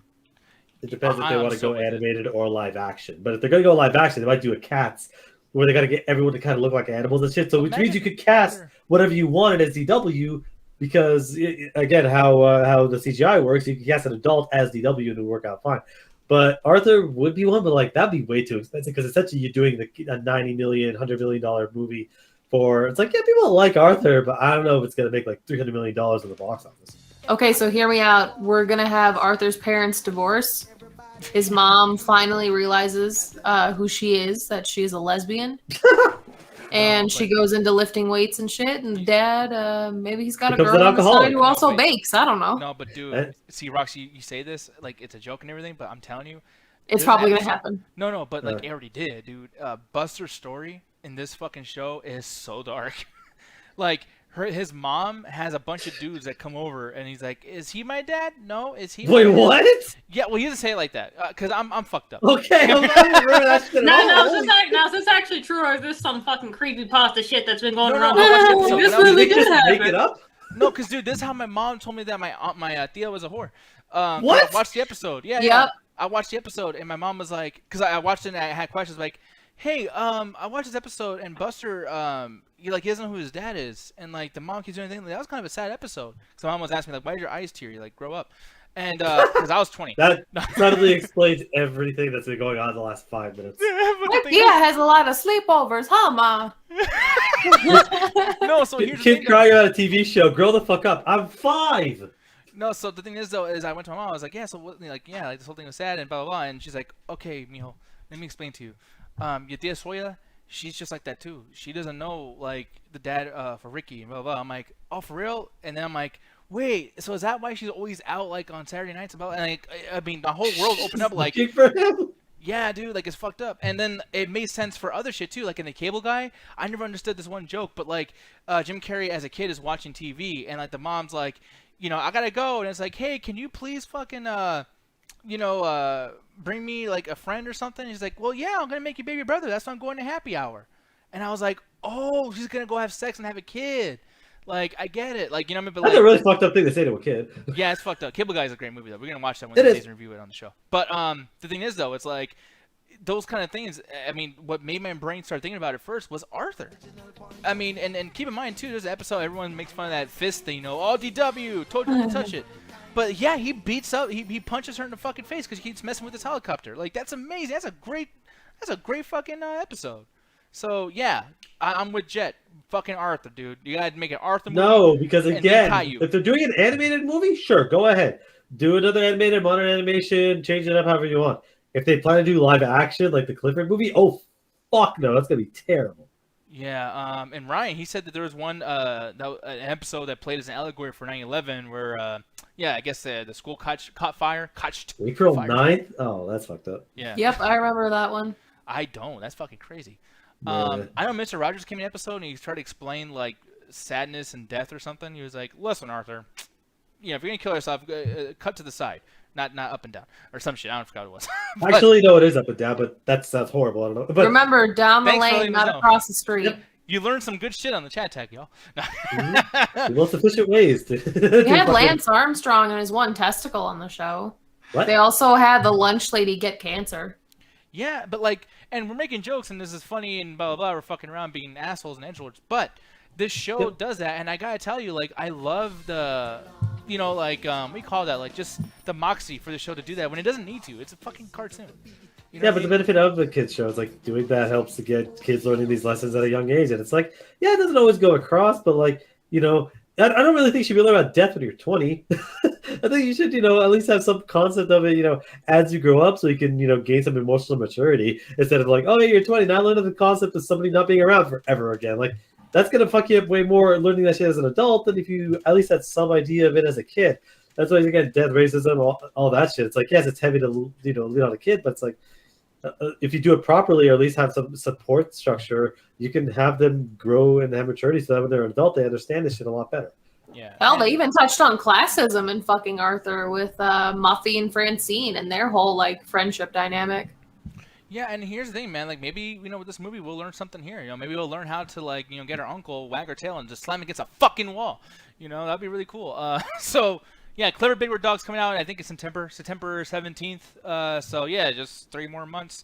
[SPEAKER 1] It depends if they
[SPEAKER 2] I'm
[SPEAKER 1] want to
[SPEAKER 2] so
[SPEAKER 1] go
[SPEAKER 2] with it.
[SPEAKER 1] animated or live action. But if they're gonna go live action, they might do a cats where they gotta get everyone to kind of look like animals and shit. So which means you could cast whatever you wanted as DW. Because again, how the CGI works, you can cast an adult as DW and it would work out fine. But Arthur would be one, but like that'd be way too expensive because essentially you're doing a $90 million, $100 million movie for. It's like, yeah, people like Arthur, but I don't know if it's gonna make like $300 million in the box office.
[SPEAKER 5] Okay, so hear me out. We're gonna have Arthur's parents divorce. His mom finally realizes who she is, that she is a lesbian. And she goes into lifting weights and shit. And the dad, maybe he's got a girl on the side who also bakes. I don't know.
[SPEAKER 2] No, but dude, see, Roxy, you say this like it's a joke and everything, but I'm telling you,
[SPEAKER 5] it's probably gonna happen.
[SPEAKER 2] No, but like it already did, dude. Buster's story in this fucking show is so dark. Like his mom has a bunch of dudes that come over, and he's like, "Is he my dad? No, is he?"
[SPEAKER 1] Wait, what?
[SPEAKER 2] Yeah, well, he doesn't say it like that because I'm fucked up.
[SPEAKER 1] Okay, I'm not remember that shit.
[SPEAKER 4] Now, is this actually true, or is this some fucking creepy pasta shit that's been going around?
[SPEAKER 2] No,
[SPEAKER 4] This really did
[SPEAKER 1] make
[SPEAKER 4] happen.
[SPEAKER 1] it up.
[SPEAKER 2] No, because dude, this is how my mom told me that my Thea was a whore.
[SPEAKER 1] What?
[SPEAKER 2] I watched the episode. Yeah,
[SPEAKER 5] Yep.
[SPEAKER 2] yeah. I watched the episode, and my mom was like, because I watched it and I had questions like, "Hey, I watched this episode, and Buster, he doesn't know who his dad is, and like the mom keeps doing anything. Like, that was kind of a sad episode." So my mom was asking me like, "Why did your eyes tear? You like grow up?" And because I was 20.
[SPEAKER 1] That suddenly explains everything that's been going on in the last 5 minutes.
[SPEAKER 5] Yeah, has a lot of sleepovers, huh, Ma?
[SPEAKER 2] No, so here's the
[SPEAKER 1] Kid
[SPEAKER 2] thing.
[SPEAKER 1] crying on a TV show. Grow the fuck up. I'm 5.
[SPEAKER 2] No, so the thing is though, is I went to my mom. I was like, "Yeah, so what, like, yeah, like this whole thing was sad and blah blah blah." And she's like, "Okay, mijo, let me explain to you. Your tia Soya, she's just like that too. She doesn't know like the dad for Ricky and blah blah blah." I'm like, "Oh, for real?" And then I'm like, "Wait, so is that why she's always out like on Saturday nights about?" And like, I mean, the whole world opened up like,
[SPEAKER 1] Looking for him.
[SPEAKER 2] yeah, dude, like it's fucked up. And then it made sense for other shit too. Like in the Cable Guy, I never understood this one joke, but like Jim Carrey as a kid is watching TV, and like the mom's like, you know, "I gotta go," and it's like, "Hey, can you please fucking bring me like a friend or something?" He's like, "Well, yeah, I'm gonna make you baby brother. That's why I'm going to happy hour." And I was like, "Oh, she's gonna go have sex and have a kid." Like, I get it. Like, you know what I mean? But
[SPEAKER 1] That's
[SPEAKER 2] like,
[SPEAKER 1] a really fucked up thing to say to a kid.
[SPEAKER 2] yeah, it's fucked up. Cable Guy is a great movie though. We're gonna watch that one
[SPEAKER 1] It
[SPEAKER 2] of these
[SPEAKER 1] is.
[SPEAKER 2] days and review it on the show. But the thing is though, it's like those kind of things. I mean, what made my brain start thinking about it first was Arthur. I mean, and keep in mind too, there's an episode everyone makes fun of that fist thing. You know, "Oh, DW, told you not to touch it." But yeah, he beats up, he punches her in the fucking face because he keeps messing with his helicopter. Like, that's amazing. That's a great fucking episode. So yeah, I'm with Jet. Fucking Arthur, dude. You gotta make an Arthur movie.
[SPEAKER 1] No, because
[SPEAKER 2] and
[SPEAKER 1] again,
[SPEAKER 2] then Caillou.
[SPEAKER 1] if they're doing an animated movie, sure, go ahead. Do another animated, modern animation, change it up however you want. If they plan to do live action like the Clifford movie, oh fuck no, that's gonna be terrible.
[SPEAKER 2] Yeah, and Ryan, he said that there was one an episode that played as an allegory for 9/11 where, yeah, I guess the school caught fire.
[SPEAKER 1] April
[SPEAKER 2] fire.
[SPEAKER 1] 9th? Oh, that's fucked up.
[SPEAKER 2] Yeah.
[SPEAKER 5] Yep, I remember that one.
[SPEAKER 2] I don't. That's fucking crazy.
[SPEAKER 1] Yeah.
[SPEAKER 2] I know Mr. Rogers came in an episode and he tried to explain like sadness and death or something. He was like, "Listen, Arthur, you know, if you're gonna kill yourself, cut to the side, not up and down or some shit." I don't forget what it was. But-
[SPEAKER 1] Actually, no, it is up and down, but that's horrible. I don't know. But
[SPEAKER 5] Remember, down the
[SPEAKER 2] Thanks for
[SPEAKER 5] lane,
[SPEAKER 2] letting
[SPEAKER 5] not
[SPEAKER 2] us know.
[SPEAKER 5] across the street.
[SPEAKER 1] Yep.
[SPEAKER 2] You learned some good shit on the chat tag, y'all.
[SPEAKER 1] the most efficient ways to.
[SPEAKER 5] We had Lance Armstrong and his one testicle on the show.
[SPEAKER 1] What?
[SPEAKER 5] They also had the lunch lady get cancer.
[SPEAKER 2] Yeah, but like, and we're making jokes, and this is funny, and blah blah blah. We're fucking around being assholes and edgelords, but this show does that, and I gotta tell you, like, I love the, you know, like, we call that, like, just the moxie for the show to do that when it doesn't need to. It's a fucking cartoon. You know
[SPEAKER 1] Yeah, but the benefit of the kids show is like doing that helps to get kids learning these lessons at a young age, and it's like, yeah, it doesn't always go across, but like, you know, I don't really think you should be learning about death when you're 20. I think you should, you know, at least have some concept of it, you know, as you grow up, so you can, you know, gain some emotional maturity instead of like, oh, yeah, you're 20, now learning the concept of somebody not being around forever again. Like, that's gonna fuck you up way more learning that shit as an adult than if you at least had some idea of it as a kid. That's why, again, death, racism, all that shit. It's like, yes, it's heavy to, you know, lean on a kid, but it's like, if you do it properly, or at least have some support structure, you can have them grow and have maturity so that when they're an adult, they understand this shit a lot better.
[SPEAKER 2] Yeah.
[SPEAKER 5] Hell, they even touched on classism in fucking Arthur with Muffy and Francine and their whole like friendship dynamic.
[SPEAKER 2] Yeah, and here's the thing, man. Like, maybe, you know, with this movie, we'll learn something here. You know, maybe we'll learn how to, like, you know, get our uncle, wag our tail, and just slam against a fucking wall. You know, that'd be really cool. So, yeah, Clifford Big Red Dog's coming out, I think it's September 17th. So, yeah, just 3 more months.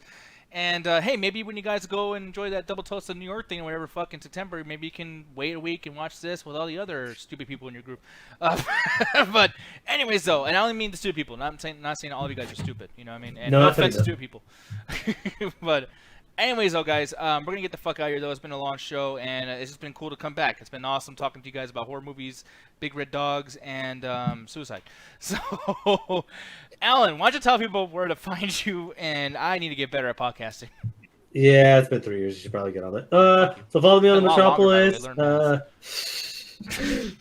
[SPEAKER 2] And, hey, maybe when you guys go and enjoy that Double Toast of New York thing or whatever fuck in September, maybe you can wait a week and watch this with all the other stupid people in your group. But anyways, though, and I only mean the stupid people. Not saying all of you guys are stupid, you know what I mean? And no offense to stupid people. But anyways, though, guys, we're going to get the fuck out of here, though. It's been a long show, and it's just been cool to come back. It's been awesome talking to you guys about horror movies, Big Red Dogs, and suicide. So, Alan, why don't you tell people where to find you? And I need to get better at podcasting.
[SPEAKER 1] Yeah, it's been 3 years. You should probably get on it. So follow me on the Metropolis. The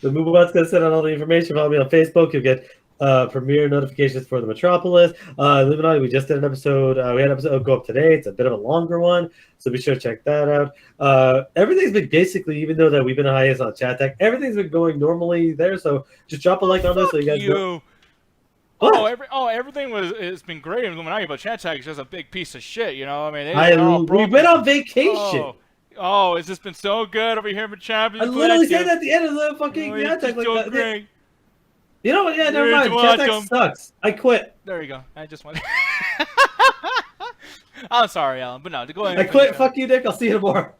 [SPEAKER 1] MovieBot's going to send out all the information. Follow me on Facebook. You'll get premiere notifications for the Metropolis. Illuminati, we just did an episode. We had an episode go up today. It's a bit of a longer one, so be sure to check that out. Everything's been basically, even though that we've been on hiatus on Chat Tech, everything's been going normally there. So just drop a like on this so you guys know.
[SPEAKER 2] Everything it's been great. Illuminati, but Chat Tag is just a big piece of shit. You know, I mean,
[SPEAKER 1] we went on vacation.
[SPEAKER 2] Oh, it's just been so good over here in Chat.
[SPEAKER 1] I literally said at the end of the fucking Chat Tag, like that. You know what? Yeah, never mind. Chat Tech sucks. I quit.
[SPEAKER 2] There you go. I just went. I'm sorry, Alan, but no, go ahead.
[SPEAKER 1] I quit. Fuck you, Dick. I'll see you tomorrow.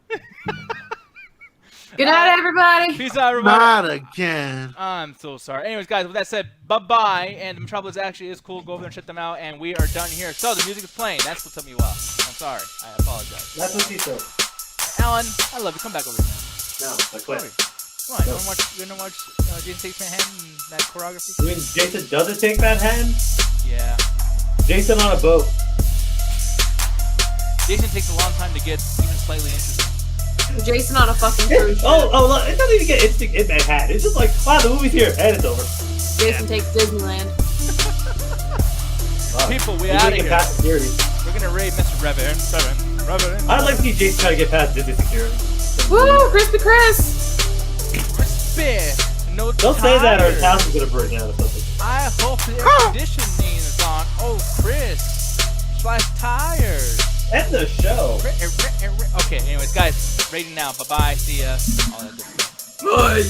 [SPEAKER 5] Good night, everybody.
[SPEAKER 2] Peace out, everybody.
[SPEAKER 3] Not again.
[SPEAKER 2] I'm so sorry. Anyways, guys, with that said, bye-bye. And the Metropolis actually is cool. Go over there and check them out. And we are done here. So the music is playing. That's what took me a while. I'm sorry. I apologize.
[SPEAKER 1] That's what he said.
[SPEAKER 2] Alan, I love you. Come back over here, man.
[SPEAKER 1] No, I quit.
[SPEAKER 2] Come on, you wanna watch Jason Takes Manhattan and that choreography?
[SPEAKER 1] You mean Jason doesn't take Manhattan?
[SPEAKER 2] Yeah.
[SPEAKER 1] Jason on a boat.
[SPEAKER 2] Jason takes a long time to get even slightly interesting.
[SPEAKER 5] Jason on a fucking cruise ship.
[SPEAKER 1] Look, it doesn't even get interesting in Manhattan. It's just like, wow, the movie's here, and it's over.
[SPEAKER 5] Jason takes Disneyland.
[SPEAKER 2] People, we out of here.
[SPEAKER 1] Past security.
[SPEAKER 2] We're gonna raid Mr. Reverend.
[SPEAKER 1] I'd like to see Jason try to get past Disney security.
[SPEAKER 5] Woo, Crispy Chris!
[SPEAKER 2] Crispy! No
[SPEAKER 1] Don't say that or his house is gonna burn down or something.
[SPEAKER 2] I hope the air conditioning is on. Oh, Chris. Slash tires.
[SPEAKER 1] End the show.
[SPEAKER 2] Okay, anyways, guys, rating now. Bye-bye. See ya. All that good stuff.
[SPEAKER 1] Bye.